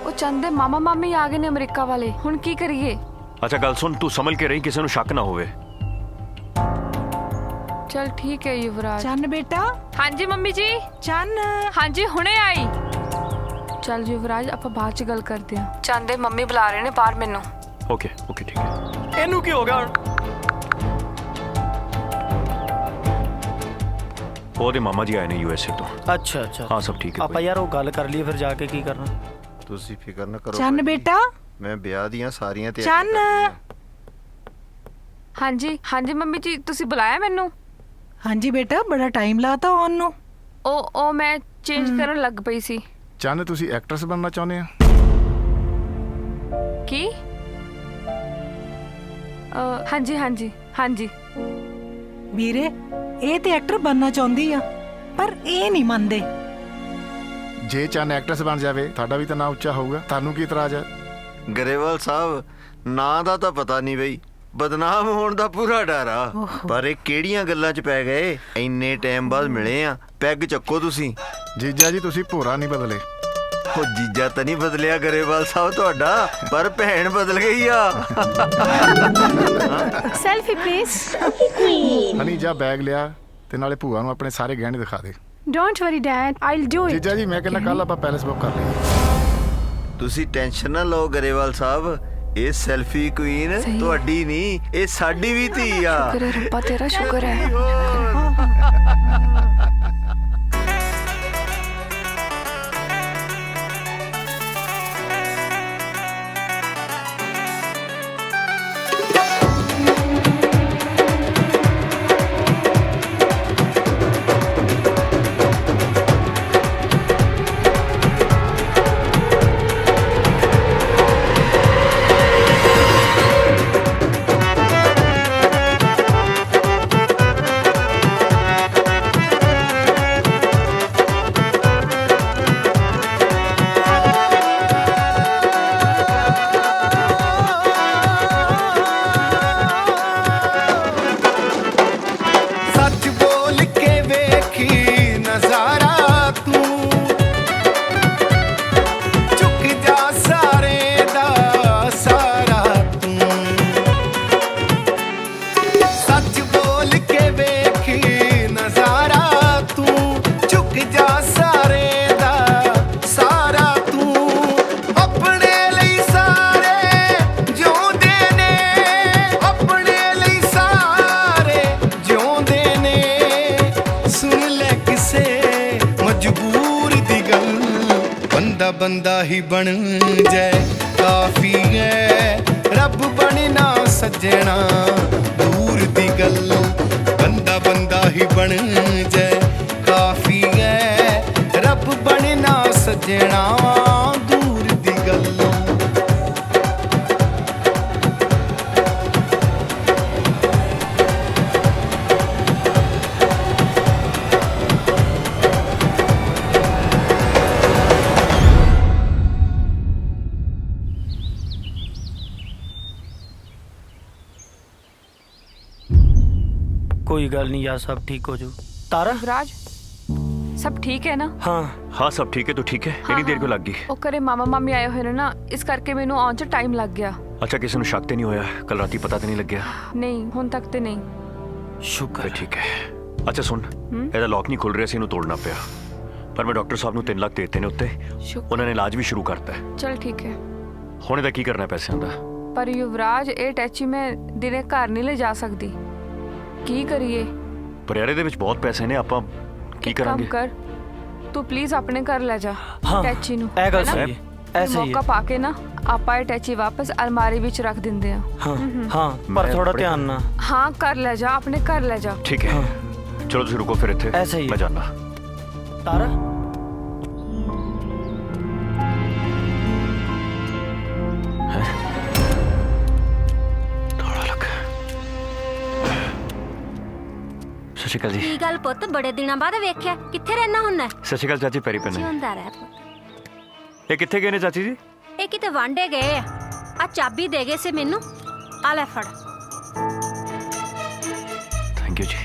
ਉਹ ਚੰਦ ਦੇ ਮਾਮਾ ਮਾਮੀ ਆ ਗਏ ਨੇ ਅਮਰੀਕਾ ਵਾਲੇ, ਹੁਣ ਕੀ ਕਰੀਏ? ਅੱਛਾ ਗੱਲ ਸੁਣ, ਤੂੰ ਸੰਭਲ ਕੇ ਰਹੀ, ਕਿਸੇ ਨੂੰ ਸ਼ੱਕ ਨਾ ਹੋਵੇ। ਚਲ ਠੀਕ ਹੈ ਯੁਵਰਾਜ। ਚੰਨ ਬੇਟਾ। ਹਾਂਜੀ ਮੰਮੀ ਜੀ। ਚੰਨ। ਹਾਂਜੀ ਹੁਣੇ ਆਈ। ਚਲ ਯੁਵਰਾਜ ਆਪਾਂ ਬਾਅਦ ਚ ਗੱਲ ਕਰਦੇ ਹਾਂ। ਚੰਦ ਦੇ ਮੰਮੀ ਬੁਲਾ ਰਹੇ ਨੇ ਬਾਹਰ ਮੈਨੂੰ। ਓਕੇ ਓਕੇ ਠੀਕ ਹੈ। ਇਹਨੂੰ ਕੀ ਹੋ ਗਿਆ ਹੁਣ? ਉਹਦੇ ਮਾਮਾ ਜੀ ਆਏ ਨੇ USA ਤੋਂ। ਅੱਛਾ ਅੱਛਾ ਹਾਂ ਸਭ ਠੀਕ ਹੈ। ਆਪਾਂ ਯਾਰ ਉਹ ਗੱਲ ਕਰ ਲਈਏ ਫਿਰ ਜਾ ਕੇ ਕੀ ਕਰਨਾ। ਤੁਸੀਂ ਫਿਕਰ ਨਾ ਕਰੋ ਚੰਨ ਬੇਟਾ। ਮੈਂ ਵਿਆਹ ਦੀਆਂ ਸਾਰੀਆਂ ਚੰਨ। ਹਾਂਜੀ ਹਾਂਜੀ ਮੰਮੀ ਜੀ, ਤੁਸੀਂ ਬੁਲਾਇਆ ਮੈਨੂੰ? ਹਾਂਜੀ ਬੇਟਾ, ਬੜਾ ਟਾਈਮ ਲਾਤਾ ਆਉਣ ਨੂੰ। ਉਹ ਮੈਂ ਚੇਂਜ ਕਰਨ ਲੱਗ ਪਈ ਸੀ। ਚੰਨ ਤੁਸੀਂ ਐਕਟਰਸ ਬਣਨਾ ਚਾਹੁੰਦੇ ਆ? ਕੀ? ਹਾਂਜੀ ਹਾਂਜੀ ਹਾਂਜੀ। ਵੀਰੇ ਇਹ ਤੇ ਐਕਟਰ ਬਣਨਾ ਚਾਹੁੰਦੀ ਆ, ਪਰ ਇਹ ਨਹੀਂ ਮੰਨਦੇ। ਜੇ ਚੰਨ ਐਕਟਰਸ ਬਣ ਜਾਵੇ ਤੁਹਾਡਾ ਵੀ ਤਾਂ ਨਾਂ ਉੱਚਾ ਹੋਊਗਾ, ਤੁਹਾਨੂੰ ਕੀ ਇਤਰਾਜ਼ ਹੈ? ਗਰੇਵਾਲ ਸਾਹਿਬ, ਨਾਂ ਦਾ ਤਾਂ ਪਤਾ ਨਹੀਂ ਬਈ, ਬਦਨਾਮ ਹੋਣ ਦਾ ਪੂਰਾ ਡਰ ਆ। ਪਰ ਇਹ ਕਿਹੜੀਆਂ ਗੱਲਾਂ 'ਚ ਪੈ ਗਏ? ਇੰਨੇ ਟਾਈਮ ਬਾਅਦ ਮਿਲੇ ਆ, ਪੈਗ ਚੱਕੋ ਤੁਸੀਂ। ਜੀਜਾ ਜੀ ਤੁਸੀਂ ਭੋਰਾ ਨਹੀਂ ਬਦਲੇ। ਉਹ ਜੀਜਾ ਤਾਂ ਨਹੀਂ ਬਦਲਿਆ ਗਰੇਵਾਲ ਸਾਹਿਬ ਤੁਹਾਡਾ, ਪਰ ਭੈਣ ਬਦਲ ਗਈ ਆ। Selfie please. ਹਨੀ ਜਾ ਬੈਗ ਲਿਆ ਤੇ ਨਾਲੇ ਭੂਆ ਨੂੰ ਆਪਣੇ ਸਾਰੇ ਗਹਿਣੇ ਦਿਖਾ ਦੇ। Don't worry dad, I'll do it. ਜੀਜਾ ਜੀ ਮੈਂ ਕਹਿੰਦਾ ਕੱਲ ਆਪਾਂ ਪੈਲਸ ਬੁੱਕ ਕਰ ਲਈਏ। ਤੁਸੀਂ ਟੈਨਸ਼ਨ ਨਾ ਲਓ ਗਰੇਵਾਲ ਸਾਹਿਬ, ਇਹ ਸੈਲਫੀ ਕੁਈਨ ਤੁਹਾਡੀ ਨਹੀਂ, ਇਹ ਸਾਡੀ ਵੀ ਧੀ ਆ। ਸ਼ੁਕਰ ਹੈ ਰੱਬਾ ਤੇਰਾ, ਸ਼ੁਕਰ ਹੈ। ਬੰਦਾ ਹੀ ਬਣ ਜਾਏ ਕਾਫੀ ਹੈ, ਰੱਬ ਬਣਨਾ ਸੱਜਣਾ ਦੂਰ ਦੀ ਗੱਲ। ਬੰਦਾ ਬੰਦਾ ਹੀ ਬਣ ਜਾਏ ਕਾਫੀ ਹੈ, ਰੱਬ ਬਣਨਾ ਸੱਜਣਾ ਦੂਰ ਦੀ ਗੱਲ। कोई गल नहीं यार, सब ठीक हो जाऊ। तारा युवराज सब ठीक है ना? हाँ सब ठीक है। तू ठीक है? इतनी देर क्यों लग गई? ਉਹ ਘਰੇ ਮਾਮਾ ਮਾਮੀ ਆਏ ਹੋਏ ਨੇ ਨਾ, ਇਸ ਕਰਕੇ ਮੈਨੂੰ ਆਉਣ 'ਚ ਟਾਈਮ ਲੱਗ ਗਿਆ। अच्छा किसी ਨੂੰ ਸ਼ੱਕ ਤੇ ਨਹੀਂ ਹੋਇਆ? ਕੱਲ ਰਾਤੀ ਪਤਾ ਤੇ ਨਹੀਂ ਲੱਗਿਆ? ਨਹੀਂ ਹੁਣ ਤੱਕ ਤੇ ਨਹੀਂ। ਸ਼ੁਕਰ ਠੀਕ ਹੈ। ਅੱਛਾ ਸੁਣ, ਇਹਦਾ ਲੌਕ ਨਹੀਂ ਖੁੱਲ ਰਿਹਾ ਸੀ, ਇਹਨੂੰ ਤੋੜਨਾ ਪਿਆ, ਪਰ ਮੈਂ ਡਾਕਟਰ ਸਾਹਿਬ ਨੂੰ 3 ਲੱਖ ਦੇ ਦਿੱਤੇ ਨੇ ਉੱਤੇ, ਉਹਨਾਂ ਨੇ ਇਲਾਜ ਵੀ ਸ਼ੁਰੂ ਕਰਤਾ ਹੈ। ਚਲ ਠੀਕ ਹੈ। ਹੁਣ ਇਹਦਾ ਕੀ ਕਰਨਾ ਪੈਸਿਆਂ ਦਾ? ਪਰ ਯੁਵਰਾਜ ਇਹ ਟੈਚੀ ਮੈਂ ਦਿਨੇ ਘਰ ਨਹੀਂ ਲੈ ਜਾ ਸਕਦੀ, ਕੀ ਕਰੀਏ? ਪਰ ਯਾਰ ਇਹਦੇ ਵਿੱਚ ਬਹੁਤ ਪੈਸੇ ਨੇ, ਆਪਾਂ ਕੀ ਕਰਾਂਗੇ? ਕੰਮ ਕਰ, ਤੂੰ ਪਲੀਜ਼ ਆਪਣੇ ਘਰ ਲੈ ਜਾ ਟੈਚੀ ਨੂੰ। ਇਹ ਗੱਲ ਸਹੀ ਹੈ, ਐਸੇ ਹੀ ਮੌਕਾ ਪਾ ਕੇ ਨਾ ਆਪਾਂ ਇਹ ਟੈਚੀ ਵਾਪਸ ਅਲਮਾਰੀ ਵਿੱਚ ਰੱਖ ਦਿੰਦੇ ਆ। ਹਾਂ ਪਰ ਥੋੜਾ ਧਿਆਨ ਨਾਲ। ਹਾਂ ਕਰ ਲੈ ਜਾ, ਆਪਣੇ ਘਰ ਲੈ ਜਾ। ਠੀਕ ਹੈ ਚਲੋ ਤੁਸੀਂ ਰੁਕੋ ਫਿਰ ਇੱਥੇ, ਐਸੇ ਹੀ ਮੈਂ ਜਾਣਾ। ਤਾਰਾ ਸਤਿ ਸ਼੍ਰੀ ਅਕਾਲ ਜੀ। ਕੀ ਗੱਲ ਪੁੱਤ, ਬੜੇ ਦਿਨਾਂ ਬਾਅਦ ਵੇਖਿਆ, ਕਿੱਥੇ ਰਹਿਣਾ ਹੁੰਨਾ? ਸਤਿ ਸ਼੍ਰੀ ਅਕਾਲ ਚਾਚੀ, ਪੈਰੀ ਪੈਣੇ। ਜਿਉਂਦਾ ਰਹਿ ਪੁੱਤ। ਇਹ ਕਿੱਥੇ ਗਏ ਨੇ ਚਾਚੀ ਜੀ? ਇਹ ਕਿਤੇ ਵਾਂਡੇ ਗਏ ਆ ਚਾਬੀ ਦੇ ਗਏ ਸੀ ਮੈਨੂੰ, ਆ ਲੈ ਫੜ। ਥੈਂਕ ਯੂ ਜੀ।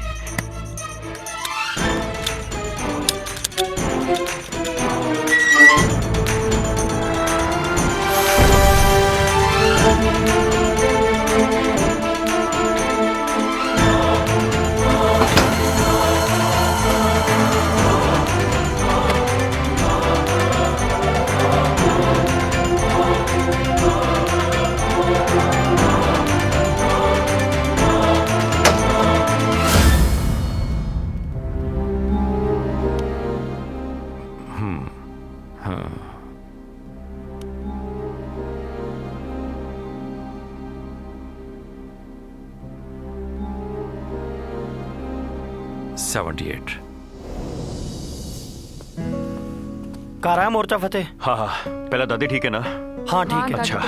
78। ਕਰ ਆਇਆ ਮੋਰਚਾ ਫਤਿਹ? हाँ हाँ पहला दादी ठीक है ना? हाँ ठीक है। अच्छा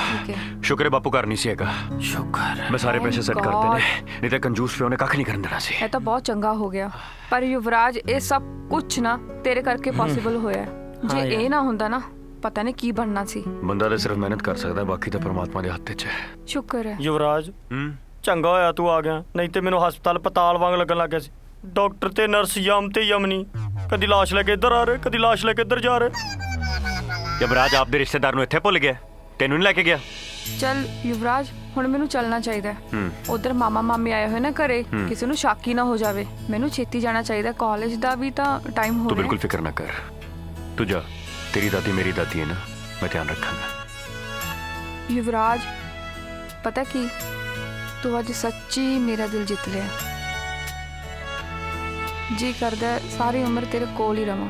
शुक्र है बापू घर नहीं सी हैगा। शुक्र मैं सारे पैसे सेट कर देने नहीं तो कंजूस पे उन्हें कख नहीं करन देना सी। ਇਹ ਤਾਂ ਬਹੁਤ ਚੰਗਾ ਹੋ ਗਿਆ ਪਰ ਯੁਵਰਾਜ ਇਹ ਸਭ ਕੁਝ ਨਾ ਤੇਰੇ ਕਰਕੇ ਪੋਸੀਬਲ ਹੋਇਆ ਜੇ ਹਾਂ ਯਾਰ। ਇਹ ਨਾ ਹੁੰਦਾ ਨਾ ਪਤਾ ਨਹੀਂ ਕੀ ਬਣਨਾ ਸੀ। ਬੰਦਾ ਤਾਂ ਸਿਰਫ ਮਿਹਨਤ ਕਰ ਸਕਦਾ ਬਾਕੀ ਤਾਂ ਪਰਮਾਤਮਾ ਦੇ ਹੱਥ 'ਚ ਹੈ। ਸ਼ੁਕਰ ਹੈ। ਯੁਵਰਾਜ ਚੰਗਾ ਹੋਇਆ ਤੂੰ ਆ ਗਿਆ ਨਹੀਂ ਤੇ ਮੈਨੂੰ ਹਸਪਤਾਲ ਪਤਾਲ ਵਾਂਗ ਲੱਗਣ ਲੱਗ ਗਿਆ ਸੀ। ਡਾਕਟਰ ਤੇ ਨਰਸ ਯਮ ਤੇ ਯਮਨੀ ਕਦੀ ਲਾਸ਼ ਲੈ ਕੇ ਇੱਧਰ ਆ ਰਹੇ ਕਦੀ ਲਾਸ਼ ਲੈ ਕੇ ਇੱਧਰ ਜਾ ਰਹੇ। ਯੁਵਰਾਜ ਆਪਦੇ ਰਿਸ਼ਤੇਦਾਰ ਨੂੰ ਇੱਥੇ ਭੁੱਲ ਗਿਆ ਤੈਨੂੰ ਨਹੀਂ ਲੈ ਕੇ ਗਿਆ। ਚੱਲ ਯੁਵਰਾਜ ਹੁਣ ਮੈਨੂੰ ਚੱਲਣਾ ਚਾਹੀਦਾ ਉਧਰ ਮਾਮਾ ਮਾਮੀ ਆਏ ਹੋਏ ਨਾ ਘਰੇ ਕਿਸੇ ਨੂੰ ਸ਼ੱਕ ਹੀ ਨਾ ਹੋ ਜਾਵੇ ਮੈਨੂੰ ਛੇਤੀ ਜਾਣਾ ਚਾਹੀਦਾ ਕਾਲਜ ਦਾ ਵੀ ਤਾਂ ਟਾਈਮ ਹੋ ਤੂੰ ਰਿਹਾ ਬਿਲਕੁਲ ਫਿਕਰ ਨਾ ਕਰ ਤੂੰ ਜਾ ਤੇਰੀ ਦਾਦੀ ਮੇਰੀ ਦਾਦੀ ਹੈ ਨਾ ਮੈਂ ਧਿਆਨ ਰੱਖਾਂਗਾ। युवराज पता की तू आज सच्ची मेरा दिल जित लिया जी करदा सारी उम्र तेरे कोल ही रवां।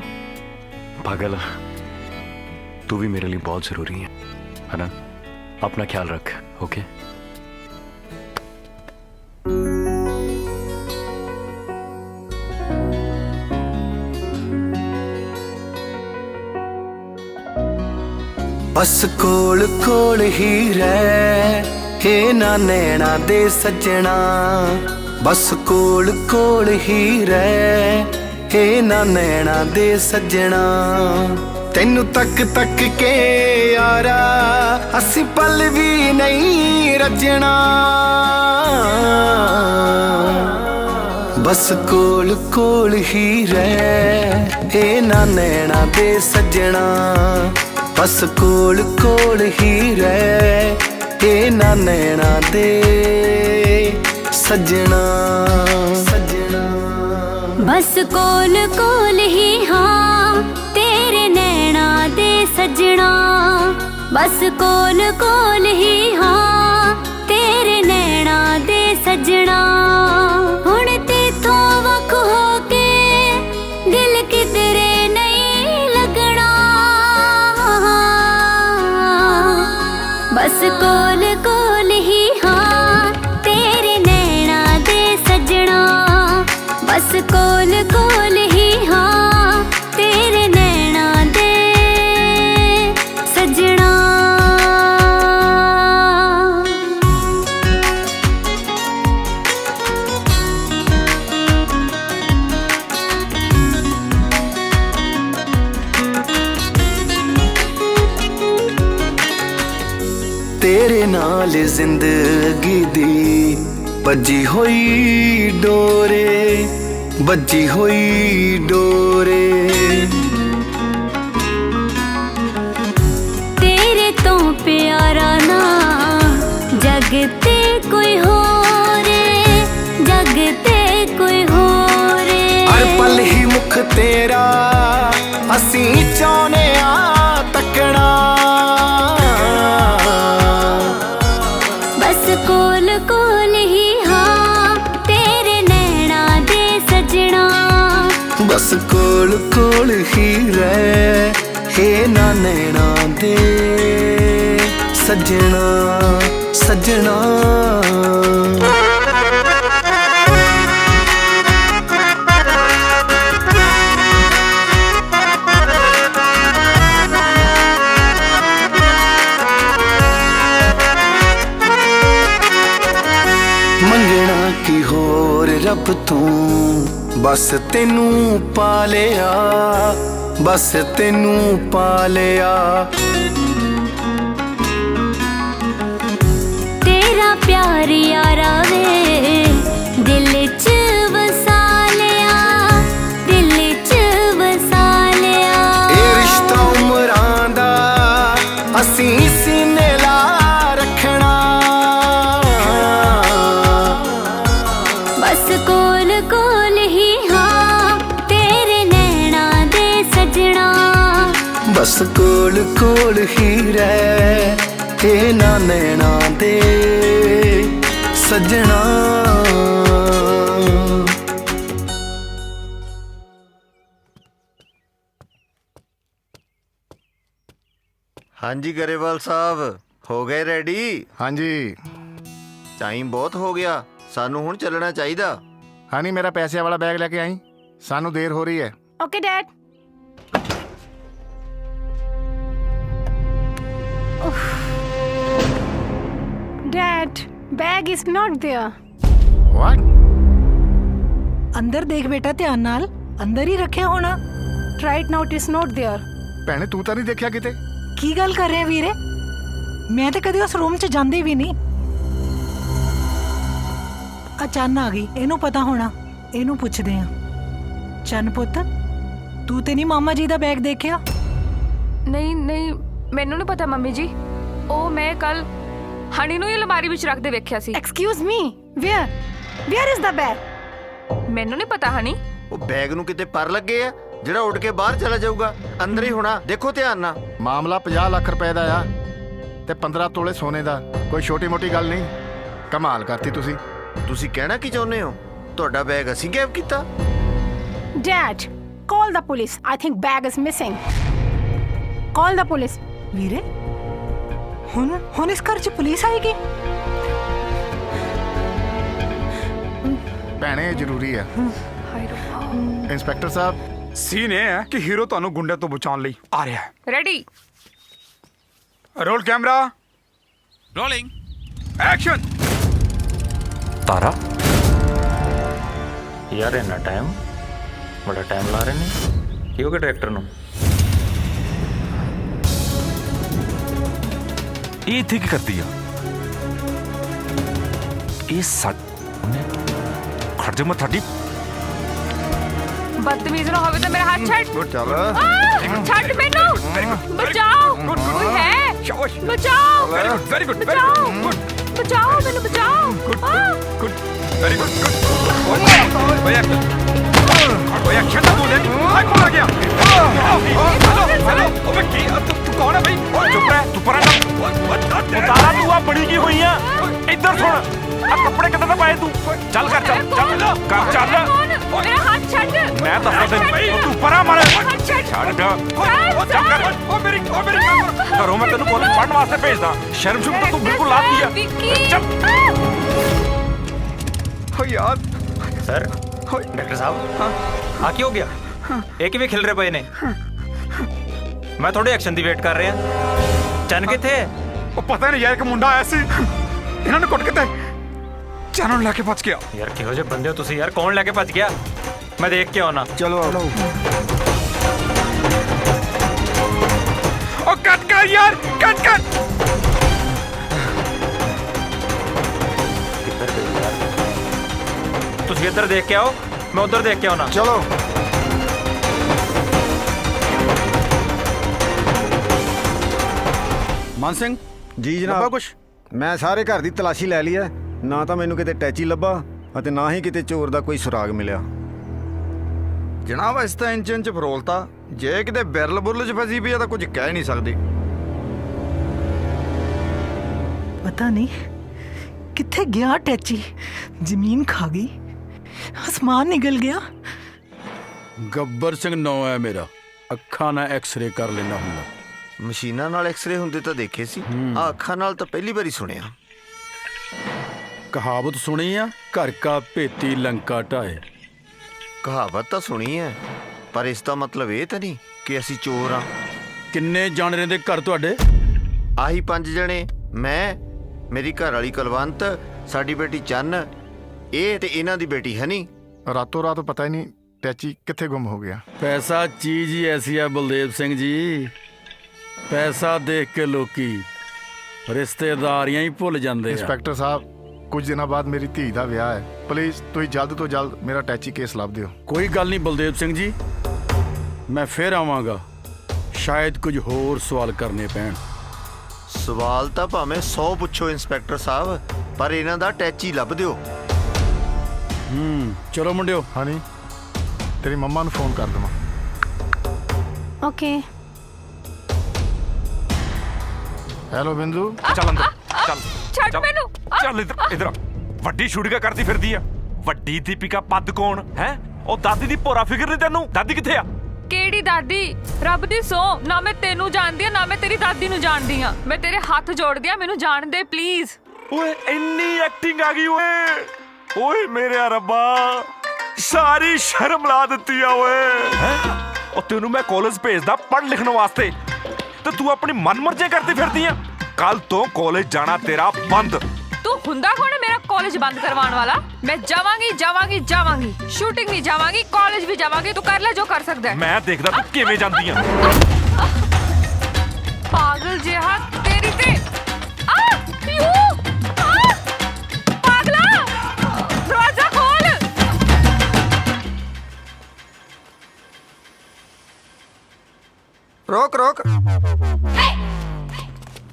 पागल तू भी मेरे लिए बहुत जरूरी है ना? अपना ख्याल रख ओके। बस कोल कोल ही रह हे ना नैना दे सजना बस कोल कोल ही रह हे ना नैना दे सजना तेनू तक तक के यारा असी पल भी नहीं रजना बस कोल कोल ही रह हे ना नैना दे सजना बस कोल कोल ही रह हे ना नैना दे सजना सजना बस कोल कोल ही हाँ तेरे नैना दे सजना बस कोल कोल ही हाँ तेरे नैना दे सजना हुण तेथों वख हो के दिल किधरे नहीं लगना बस कोल कोल ही हाँ तेरे नैना दे सजना बस कोल कोल ही हाँ तेरे नैना दे सजना तेरे नाल जिंदगी दी बजी होई डोरे बजी होई डोरे तेरे तो प्यारा ना जगते कोई हो रे जगते कोई हो रे हर पल ही मुख तेरा असी चाहने आ तकना बस कोल कोल ही हाँ तेरे नैना दे सजना बस कोल कोल ही रह हे ना नैना दे सजना सजना मंगना की होर रब तू बस तेनू पा लिया बस तेनू पा लिया तेरा प्यार यारा वे दिल च वसा लिया दिल च वसा लिया ए रिश्ता उमरां दा असी सीने ला रखना बस कोल कोल ही हाँ तेरे नैना दे सजना बस कोल कोल ही रह हे ना नैना दे सजना हाँ जी गरेवाल साहब हो गए रेडी? हाँ जी टाइम बहुत हो गया सानू हुण चलना चाहिदा। हाँ नहीं मेरा पैसे वाला बैग लेके आई ਸਾਨੂੰ ਦੇਰ ਹੋ ਰਹੀ ਹੈ। Okay dad. Dad bag is not there. What? ਅੰਦਰ ਦੇਖ ਬੇਟਾ ਧਿਆਨ ਨਾਲ, ਅੰਦਰ ਹੀ ਰੱਖਿਆ ਹੋਣਾ। Right now it is not there. ਭੈਣੇ ਤੂੰ ਤਾਂ ਨਹੀਂ ਦੇਖਿਆ ਕਿਤੇ? ਕੀ ਗੱਲ ਕਰ ਰਿਹਾ ਵੀਰੇ? ਮੈਂ ਤਾਂ ਕਦੇ ਉਸ ਰੂਮ 'ਚ ਜਾਂਦੀ ਵੀ ਨਹੀਂ। ਅਚਾਨਕ ਆ ਗਈ, ਇਹਨੂੰ ਪਤਾ ਹੋਣਾ, ਇਹਨੂੰ ਪੁੱਛਦੇ ਆ। ਚੰਨ ਪੁੱਤ, ਤੂੰ ਤੇ ਨਹੀਂ ਮਾਮਾ ਜੀ ਦਾ ਬੈਗ ਦੇਖਿਆ? ਨਹੀਂ ਨਹੀਂ, ਮੈਨੂੰ ਨਹੀਂ ਪਤਾ ਮੰਮੀ ਜੀ। ਉਹ ਮੈਂ ਕੱਲ ਹਣੀ ਨੂੰ ਹੀ ਅਲਮਾਰੀ ਵਿੱਚ ਰੱਖਦੇ ਵੇਖਿਆ ਸੀ। Excuse me, where is the bag? ਮੈਨੂੰ ਨਹੀਂ ਪਤਾ ਹਣੀ। ਉਹ ਬੈਗ ਨੂੰ ਕਿਤੇ ਪਰ ਲੱਗੇ ਆ ਜਿਹੜਾ ਉੱਡ ਕੇ ਬਾਹਰ ਚਲਾ ਜਾਊਗਾ? ਅੰਦਰ ਹੀ ਹੋਣਾ, ਦੇਖੋ ਧਿਆਨ ਨਾਲ। ਮਾਮਲਾ 50 ਲੱਖ ਰੁਪਏ ਦਾ ਆ ਤੇ 15 ਤੋਲੇ ਸੋਨੇ ਦਾ, ਕੋਈ ਛੋਟੀ ਮੋਟੀ ਗੱਲ ਨਹੀਂ। ਕਮਾਲ ਕਰਤੀ ਤੁਸੀਂ। ਤੁਸੀਂ ਕਹਿਣਾ ਕੀ ਚਾਹੁੰਦੇ ਹੋ? ਤੁਹਾਡਾ ਬੈਗ ਅਸੀਂ ਗਾਇਬ ਕੀਤਾ? Dad, call the police. I think bag is missing. Call the police. ਵੀਰੇ, ਹੁਣ ਇਸ ਘਰ 'ਚ ਪੁਲਿਸ ਆਏਗੀ? ਭੈਣੇ ਇਹ ਜ਼ਰੂਰੀ ਆ। ਇੰਸਪੈਕਟਰ ਸਾਹਿਬ, ਸੀਨ ਇਹ ਹੈ ਕਿ ਹੀਰੋ ਤੁਹਾਨੂੰ ਗੁੰਡੇ ਤੋਂ ਬਚਾਉਣ ਲਈ ਆ ਰਿਹਾ ਹੈ। Ready, roll camera, rolling, action. Tara ਯਾਰ ਇੰਨਾ ਟਾਈਮ, ਬੜਾ ਟਾਈਮ ਲਾ ਰਹੇ ਨੇ। ਕੀ ਹੋ ਗਿਆ ਡਾਇਰੈਕਟਰ ਨੂੰ? ਇਹ ਇੱਥੇ ਕੀ ਕਰਦੀ ਆ? ਇਹ ਖੜ ਜਾ, ਮੈਂ ਤੁਹਾਡੀ ਬਦਤਮੀਜ਼ ਨਾ ਹੋਵੇ ਤਾਂ ਮੇਰਾ ਹੱਥ ਛੱਡ। ਚੱਲ ਛੱਡ ਮੈਨੂੰ, ਬਚਾਓ। ਕੋਈ ਹੈ? ਬਚਾਓ, ਵੈਰੀ ਗੁੱਡ, ਬਚਾਓ ਮੈਨੂੰ, ਬਚਾਓ। Very good. ਓਏ ਐਕਸ਼ਨ ਤਾਂ ਤੂੰ ਲੈ। ਹਾਏ ਕੌਣ ਆ ਗਿਆ? ਹੈਲੋ ਓਏ ਕੀ ਤੂੰ ਕੌਣ ਹੈ ਬਈ? ਓਏ ਚੁੱਪ ਰਹਿ, ਤੂੰ ਪਰਾਂ ਉਹ ਤਾਰਾ ਤੂੰ ਆ ਬੜੀ ਕੀ ਹੋਈ ਆ? ਇੱਧਰ ਸੁਣ, ਆ ਕੱਪੜੇ ਕਿੱਦਾਂ ਦਾ ਪਾਏ ਤੂੰ? ਚੱਲ ਕਰ, ਚੱਲ। ਮੇਰਾ ਹੱਥ ਛੱਡ। ਮੈਂ ਦੱਸਦਾ ਤੈਨੂੰ, ਤੂੰ ਪਰਾਂ ਮਾਰ। ਛੱਡ। ਓ ਮੇਰੀ ਘਰੋਂ ਮੈਂ ਤੈਨੂੰ ਕਾਲਜ ਪੜ੍ਹਨ ਵਾਸਤੇ ਭੇਜਦਾ, ਸ਼ਰਮ ਸ਼ੁਮ ਤਾਂ ਤੂੰ ਬਿਲਕੁਲ ਲਾਤੀ ਆ। ਚੱਲ। ਓ ਯਾਰ ਸਰ, ਡਾਕਟਰ ਸਾਹਿਬ, ਆ ਕੀ ਹੋ ਗਿਆ? ਇਹ ਕਿਵੇਂ ਖਿਲ ਰਹੇ ਪਏ ਨੇ? ਮੈਂ ਤੁਹਾਡੇ ਐਕਸ਼ਨ ਦੀ ਵੇਟ ਕਰ ਰਿਹਾ। ਚੰਨ ਕਿੱਥੇ ਹੈ? ਉਹ ਪਤਾ ਨਹੀਂ ਯਾਰ, ਇੱਕ ਮੁੰਡਾ ਆਇਆ ਸੀ, ਇਹਨਾਂ ਨੇ ਕੁੱਟ ਕੇ ਤੇ ਚੰਨ ਨੂੰ ਲੈ ਕੇ ਭੱਜ ਗਿਆ। ਯਾਰ ਕਿਹੋ ਜਿਹੇ ਬੰਦੇ ਹੋ ਤੁਸੀਂ ਯਾਰ? ਕੌਣ ਲੈ ਕੇ ਭੱਜ ਗਿਆ? ਮੈਂ ਦੇਖ ਕੇ ਆਉਣਾ। ਚਲੋ ਉਹ ਕੱਟ ਕਰ ਯਾਰ, ਕੱਟ। ਕਿੱਧਰ ਗਈ ਯਾਰ? ਤੁਸੀਂ ਇੱਧਰ ਦੇਖ ਕੇ ਆਓ, ਮੈਂ ਉੱਧਰ ਦੇਖ ਕੇ ਆਉਣਾ। ਚਲੋ। ਮਾਨ ਸਿੰਘ ਜੀ ਲੱਭਾ ਜਨਾਬ, ਕੁਛ? ਮੈਂ ਸਾਰੇ ਘਰ ਦੀ ਤਲਾਸ਼ੀ ਲੈ ਲਈ ਹੈ, ਨਾ ਤਾਂ ਮੈਨੂੰ ਕਿਤੇ ਟੈਚੀ ਲੱਭਾ ਅਤੇ ਨਾ ਹੀ ਕਿਤੇ ਚੋਰ ਦਾ ਕੋਈ ਸੁਰਾਗ ਮਿਲਿਆ। ਜਨਾਬ ਇਸ ਤਾਂ ਇੰਜਨ 'ਚ ਫਰੋਲਤਾ, ਜੇ ਕਿਤੇ ਬਿਰਲ ਬੁਰਲ 'ਚ ਫਸੀ ਪਈ ਆ ਤਾਂ ਕੁਝ ਕਹਿ ਨਹੀਂ ਸਕਦੇ। ਪਤਾ ਨਹੀਂ ਕਿੱਥੇ ਗਿਆ ਟੈਚੀ। ਜ਼ਮੀਨ ਖਾ ਗਈ, ਅਸਮਾਨ ਨਿਕਲ ਗਿਆ। ਗੱਬਰ ਸਿੰਘ ਨਾਂ ਹੈ ਮੇਰਾ, ਅੱਖਾਂ ਨਾਲ ਐਕਸ-ਰੇ ਕਰ ਲੈਣਾ ਹੁੰਦਾ। ਮਸ਼ੀਨਾਂ ਨਾਲ ਐਕਸ-ਰੇ ਹੁੰਦੇ ਤਾਂ ਦੇਖੇ ਸੀ, ਆ ਅੱਖਾਂ ਨਾਲ ਤਾਂ ਪਹਿਲੀ ਵਾਰੀ ਸੁਣਿਆ। ਕਹਾਵਤ ਸੁਣੀ ਆ, ਘਰ ਕਾ ਭੇਤੀ ਲੰਕਾ ਢਾਏ। ਕਹਾਵਤ ਤਾਂ ਸੁਣੀ ਹੈ, ਪਰ ਇਸ ਦਾ ਮਤਲਬ ਇਹ ਤਾਂ ਨਹੀਂ ਕਿ ਅਸੀਂ ਚੋਰ ਆ। ਕਿੰਨੇ ਜਾਣਰੇ ਦੇ ਘਰ ਤੁਹਾਡੇ? ਆਹੀ 5 ਜਣੇ, ਮੈਂ, ਮੇਰੀ ਘਰ ਵਾਲੀ ਕੁਲਵੰਤ, ਸਾਡੀ ਬੇਟੀ ਚੰਨ, ਇਹ ਤੇ ਇਹਨਾਂ ਦੀ ਬੇਟੀ ਹਨੀ। ਰਾਤੋਂ ਰਾਤ ਪਤਾ ਹੀ ਨਹੀਂ ਟੈਚੀ ਕਿੱਥੇ ਗੁੰਮ ਹੋ ਗਿਆ। ਪੈਸਾ ਚੀਜ਼ ਹੀ ਐਸੀ ਆ ਬਲਦੇਵ ਸਿੰਘ ਜੀ, ਪੈਸਾ ਦੇਖ ਕੇ ਲੋਕੀ ਰਿਸ਼ਤੇਦਾਰੀਆਂ ਹੀ ਭੁੱਲ ਜਾਂਦੇ ਆ। ਇੰਸਪੈਕਟਰ ਸਾਹਿਬ, ਕੁਝ ਦਿਨਾਂ ਬਾਅਦ ਮੇਰੀ ਧੀ ਦਾ ਵਿਆਹ ਹੈ, ਪਲੀਜ਼ ਤੁਸੀਂ ਜਲਦ ਤੋਂ ਜਲਦ ਮੇਰਾ ਟੈਚੀ ਕੇਸ ਲੱਭ ਦਿਓ। ਕੋਈ ਗੱਲ ਨਹੀਂ ਬਲਦੇਵ ਸਿੰਘ ਜੀ, ਮੈਂ ਫੇਰ ਆਵਾਂਗਾ, ਸ਼ਾਇਦ ਕੁਝ ਹੋਰ ਸਵਾਲ ਕਰਨੇ ਪੈਣ। ਸਵਾਲ ਤਾਂ ਭਾਵੇਂ 100 ਪੁੱਛੋ ਇੰਸਪੈਕਟਰ ਸਾਹਿਬ, ਪਰ ਇਹਨਾਂ ਦਾ ਟੈਚੀ ਲੱਭ ਦਿਓ। ਚਲੋ ਮੁੰਡਿਓ। ਹਨੀ, ਤੇਰੀ ਮੰਮਾ ਨੂੰ ਫੋਨ ਕਰ ਦੇਵਾਂ। ओके। ਹੈਲੋ ਬਿੰਦੂ। ਚੱਲ ਅੰਦਰ, ਚੱਲ ਛੱਡ ਮੈਨੂੰ। ਚੱਲ ਇਧਰ ਵੱਡੀ ਸ਼ੂਟਿੰਗ ਕਰਦੀ ਫਿਰਦੀ ਆ। ਵੱਡੀ ਦੀਪਿਕਾ ਪਦਕੋਣ ਹੈ? ਉਹ ਦਾਦੀ ਦੀ ਭੋਰਾ ਫਿਕਰ ਨਹੀਂ ਤੈਨੂੰ? ਦਾਦੀ ਕਿੱਥੇ ਆ? ਕਿਹੜੀ ਦਾਦੀ? ਰੱਬ ਦੀ ਸੌ, ਨਾ ਮੈਂ ਤੈਨੂੰ ਜਾਣਦੀ ਆ ਨਾ ਮੈਂ ਤੇਰੀ ਦਾਦੀ ਨੂੰ ਜਾਣਦੀ ਆ। ਮੈਂ ਤੇਰੇ ਹੱਥ ਜੋੜਦੀ ਆ, ਮੈਨੂੰ ਜਾਣ ਦੇ ਪਲੀਜ਼। ਓਏ ਇੰਨੀ ਐਕਟਿੰਗ ਆ ਗਈ ਓਏ। ਓਏ ਮੇਰੇ ਰੱਬਾ, ਸਾਰੀ ਸ਼ਰਮ ਲਾ ਦਿੱਤੀ ਆ ਓਏ ਹੈਂ? ਉਹ ਤੈਨੂੰ ਮੈਂ ਕਾਲਜ ਭੇਜਦਾ ਪੜ੍ਹ ਲਿਖਣ ਵਾਸਤੇ ਤੇ ਤੂੰ ਆਪਣੀ ਮਨਮਰਜ਼ੀ ਕਰਦੀ ਫਿਰਦੀ ਆ। ਕੱਲ ਤੋਂ ਕਾਲਜ ਜਾਣਾ ਤੇਰਾ ਬੰਦ। तू हुंदा कौन है मेरा कॉलेज बंद करवाने वाला? मैं जावांगी जावांगी जावांगी, शूटिंग भी जावांगी, कॉलेज भी जावांगी। तू कर ले जो कर सकदा है। मैं देखदा तू किवें जांदी आ। पागल जिहा तेरी ते पागला दरवाजा खोल। रोक रोक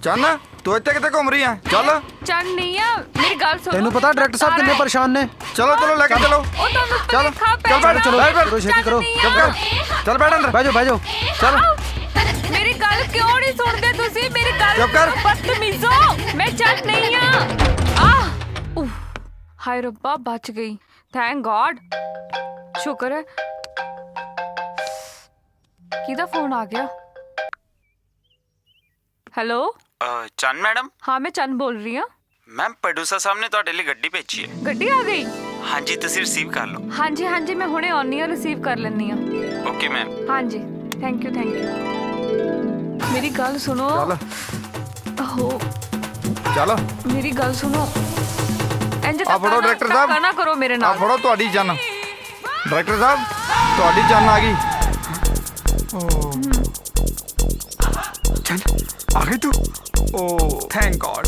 चल तू इतने कितने घूम रही है? चल चल नहीं है मेरी गल सुन। तेनू पता डायरेक्टर साहब कितने परेशान ने। चलो चलो लेके चलो चल चल बैठ चलो करो छेती करो चुप कर चल बैठ अंदर बैठो बैठो चल। मेरी गल क्यों नहीं सुनते तुसी? मेरी गल चुप कर। बदतमीजो मैं चल नहीं हां। हाय रब्बा बच गई, थैंक गॉड, शुक्र है। किदा फोन आ गया? हेलो चंद मैडम? हाँ मैं चंद बोल रही हूँ। मैम प्रोड्यूसर साहब ने ਤੁਹਾਡੇ ਲਈ ਗੱਡੀ ਭੇਜੀ ਹੈ। ਗੱਡੀ ਆ ਗਈ? ਹਾਂਜੀ ਤੁਸੀਂ ਰਿਸੀਵ ਕਰ ਲਓ। ਹਾਂਜੀ ਹਾਂਜੀ ਮੈਂ ਹੁਣੇ ਆਉਣੀ ਆ, ਰਿਸੀਵ ਕਰ ਲੈਣੀ ਆ। Okay ma'am. ਹਾਂਜੀ ਥੈਂਕ ਯੂ ਥੈਂਕ ਯੂ। ਮੇਰੀ ਗੱਲ ਸੁਣੋ। चल हो चल मेरी गल सुनो। इंज आ फड़ो डायरेक्टर साहब ना करो मेरे नाल। आ फड़ो ਤੁਹਾਡੀ ਜਾਨ डायरेक्टर साहब ਤੁਹਾਡੀ ਜਾਨ आ गई। चल आ गई तू? ओ थैंक गॉड,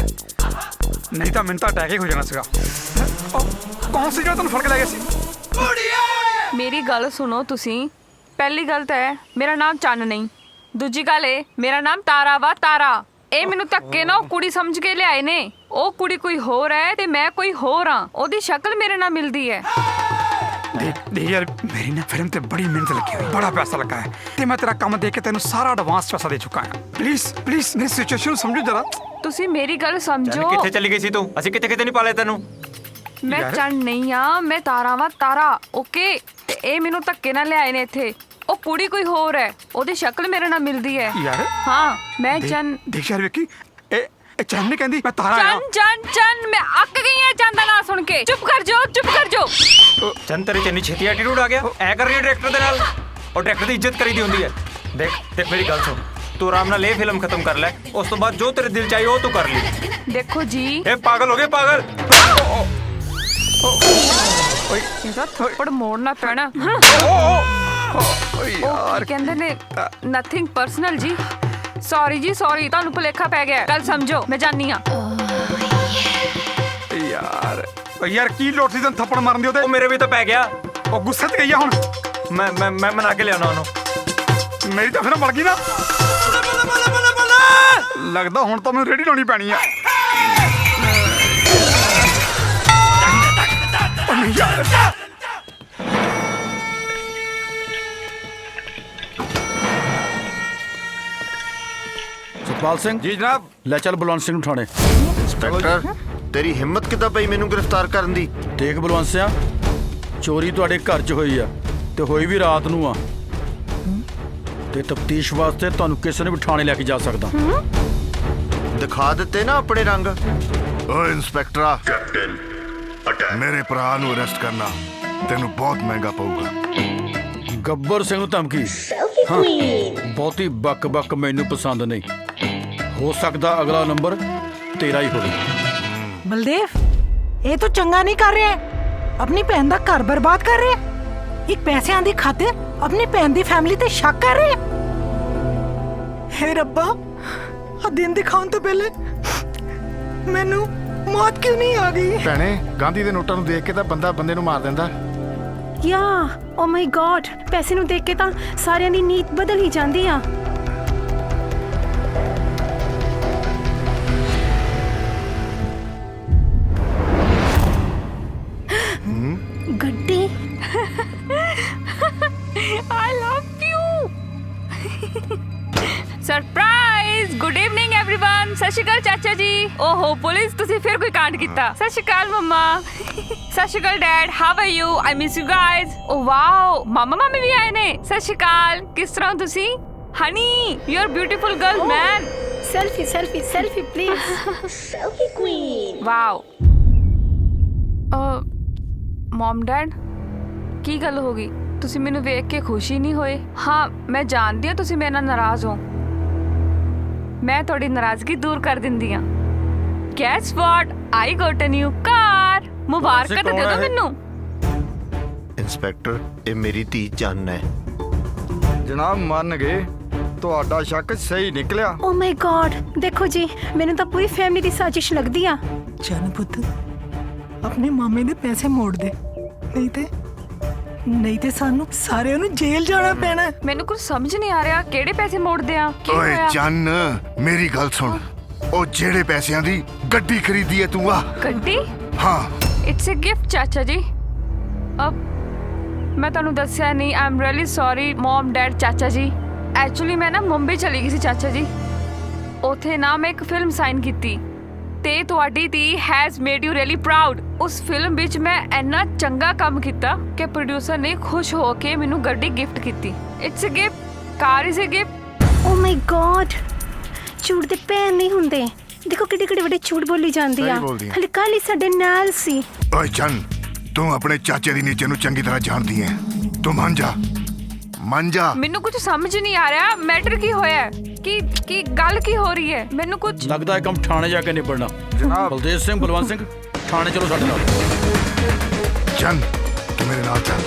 नहीं तो मैंने तो अटैक ही हो जाना सीगा। कौन सी जो तुम फड़ के ले गए सी? मेरी गल सुनो तुसी। पहली गल तो है मेरा नाम चन्न नहीं, दूजी गल है मेरा नाम तारा वा तारा। ਇਹ ਮੈਨੂੰ ਧੱਕੇ ਨਾ ਉਹ ਕੁੜੀ ਸਮਝ ਕੇ ਲਿਆਏ ਨੇ। ਉਹ ਕੁੜੀ ਕੋਈ ਹੋਰ ਹੈ ਤੇ ਮੈਂ ਕੋਈ ਹੋਰ ਹਾਂ। ਉਹਦੀ ਸ਼ਕਲ ਮੇਰੇ ਨਾਲ ਮਿਲਦੀ ਹੈ। देख देख यार, मेरी ना फिल्म ते बड़ी मेहनत लगी हुई, बड़ा पैसा लगा है ते मैं तेरा काम देख के तेनू सारा एडवांस पैसा दे चुका है। प्लीज प्लीज मेरी सिचुएशन समझो जरा। ਤੁਸੀਂ ਮੇਰੀ ਗੱਲ ਸਮਝੋ। ਕਿੱਥੇ ਚਲੀ ਗਈ ਸੀ ਤੂੰ? ਅਸੀਂ ਕਿੱਥੇ ਕਿੱਥੇ ਨਹੀਂ ਪਾਲੇ ਤੈਨੂੰ। ਮੈਂ ਚੰਨ ਨਹੀਂ ਆ, ਮੈਂ ਤਾਰਾ ਵਾਂ ਤਾਰਾ। ਓਕੇ ਤੇ ਇਹ ਮੈਨੂੰ ਧੱਕੇ ਨਾਲ ਲਿਆਏ ਨੇ ਇੱਥੇ। ਉਹ ਕੁੜੀ ਕੋਈ ਹੋਰ ਹੈ, ਉਹਦੀ ਸ਼ਕਲ ਮੇਰੇ ਨਾਲ ਮਿਲਦੀ ਹੈ। यार ਹਾਂ ਮੈਂ ਚੰਨ। देख यार विक्की, ए चंद ने कहंदी मैं तारा आया। चंद चंद चंद मैं अक गई है चंद का नाम सुन के। चुप कर जाओ चुप कर जाओ। ਚੰਦ ਤੇਰੇ ਚ ਇੰਨੀ ਛੇਤੀ ਐਟੀਟਿਊਡ ਆ ਗਿਆ? ਐ ਕਰ ਰਹੀ ਹੈ ਡਾਇਰੈਕਟਰ ਦੇ ਨਾਲ? ਉਹ ਡਾਇਰੈਕਟਰ ਦੀ ਇੱਜ਼ਤ ਕਰੀਦੀ ਹੁੰਦੀ ਹੈ। ਦੇਖ ਮੇਰੀ ਗੱਲ ਸੁਣ, ਤੂੰ ਆਰਾਮ ਨਾਲ ਇਹ ਫਿਲਮ ਖਤਮ ਕਰ ਲੈ, ਉਸ ਤੋਂ ਬਾਅਦ ਜੋ ਤੇਰੇ ਦਿਲ ਚਾਹੀ ਉਹ ਤੂੰ ਕਰ ਲਈ। देखो जी ਇਹ ਪਾਗਲ ਹੋ ਗਏ ਪਾਗਲ। ਇਹਦਾ ਥੱਪੜ ਮੋੜਨਾ ਪੈਣਾ। यार ਕਹਿੰਦੇ ਨੇ ਨਥਿੰਗ ਪਰਸਨਲ ਜੀ। ਸੌਰੀ ਜੀ ਸੌਰੀ, ਤੁਹਾਨੂੰ ਭੁਲੇਖਾ ਪੈ ਗਿਆ। ਕੱਲ ਸਮਝੋ ਮੈਂ ਜਾਨੀ ਆ। यार यार की लोट सी तन थप्पड़ मारन दियो ते ਉਹ ਮੇਰੇ ਵੀ ਤਾਂ ਪੈ ਗਿਆ। ओ गुस्से ते गई है हुन। ਮੈਂ ਮਨਾ ਕੇ ਲਿਆਉਣਾ ਉਹਨੂੰ। मेरी तो फिल्म बन गई ना। लगदा हुन तो मैनूं रेडी लाउणी पैनी है। ओ नहीं यार सतपाल सिंह जी जनाब। ले चल बलवंत सिंह थाने। ਇੰਸਪੈਕਟਰ ਤੇਰੀ ਹਿੰਮਤ ਕਿੱਦਾਂ ਪਈ ਮੈਨੂੰ ਗ੍ਰਿਫਤਾਰ ਕਰਨ ਦੀ? ਦੇਖ ਬਲਵੰਤ ਸਿਆ, ਚੋਰੀ ਤੁਹਾਡੇ ਘਰ 'ਚ ਹੋਈ ਆ ਤੇ ਹੋਈ ਵੀ ਰਾਤ ਨੂੰ ਆ ਤੇ ਤਫਤੀਸ਼ ਵਾਸਤੇ ਤੁਹਾਨੂੰ ਕਿਸੇ ਨੇ ਵੀ ਥਾਣੇ ਲੈ ਕੇ ਜਾ ਸਕਦਾ। ਦਿਖਾ ਦਿੱਤੇ ਨਾ ਆਪਣੇ ਰੰਗ। ਓਏ ਇੰਸਪੈਕਟਰਾ, ਕੈਪਟਨ ਮੇਰੇ ਭਰਾ ਨੂੰ ਅਰੈਸਟ ਕਰਨਾ ਤੈਨੂੰ ਬਹੁਤ ਮਹਿੰਗਾ ਪਊਗਾ। ਗੱਬਰ ਸਿੰਘ ਨੂੰ ਧਮਕੀ? ਹਾਂ, ਬਹੁਤੀ ਬੱਕ ਮੈਨੂੰ ਪਸੰਦ ਨਹੀਂ। ਹੋ ਸਕਦਾ ਅਗਲਾ ਨੰਬਰ ਤੇਰਾ ਹੀ ਹੋਵੇ। बलदेव, ये तो चंगा नहीं कर रहे। अपनी भैन दा घर बर्बाद कर रहे। एक पैसिਆਂ ਦੀ ਖਾਤਰ अपनी भैन दी फैमिली ते शक कर रहे। हे रब्बा, आ दिन दिखाउन तो पहले मैनू मौत क्यों नहीं आ गई? ਭੈਣੇ, ਗਾਂਧੀ ਦੇ ਨੋਟਾਂ ਨੂੰ ਦੇਖ ਕੇ ਤਾਂ ਬੰਦਾ ਬੰਦੇ ਨੂੰ ਮਾਰ ਦਿੰਦਾ। ਯਾ ਓ ਮਾਈ ਗॉड, ਪੈਸੇ ਨੂੰ ਦੇਖ ਕੇ ਤਾਂ ਸਾਰਿਆਂ ਦੀ ਨੀਤ ਬਦਲ ਹੀ ਜਾਂਦੀ ਆ। ਗੱਡੀ। I love you. Surprise. Good evening everyone. ਸਤਿ ਸ਼੍ਰੀ ਅਕਾਲ ਚਾਚਾ ਜੀ। ਓਹੋ ਪੁਲਿਸ, ਤੁਸੀਂ ਫਿਰ ਕੋਈ ਕਾਂਡ ਕੀਤਾ। ਸਤਿ ਸ਼੍ਰੀ ਅਕਾਲ ਮੰਮਾ। ਸਤਿ ਸ਼੍ਰੀ ਅਕਾਲ dad, how are you? I miss you guys. Oh wow, ਮਾਮਾ ਮਾਮੀ ਵੀ ਆਏ ਨੇ। ਸਤਿ ਸ਼੍ਰੀ ਅਕਾਲ, ਕਿਸ ਤਰ੍ਹਾਂ ਤੁਸੀਂ? Honey, you are beautiful girl man. Selfie selfie selfie please. Selfie queen. Wow. Mum dad ਕੀ ਗੱਲ ਹੋ ਗਈ? ਤੁਸੀਂ ਮੈਨੂੰ ਵੇਖ ਕੇ ਖੁਸ਼ ਹੀ ਨਹੀਂ ਹੋਏ? ਹਾਂ ਮੈਂ ਜਾਣਦੀ ਹਾਂ ਤੁਸੀਂ ਮੇਰੇ ਨਾਲ ਨਾਰਾਜ਼ ਹੋ। ਮੈਂ ਤੁਹਾਡੀ ਨਾਰਾਜ਼ਗੀ ਦੂਰ ਕਰ ਦਿੰਦੀ ਹਾਂ। Guess what, I got a new car. ਮੁਬਾਰਕਾਂ ਤਾਂ ਦੇ ਦਿਓ ਮੈਨੂੰ। ਇੰਸਪੈਕਟਰ, ਇਹ ਮੇਰੀ ਧੀ ਚੰਨ ਹੈ। ਜਨਾਬ ਮੰਨ ਗਏ, ਤੁਹਾਡਾ ਸ਼ੱਕ ਸਹੀ ਨਿਕਲਿਆ। ਓ ਮਾਈ ਗॉड, ਦੇਖੋ ਜੀ ਮੈਨੂੰ ਤਾਂ ਪੂਰੀ ਫੈਮਿਲੀ ਦੀ ਸਾਜ਼ਿਸ਼ ਲੱਗਦੀ ਆ। ਚੰਨ ਪੁੱਤ, ਆਪਣੇ ਮਾਮੇ ਦੇ ਪੈਸੇ ਮੋੜ ਦੇ, ਨਹੀਂ ਤੇ ਸਾਨੂੰ ਸਾਰਿਆਂ ਨੂੰ ਜੇਲ੍ਹ ਜਾਣਾ ਪੈਣਾ। ਮੈਨੂੰ ਕੁਝ ਸਮਝ ਨਹੀਂ ਆ ਰਿਹਾ, ਕਿਹੜੇ ਪੈਸੇ ਮੋੜਦੇ ਆ? ਕੀ ਓਏ ਹੋਇਆ? ਚੰਨ, ਮੇਰੀ ਗੱਲ ਸੁਣ। ਉਹ ਜਿਹੜੇ ਪੈਸਿਆਂ ਦੀ ਗੱਡੀ ਖਰੀਦੀ ਹੈ ਤੂੰ ਆ ਗੱਡੀ? ਹਾਂ, ਇਟਸ ਅ ਗਿਫਟ ਚਾਚਾ ਜੀ। ਅਬ ਮੈਂ ਤੁਹਾਨੂੰ ਦੱਸਿਆ ਨਹੀਂ, I am really sorry mom dad ਚਾਚਾ ਜੀ। ਐਕਚੁਅਲੀ ਮੈਂ ਨਾ ਮੁੰਬਈ ਚਲੀ ਗਈ ਸੀ ਚਾਚਾ ਜੀ। ਉੱਥੇ ਨਾ ਮੈਂ ਇੱਕ ਫਿਲਮ ਸਾਈਨ ਕੀਤੀ ਤੇ ਤੁਹਾਡੀ ਧੀ has made you really proud. ਉਸ ਫਿਲਮ ਵਿੱਚ ਮੈਂ ਇੰਨਾ ਚੰਗਾ ਕੰਮ ਕੀਤਾ ਕਿ ਪ੍ਰੋਡਿਊਸਰ ਨੇ ਖੁਸ਼ ਹੋ ਕੇ ਮੈਨੂੰ ਗੱਡੀ ਗਿਫਟ ਕੀਤੀ। It's a gift, car is a gift. Oh my god, ਝੂਠ ਦੇ ਭੈਣ ਨਹੀਂ ਹੁੰਦੇ। ਦੇਖੋ ਕਿੱਡੇ ਕਿੱਡੇ ਵੱਡੇ ਝੂਠ ਬੋਲੀ ਜਾਂਦੀ ਆ। ਹਲੇ ਕੱਲ ਹੀ ਸਾਡੇ ਨਾਲ ਸੀ। ਓਏ ਚੰਨ, ਤੂੰ ਆਪਣੇ ਚਾਚੇ ਦੀ ਨੀਚੇ ਨੂੰ ਚੰਗੀ ਤਰ੍ਹਾਂ ਜਾਣਦੀ ਹੈ। ਤੂੰ ਮੰਨ ਜਾ। ਮੈਨੂੰ ਕੁਝ ਸਮਝ ਨਹੀਂ ਆ ਰਿਹਾ, ਮੈਟਰ ਕੀ ਹੋਇਆ? ਕੀ ਗੱਲ ਕੀ ਹੋ ਰਹੀ ਹੈ? ਮੈਨੂੰ ਕੁਝ ਲੱਗਦਾ ਹੈ ਕੰਮ ਥਾਣੇ ਜਾ ਕੇ ਨਿਬੜਨਾ। ਜਨਾਬ ਬਲਦੇਵ ਸਿੰਘ, ਬਲਵੰਤ ਸਿੰਘ, ਥਾਣੇ ਚਲੋ ਸਾਡੇ ਨਾਲ। ਚੰਨ, ਤੂੰ ਮੇਰੇ ਨਾਲ ਚੱਲ।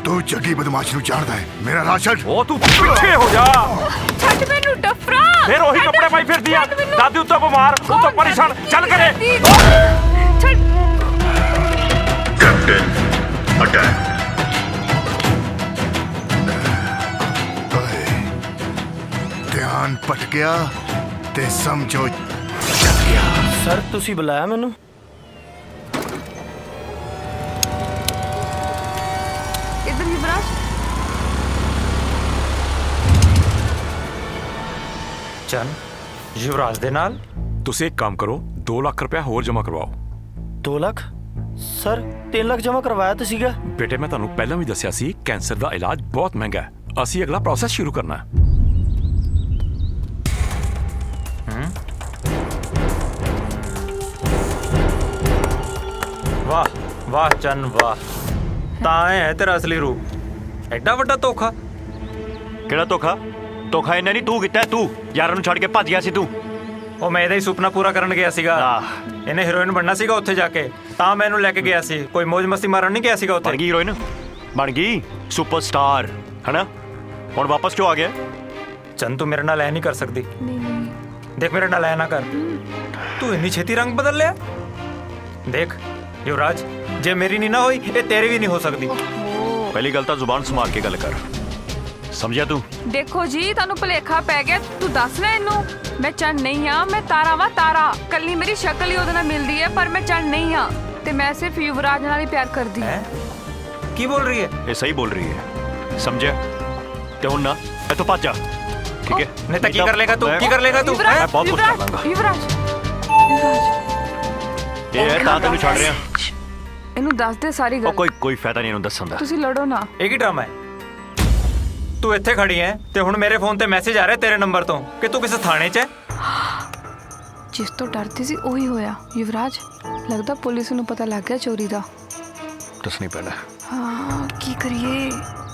ਤੂੰ ਜੱਗੀ ਬਦਮਾਸ਼ ਨੂੰ ਜਾਣਦਾ ਹੈ। ਮੇਰਾ ਰਾਸ਼ਨ ਉਹ ਤੂੰ ਪਿੱਛੇ ਹੋ ਜਾ। ਛੱਡ ਮੈਨੂੰ ਡਫਰਾ। ਫਿਰ ਉਹੀ ਕੱਪੜੇ ਪਾਈ ਫਿਰਦੀ ਆ। ਦਾਦੀ ਉੱਤੋਂ ਬਿਮਾਰ, ਉੱਤੋਂ ਪਰੇਸ਼ਾਨ। ਚੱਲ ਕਰੇ। Captain attack. ਧਿਆਨ ਭਟਕਿਆ ਤੇ ਸਮਝੋ ਚੱਲ ਗਿਆ। ਸਰ ਤੁਸੀਂ ਬੁਲਾਇਆ ਮੈਨੂੰ? ਇਧਰ ਯੁਵਰਾਜ। ਚੰਨ, ਯੁਵਰਾਜ ਦੇ ਨਾਲ? ਤੁਸੀਂ ਇੱਕ ਕੰਮ ਕਰੋ, 2 ਲੱਖ ਰੁਪਇਆ ਹੋਰ ਜਮ੍ਹਾਂ ਕਰਵਾਓ। 2 ਲੱਖ? ਸਰ 3 ਲੱਖ ਜਮ੍ਹਾਂ ਕਰਵਾਇਆ ਤਾਂ ਸੀਗਾ। ਬੇਟੇ ਮੈਂ ਤੁਹਾਨੂੰ ਪਹਿਲਾਂ ਵੀ ਦੱਸਿਆ ਸੀ, ਕੈਂਸਰ ਦਾ ਇਲਾਜ ਬਹੁਤ ਮਹਿੰਗਾ ਹੈ। ਅਸੀਂ ਅਗਲਾ ਪ੍ਰੋਸੈਸ ਸ਼ੁਰੂ ਕਰਨਾ ਹੈ। ਵਾਹ ਵਾਹ ਚੰਨ ਵਾਹ, ਤਾਂ ਇਹ ਹੈ ਤੇਰਾ ਅਸਲੀ ਰੂਪ। ਐਡਾ ਵੱਡਾ ਧੋਖਾ। ਕਿਹੜਾ ਧੋਖਾ? ਧੋਖਾ ਇਹਨੇ ਨਹੀਂ, ਤੂੰ ਕੀਤਾ। ਤੂੰ ਯਾਰਾਂ ਨੂੰ ਛੱਡ ਕੇ ਭੱਜ ਗਿਆ ਸੀ ਤੂੰ। ਉਹ ਮੈਂ ਇਹਦਾ ਹੀ ਸੁਪਨਾ ਪੂਰਾ ਕਰਨ ਗਿਆ ਸੀਗਾ। ਇਹਨੇ ਹੀਰੋਇਨ ਬਣਨਾ ਸੀਗਾ ਉੱਥੇ ਜਾ ਕੇ, ਤਾਂ ਮੈਂ ਇਹਨੂੰ ਲੈ ਕੇ ਗਿਆ ਸੀ। ਕੋਈ ਮौज ਮਸਤੀ ਮਾਰਨ ਨਹੀਂ ਗਿਆ ਸੀਗਾ ਉੱਥੇ। ਬਣ ਗਈ ਹੀਰੋਇਨ, ਬਣ ਗਈ ਸੁਪਰਸਟਾਰ, ਹੈਨਾ? ਹੁਣ ਵਾਪਸ ਕਿਉਂ ਆ ਗਿਆ? ਚੰਨ ਤੂੰ ਮੇਰੇ ਨਾਲ ਐ ਨਹੀਂ ਕਰ ਸਕਦੀ। ਦੇਖ ਮੇਰੇ ਨਾਲ ਐ ਨਾ ਕਰ। ਤੂੰ ਇੰਨੀ ਛੇਤੀ ਰੰਗ ਬਦਲ ਲਿਆ। ਦੇਖ ਯੁਵਰਾਜ, ਜੇ ਮੇਰੀ ਨਹੀਂ ਨਾ ਹੋਈ, ਇਹ ਤੇਰੀ ਵੀ ਨਹੀਂ ਹੋ ਸਕਦੀ। ਪਹਿਲੀ ਗੱਲ ਤਾਂ ਜ਼ੁਬਾਨ ਸੰਭਾਲ ਕੇ ਗੱਲ ਕਰ, ਸਮਝਿਆ ਤੂੰ? ਦੇਖੋ ਜੀ ਤੁਹਾਨੂੰ ਭੁਲੇਖਾ ਪੈ ਗਿਆ। ਤੂੰ ਦੱਸ ਨਾ ਇਹਨੂੰ, ਮੈਂ ਚੰਨ ਨਹੀਂ ਆ, ਮੈਂ ਤਾਰਾ ਵਾ ਤਾਰਾ। ਕੱਲੀ ਮੇਰੀ ਸ਼ਕਲ ਹੀ ਉਹਦੇ ਨਾਲ ਮਿਲਦੀ ਹੈ, ਪਰ ਮੈਂ ਚੰਨ ਨਹੀਂ ਆ ਤੇ ਮੈਂ ਸਿਰਫ ਯੁਵਰਾਜ ਨਾਲ ਹੀ ਪਿਆਰ ਕਰਦੀ ਹਾਂ। ਕੀ ਬੋਲ ਰਹੀ ਹੈ? ਇਹ ਸਹੀ ਬੋਲ ਰਹੀ ਹੈ, ਸਮਝਿਆ? ਤੇ ਹੁਣ ਨਾ ਇੱਥੋਂ ਭੱਜ ਜਾ, ਠੀਕ ਹੈ? ਨਹੀਂ ਤਾਂ ਕੀ ਕਰ ਲੇਗਾ ਤੂੰ? ਕੀ ਕਰ ਲੇਗਾ ਤੂੰ? ਮੈਂ ਬਹੁਤ ਕੁਝ ਕਰ ਲਾਂਗਾ। ਯੁਵਰਾਜ, ਇਹ ਹੈ ਤਾਂ ਤੈਨੂੰ ਛੱਡ ਰਿਹਾ। ਇਹਨੂੰ ਦੱਸ ਦੇ ਸਾਰੀ ਗੱਲ। ਕੋਈ ਫਾਇਦਾ ਨਹੀਂ ਇਹਨੂੰ ਦੱਸਣ ਦਾ। ਤੁਸੀਂ ਲੜੋ ਨਾ। ਇਹ ਕੀ ਡਰਾਮਾ ਹੈ? ਤੂੰ ਇੱਥੇ ਖੜੀ ਹੈ ਤੇ ਹੁਣ ਮੇਰੇ ਫੋਨ ਤੇ ਮੈਸੇਜ ਆ ਰਿਹਾ ਤੇਰੇ ਨੰਬਰ ਤੋਂ ਕਿ ਤੂੰ ਕਿਸੇ ਥਾਣੇ 'ਚ ਹੈ। ਜਿਸ ਤੋਂ ਡਰਦੀ ਸੀ ਉਹੀ ਹੋਇਆ। ਯੁਵਰਾਜ, ਲੱਗਦਾ ਪੁਲਿਸ ਨੂੰ ਪਤਾ ਲੱਗ ਗਿਆ ਚੋਰੀ ਦਾ। ਦੱਸਣੀ ਪੈਣਾ। ਹਾਂ, ਕੀ ਕਰੀਏ?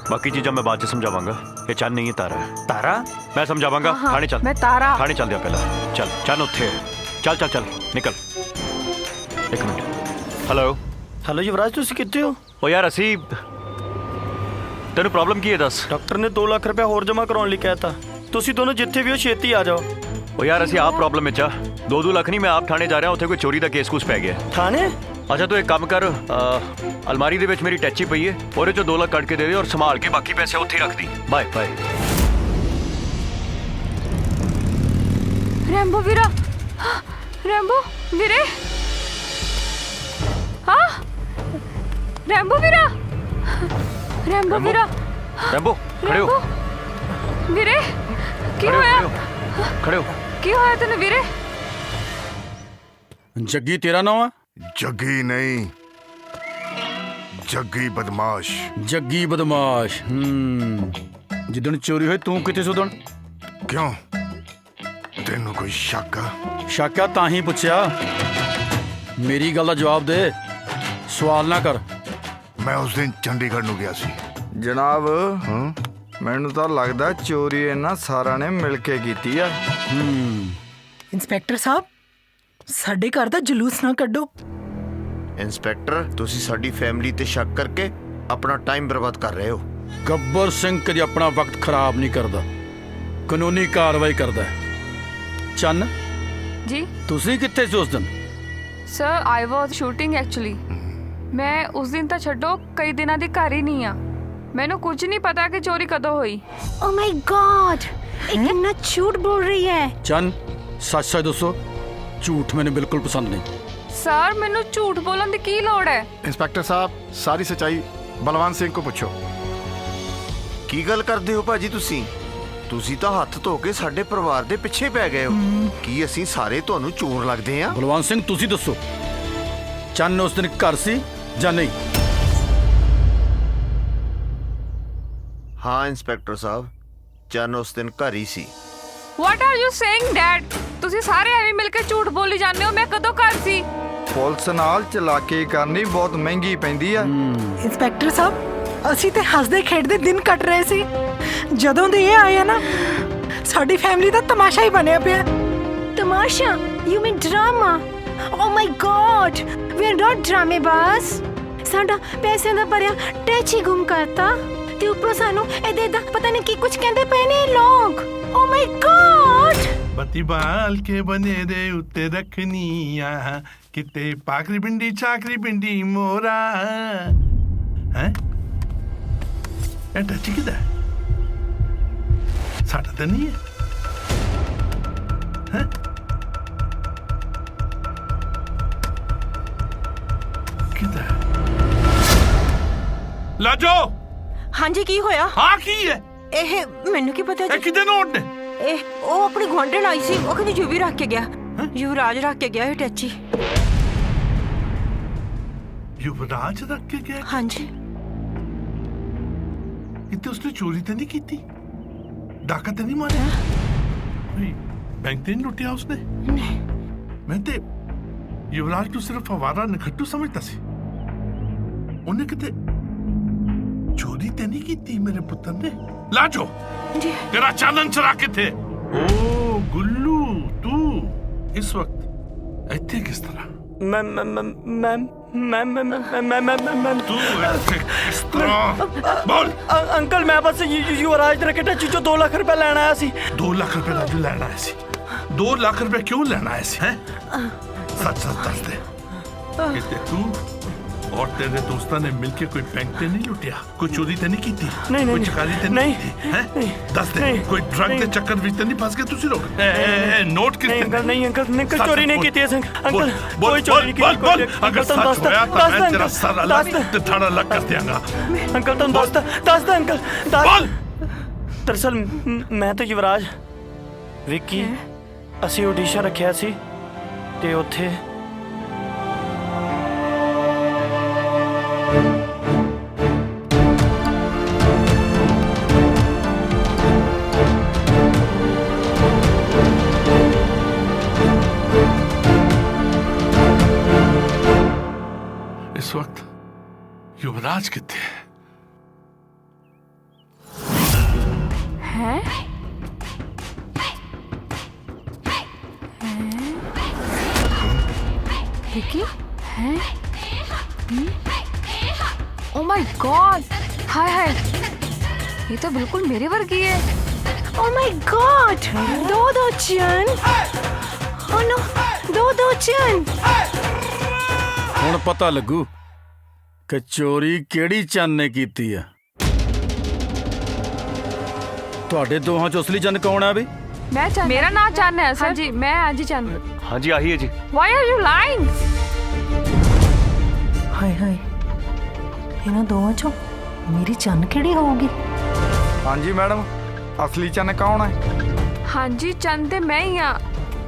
ਬਾਕੀ ਚੀਜ਼ਾਂ ਮੈਂ ਬਾਅਦ 'ਚ ਸਮਝਾਵਾਂਗਾ। ਇਹ ਚੰਨ ਨਹੀਂ ਹੈ, ਤਾਰਾ ਹੈ। ਤਾਰਾ? ਮੈਂ ਸਮਝਾਵਾਂਗਾ। ਹਾਂ, ਥਾਣੇ ਚੱਲ। ਮੈਂ ਤਾਰਾ। ਥਾਣੇ ਚੱਲਦੇ ਆ ਪਹਿਲਾਂ। ਚੱਲ, ਚੰਨ ਉੱਥੇ ਹੈ। ਚੱਲ ਨਿਕਲ। ਇੱਕ ਮਿੰਟ। ਹੈਲੋ ਯੁਵਰਾਜ, ਤੁਸੀਂ ਕਿੱਥੇ ਹੋ? ਉਹ ਯਾਰ ਅਸੀਂ, ਤੈਨੂੰ ਪ੍ਰੋਬਲਮ ਕੀ ਹੈ ਦੱਸ? ਡਾਕਟਰ ਨੇ 2 ਲੱਖ ਰੁਪਇਆ ਹੋਰ ਜਮ੍ਹਾਂ ਕਰਾਉਣ ਲਈ ਕਹਿਤਾ। ਤੁਸੀਂ ਦੋਨੋਂ ਜਿੱਥੇ ਵੀ ਹੋ ਛੇਤੀ ਆ ਜਾਓ। ਉਹ ਯਾਰ ਅਸੀਂ ਆਪ ਪ੍ਰੋਬਲਮ ਵਿੱਚ ਆ। 2 ਲੱਖ ਨਹੀਂ, ਮੈਂ ਆਪ ਥਾਣੇ ਜਾ ਰਿਹਾ। ਉੱਥੇ ਕੋਈ ਚੋਰੀ ਦਾ ਕੇਸ ਕੁਛ ਪੈ ਗਿਆ। ਥਾਣੇ? ਅੱਛਾ ਤੂੰ ਇੱਕ ਕੰਮ ਕਰ, ਅਲਮਾਰੀ ਦੇ ਵਿੱਚ ਮੇਰੀ ਟੈਚੀ ਪਈ ਹੈ, ਉਹਦੇ ਚੋਂ 2 ਲੱਖ ਕੱਢ ਕੇ ਦੇ ਦੇ ਔਰ ਸੰਭਾਲ ਕੇ ਬਾਕੀ ਪੈਸੇ ਉੱਥੇ ਰੱਖ ਦੀ। ਬਾਏ। ਰੈਂਬੋ ਵੀਰਾ, ਰੈਂਬੋ ਵੀਰੇ, ਹਾਂ ਰੈਂਬੋ ਵੀਰਾ, ਰੈਂਬੋ ਵੀਰਾ, ਰੈਂਬੋ ਖੜੇ ਹੋ ਵੀਰੇ। ਕੀ ਹੋਇਆ? ਖੜੇ ਹੋ। ਕੀ ਹੋਇਆ ਤੈਨੂੰ ਵੀਰੇ? ਜੱਗੀ ਤੇਰਾ ਨਾਮ ਆ? ਜੱਗੀ ਨਹੀਂ, ਜੱਗੀ ਬਦਮਾਸ਼। ਜੱਗੀ ਬਦਮਾਸ਼। ਜਿੱਦਣ ਚੋਰੀ ਹੋਈ ਤੂੰ ਕਿੱਥੇ ਸੁਦਣ? ਕਿਉਂ, ਤੈਨੂੰ ਕੋਈ ਸ਼ੱਕ ਸ਼ੱਕ ਆ ਤਾਂ ਹੀ ਪੁੱਛਿਆ। ਮੇਰੀ ਗੱਲ ਦਾ ਜਵਾਬ ਦੇ, ਸਵਾਲ ਨਾ ਕਰ। ਮੈਂ ਉਸ ਦਿਨ ਚੰਡੀਗੜ੍ਹ ਨੂੰ ਗਿਆ ਸੀ ਜਨਾਬ। ਮੈਨੂੰ ਤਾਂ ਲੱਗਦਾ ਚੋਰੀ ਇਹਨਾਂ ਸਾਰਿਆਂ ਨੇ ਮਿਲ ਕੇ ਕੀਤੀ ਆ। ਇੰਸਪੈਕਟਰ ਸਾਹਿਬ, ਸਾਡੇ ਘਰ ਦਾ ਜਲੂਸ ਨਾ ਕੱਢੋ। ਇੰਸਪੈਕਟਰ, ਤੁਸੀਂ ਸਾਡੀ ਫੈਮਿਲੀ ਤੇ ਸ਼ੱਕ ਕਰਕੇ ਆਪਣਾ ਟਾਈਮ ਬਰਬਾਦ ਕਰ ਰਹੇ ਹੋ। ਗੱਬਰ ਸਿੰਘ ਕਦੇ ਆਪਣਾ ਵਕਤ ਖਰਾਬ ਨਹੀਂ ਕਰਦਾ, ਕਾਨੂੰਨੀ ਕਾਰਵਾਈ ਕਰਦਾ ਹੈ। ਚੰਨ ਜੀ, ਤੁਸੀਂ ਕਿੱਥੇ ਸੀ ਉਸ ਦਿਨ? ਸਰ ਆਈ ਵਾਜ਼ ਸ਼ੂਟਿੰਗ ਐਕਚੁਅਲੀ। ਮੈਂ ਉਸ ਦਿਨ ਤਾਂ ਛੱਡੋ, ਕਈ ਦਿਨਾਂ ਦੀ ਘਰ ਹੀ ਨਹੀਂ ਆ। ਮੈਨੂੰ ਕੁਝ ਨਹੀਂ ਪਤਾ ਕਿ ਚੋਰੀ ਕਦੋਂ ਹੋਈ। ਓ ਮਾਈ ਗॉड, ਇਹ ਕਿੰਨਾ ਝੂਠ ਬੋਲ ਰਹੀ ਹੈ। ਚੰਨ ਸੱਚ ਸੱਚ ਦੱਸੋ, ਝੂਠ ਮੈਨੂੰ ਬਿਲਕੁਲ ਪਸੰਦ ਨਹੀਂ। ਸਰ ਮੈਨੂੰ ਝੂਠ ਬੋਲਣ ਦੀ ਕੀ ਲੋੜ ਹੈ? ਇੰਸਪੈਕਟਰ ਸਾਹਿਬ, ਸਾਰੀ ਸੱਚਾਈ ਬਲਵੰਤ ਸਿੰਘ ਕੋ ਪੁੱਛੋ। ਕੀ ਗੱਲ ਕਰਦੇ ਹੋ ਭਾਜੀ ਤੁਸੀਂ ਤਾਂ ਹੱਥ ਧੋ ਕੇ ਸਾਡੇ ਪਰਿਵਾਰ ਦੇ ਪਿੱਛੇ ਪੈ ਗਏ ਹੋ। ਕੀ ਅਸੀਂ ਸਾਰੇ ਤੁਹਾਨੂੰ ਚੋਰ ਲੱਗਦੇ ਹਾਂ? ਬਲਵੰਤ ਸਿੰਘ ਤੁਸੀਂ ਦੱਸੋ, ਚੰਨ ਉਸ ਦਿਨ ਘਰ ਸੀ ਜਾਂ ਨਹੀਂ? ਹਾਂ ਇੰਸਪੈਕਟਰ ਸਾਹਿਬ, ਚੰਨ ਉਸ ਦਿਨ ਘਰ ਹੀ ਸੀ। What are you saying, Dad? ਤੁਸੀਂ ਸਾਰੇ ਐਵੇਂ ਮਿਲ ਕੇ ਝੂਠ ਬੋਲੀ ਜਾਂਦੇ ਹੋ। ਮੈਂ ਕਦੋਂ ਘਰ ਸੀ? ਪੁਲਿਸ ਨਾਲ ਚਲਾਕੀ ਕਰਨੀ ਬਹੁਤ ਮਹਿੰਗੀ ਪੈਂਦੀ ਆ। ਇੰਸਪੈਕਟਰ ਸਾਹਿਬ, ਅਸੀਂ ਤੇ ਹੱਸਦੇ ਖੇਡਦੇ ਦਿਨ ਕੱਟ ਰਹੇ ਸੀ। ਜਦੋਂ ਦੇ ਇਹ ਆਏ ਨਾ, ਸਾਡੀ ਫੈਮਿਲੀ ਦਾ ਤਮਾਸ਼ਾ ਹੀ ਬਣਿਆ ਪਿਆ। ਤਮਾਸ਼ਾ? You mean drama? Oh my God, we are not ਡਰਾਮੇਬਾਜ਼। ਸਾਡਾ ਪੈਸਿਆਂ ਦਾ ਭਰਿਆ ਟੈਚ ਹੀ ਗੁੰਮ ਕਰਤਾ ਤੇ ਉੱਪਰੋਂ ਸਾਨੂੰ ਇਹਦੇ ਦਾ ਪਤਾ ਨਹੀਂ ਕੀ ਕੁਝ ਕਹਿੰਦੇ ਪਏ ਨੇ ਲੋਕ। ਓ ਮਾਈ ਗॉड। ਬੱਤੀ ਬਾਲ ਕੇ ਬਨੇ ਦੇ ਉੱਤੇ ਰੱਖਣੀ ਆ, ਕਿਤੇ ਪਾਕਰੀ ਬਿੰਡੀ ਚਾਕਰੀ ਬਿੰਡੀ ਮੋਰਾ ਹੈ। ਇਹ ਟੱਚ ਕਿਦਾ ਸਾਡਾ ਤਾਂ ਨਹੀਂ ਹੈ। ਕਿਦਾ ਲਾਜੋ? ਹਾਂਜੀ, ਕੀ ਹੋਇਆ? ਹਾਂ ਕੀ ਹੈ ਇਹ? ਮੈਨੂੰ ਕੀ ਪਤਾ ਇਹ ਕਿਦੇ ਨੋਟ ਨੇ? ਇਹ ਉਹ ਆਪਣੀ ਗੁਆਂਢਣ ਆਈ ਸੀ, ਉਹ ਕਹਿੰਦੀ ਯੂਵੀ ਰੱਖ ਕੇ ਗਿਆ। ਯੁਵਰਾਜ ਰੱਖ ਕੇ ਗਿਆ ਇਹ ਟੈਚੀ। ਯੁਵਰਾਜ ਰੱਖ ਕੇ ਗਿਆ? ਹਾਂਜੀ। इतने उसने चोरी तो नहीं की थी, डाका तो नहीं मारा, बैंक तो नहीं लुटिया उसने। मैं तो युवराज को सिर्फ हवारा निखट्टू समझता सी। उन्हें किते चोरी तो नहीं की थी मेरे पुत्र ने। लाजो, तेरा चालन चरा के थे। ओ गुल्लू, तू इस वक्त ऐसे किस तरह? अंकल मैं बस युवराज ने रखे टैची 2 लाख रुपए लेना आया सी। 2 लाख रुपए राजू लेना आया सी? 2 लाख रुपए क्यों लेना आया सी? हैं? सच सच दस दे कि तू और तेरे दोस्तों ने मिलके कोई बैंक ते नहीं लुटिया, कोई चोरी ते नहीं की थी, कोई चकारी ते नहीं की थी, हैं? दस दे कोई ड्रग के चक्कर विच ते नहीं फंस गए तुसी लोग? नोट कितने? अंकल नहीं, अंकल चोरी नहीं की थी। अंकल कोई चोरी नहीं की। बोल अगर सच होया तो मैं तेरा सर अलग ते धड़ अलग कर देंगा। अंकल तुम दस दे अंकल। बोल। दरअसल मैं तो युवराज विक्की ਅਸੀਂ ਆਡੀਸ਼ਨ ਰੱਖਿਆ ਸੀ ਤੇ ਉੱਥੇ इस वक्त युवराज कितने हैं? विक्की हैं? ओ माय गॉड, हाय हाय, ये तो बिल्कुल मेरे वर्गी है। ओ माय गॉड, दो चन। ओ नो, दो चन। ਹੁਣ ਪਤਾ ਲੱਗੂ ਕਿ ਚੋਰੀ ਕਿਹੜੀ ਚੰਨ ਨੇ ਕੀਤੀ ਆ। ਤੁਹਾਡੇ ਦੋਹਾਂ ਚੋਂ ਅਸਲੀ ਚੰਨ ਕੌਣ ਆ ਬਈ? मैं चंद। मेरा नाम चंद है सर। जी मैं आज ही चंद। हाँ जी आही है जी। Why are you lying? ਹਾਏ ਹਾਏ, ਇਹਨਾਂ ਦੋਵਾਂ ਚੋਂ ਮੇਰੀ ਚੰਨ ਕਿਹੜੀ ਹੋਊਗੀ? ਹਾਂਜੀ ਮੈਡਮ, ਅਸਲੀ ਚੰਨ ਕੌਣ ਹੈ? हाँ जी चंद ते मैं ही हाँ।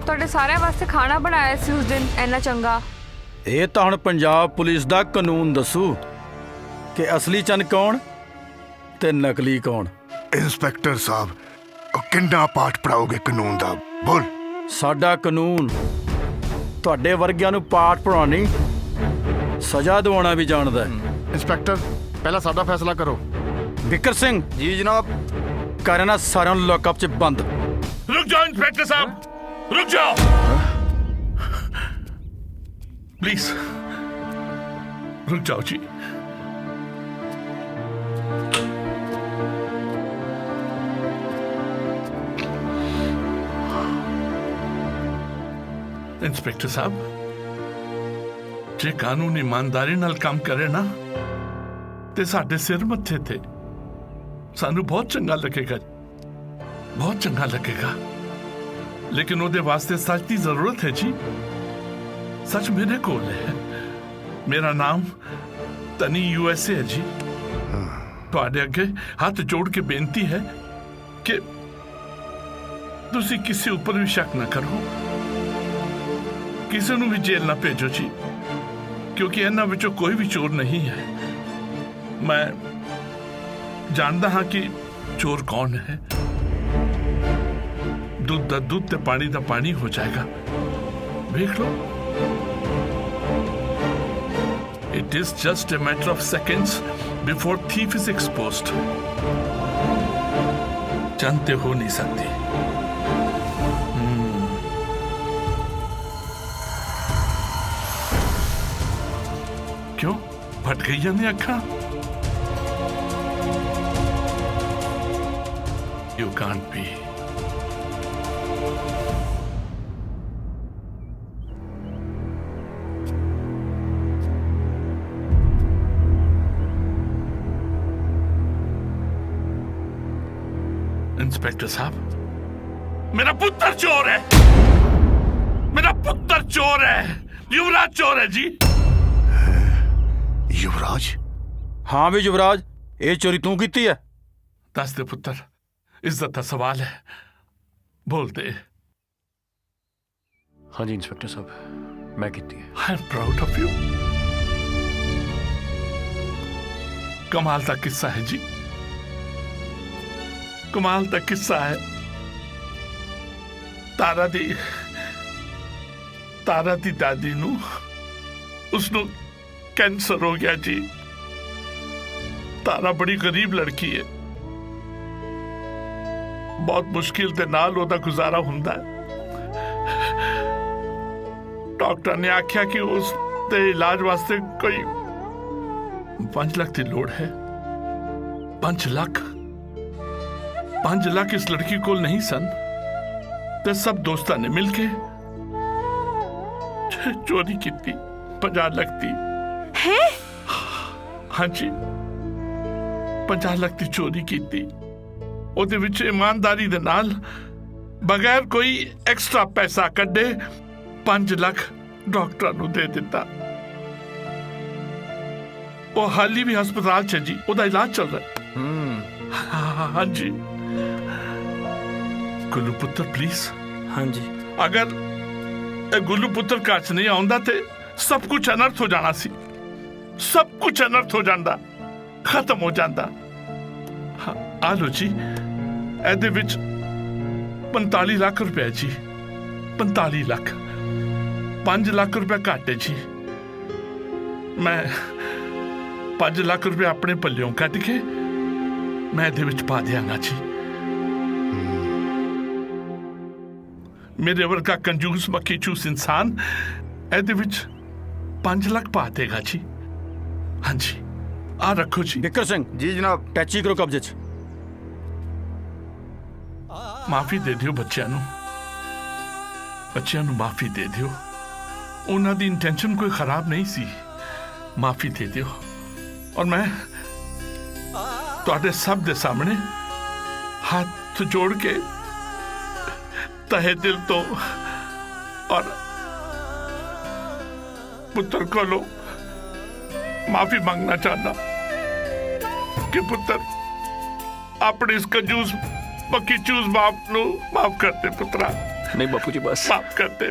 ਤੁਹਾਡੇ ਸਾਰਿਆਂ ਵਾਸਤੇ ਖਾਣਾ ਬਣਾਇਆ ਸੀ ਉਸ ਦਿਨ, ਇੰਨਾ ਚੰਗਾ। ਇਹ ਤਾਂ ਹੁਣ ਪੰਜਾਬ ਪੁਲਿਸ ਦਾ ਕਾਨੂੰਨ ਦੱਸੂ ਕਿ ਅਸਲੀ ਚੰਨ ਕੌਣ ਤੇ ਨਕਲੀ ਕੌਣ। इंस्पेक्टर साहब किन्ना पाठ पढ़ाओगे कानून दा? बोल। ਸਾਡਾ ਕਾਨੂੰਨ ਤੁਹਾਡੇ ਵਰਗਿਆਂ ਨੂੰ ਪਾਠ ਪੜਾਉਣੀ ਸਜ਼ਾ ਦਿਵਾਉਣਾ ਵੀ ਜਾਣਦਾ ਹੈ। ਇੰਸਪੈਕਟਰ ਪਹਿਲਾਂ ਸਾਡਾ ਫੈਸਲਾ ਕਰੋ। ਬਿਕਰ ਸਿੰਘ। ਜੀ ਜਨਾਬ। ਕਰ ਇਹਨਾਂ ਸਾਰਿਆਂ ਨੂੰ ਲੌਕਅਪ 'ਚ ਬੰਦ। रुक जाओ इंस्पेक्टर साहब, रुक जाओ प्लीज, रुक जाओ जी। इंस्पेक्टर साहब, जे कानून ईमानदारी नाल काम करे ना ते साडे सिर मत्थे ते सानू बहुत चंगा लगेगा, बहुत चंगा लगेगा। लेकिन ਉਹਦੇ ਵਾਸਤੇ सच की जरूरत है जी। सच मेरे कोल है। मेरा नाम तनी USA है जी। ਤੁਹਾਡੇ ਅੱਗੇ ਹੱਥ ਜੋੜ ਕੇ ਬੇਨਤੀ ਹੈ ਕਿ ਤੁਸੀਂ ਕਿਸੇ ਉੱਪਰ ਵੀ ਸ਼ੱਕ ਨਾ ਕਰੋ, ਕਿਸੇ ਨੂੰ ਵੀ ਜੇਲ੍ਹ ਨਾ ਭੇਜੋ ਜੀ, ਕਿਉਂਕਿ ਇਹਨਾਂ ਵਿੱਚੋਂ ਕੋਈ ਵੀ ਚੋਰ ਨਹੀਂ ਹੈ। ਮੈਂ ਜਾਣਦਾ ਹਾਂ ਕਿ ਚੋਰ ਕੌਣ ਹੈ। दूध का दूध ते पानी का पानी हो जाएगा। देख लो, it is just a matter of seconds before thief is exposed. जानते हो नहीं सकती। क्यों फट गई जाने अखा? You can't be. इंस्पेक्टर साहब, मेरा पुत्र चोर है, मेरा पुत्र चोर है, युवराज चोर है जी। युवराज? हाँ भी युवराज, ये चोरी तू की है? दस दे पुत्र, इज्जत का सवाल है, बोल दे। हाँ जी इंस्पेक्टर साहब, मैं की है। I am proud of you. कमाल का किस्सा है जी, कमाल का किस्सा है। तारा दी दादी नू उसनू कैंसर हो गया जी। तारा बड़ी गरीब लड़की है, बहुत मुश्किल दे नाल ओदा गुजारा हुंदा है। डॉक्टर ने आख्या कि उस दे इलाज वास्ते कोई 5 लाख की लोड़ है। 5 लाख इस लड़की को नहीं सन, ते सब दोस्तां ने मिलके चोरी की 50 लाख दी है। हाँ जी, 50 लाख की चोरी की थी। ओदे विच ईमानदारी दे नाल बगैर कोई एक्स्ट्रा पैसा कड्डे 5 लाख डॉक्टर नू दे दिता। वो हाली भी हस्पताल च जी, ओदा इलाज चल रहा है। हाँ जी। गुल्लू पुत्र प्लीज। हाँ जी। अगर गुल्लू पुत्र घर च नहीं आउंदा ते सब कुछ अनर्थ हो जाना सी, सब कुछ अनर्थ हो जाता, खत्म हो जाता। हाँ, आ लो जी, एदे विच 45 लाख रुपए जी, 45 लाख। 5 लाख रुपए घट है जी। मैं 5 लाख रुपए अपने पल्लियों कट के मैं एदे विच पा दियांगा जी। मेरे वर्गा कंजूस मक्खी चूस इंसान एदे विच 5 लाख पा देगा जी। हाँ जी, आ रखो जी। बिकर सिंह। जी जनाब। टैची करो कब्जे च। माफी दे दियो बच्चों नू, बच्चों नू माफी दे दियो। उन्हां दी इंटेंशन कोई खराब नहीं सी, माफी दे दियो। और मैं तुहाडे सब दे सामने हाथ जोड़ के तहे दिल तो और पुत्र को लो माफी मांगना चाहता कि पुत्र अपने इस कंजूस पक्की चूस बाप नू माफ कर दे पुत्रा। नहीं बापू जी बस माफ कर दे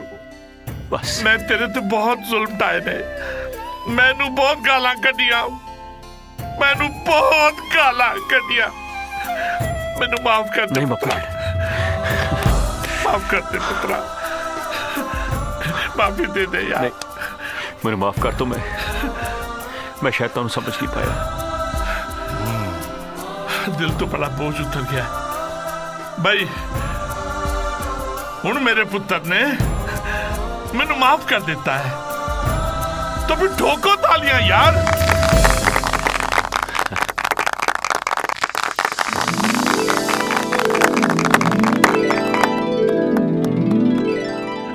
बस। मैं तेरे ते बहुत जुल्म ढाए ने, मैनू बहुत गालां कड्डियां, मैनू बहुत गालां कड्डियां, मैनू माफ कर दे। नहीं बापू जी, माफ कर दे पुत्रा, माफी दे दे यार। मेरे माफ कर दो, मैं शायद तुम समझ नहीं पाया। दिल तो बड़ा बोझ उतर गया भाई। हुण मेरे पुत्र ने मैनू माफ कर देता है, तो फिर ठोको तालियां यार।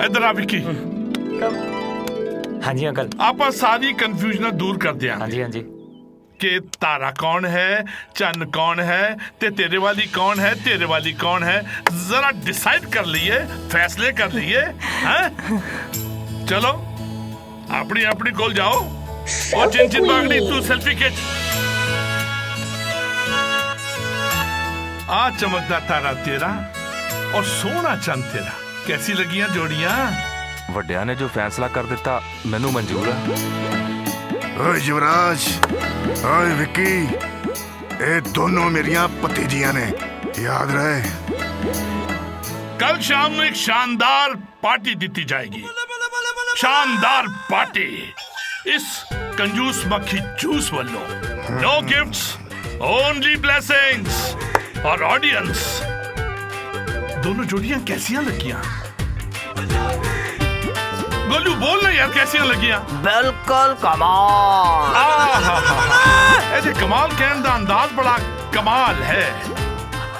इधर आ विक्की। हाँ जी अंकल। आप सारी कंफ्यूजन दूर कर दिया। हाँ जी, हाँ जी। कि तारा कौन है, चन्न कौन है, ते तेरे वाली कौन है, तेरे वाली कौन है, जरा डिसाइड कर लिए, फैसले कर लिए। चलो अपनी अपनी गोल जाओ। और चिंचित बागड़ी तू सेल्फी खींच। आ चमकदा तारा तेरा और सोना चंद तेरा, कैसी लगियां जोड़ियां? ਵੱਡਿਆਂ ਨੇ ਜੋ ਫੈਸਲਾ ਕਰ ਦਿੱਤਾ ਮੈਨੂੰ ਮਨਜ਼ੂਰ ਹੈ। ਓਏ ਯੁਵਰਾਜ, ਓਏ ਵਿੱਕੀ, ਇਹ ਦੋਨੋਂ ਮੇਰੀਆਂ ਭਤੀਜੀਆਂ ਨੇ, याद रहे। कल शाम में एक शानदार पार्टी दी जाएगी, शानदार पार्टी इस कंजूस मक्खी जूस वालों। No gifts, only blessings. और ऑडियंस, दोनों जोड़ियां कैसियां लगियां? गोलू बोल ना यार, कैसियां लगियां? बिल्कुल कमाल। ऐसे कमाल कहने का अंदाज बड़ा कमाल है।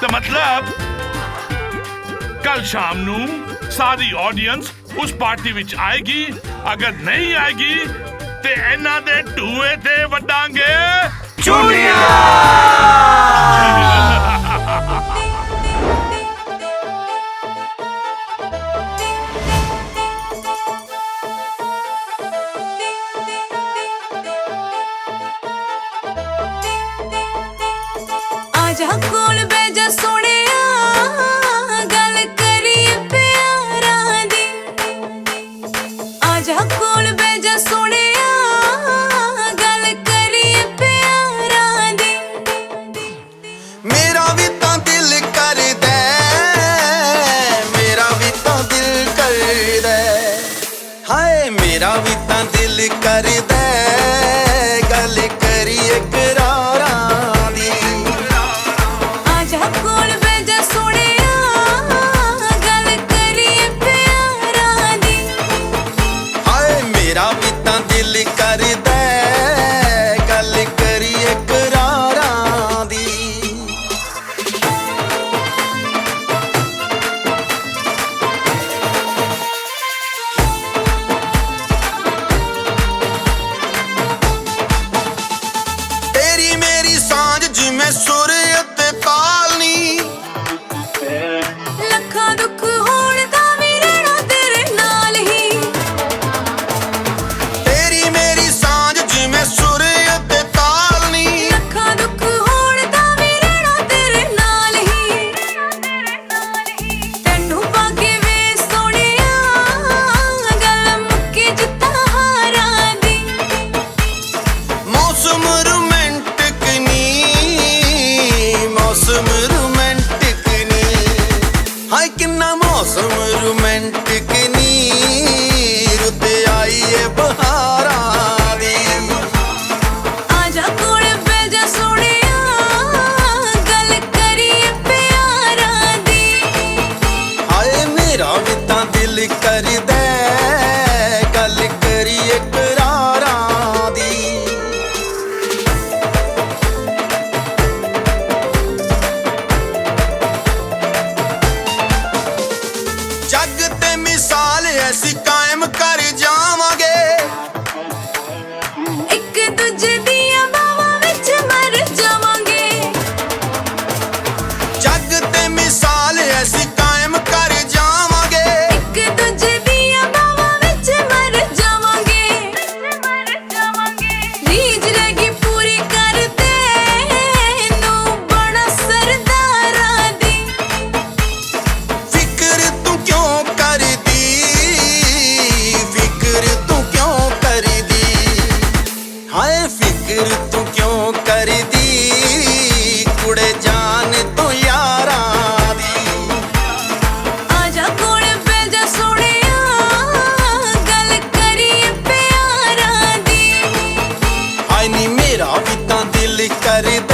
तो मतलब कल शाम नू सारी ऑडियंस उस पार्टी विच आएगी। अगर नहीं आएगी ते इन्हां दे टूए ते वड्डांगे चूड़ियां। आजा कोल बैजा सोनिया, गल करिए प्यारां दी। आजा कोल बैजा सोनिया, गल करिए प्यारां दी। मेरा भी तां दिल करदा, मेरा भी तां दिल करदा, हाय मेरा भी तां दिल करदा, गल करिए करारां दी। कोल बैजा सोनिया, गल करिए प्यारां दी। हाय मेरा भी तां दिल करदा, गल करिए करारां दी। तेरी मेरी सांझ जिवें सुर ते ताल नी, लखां दुख होण दा भी रहना तेरे नाल ही। तेरी दिल कर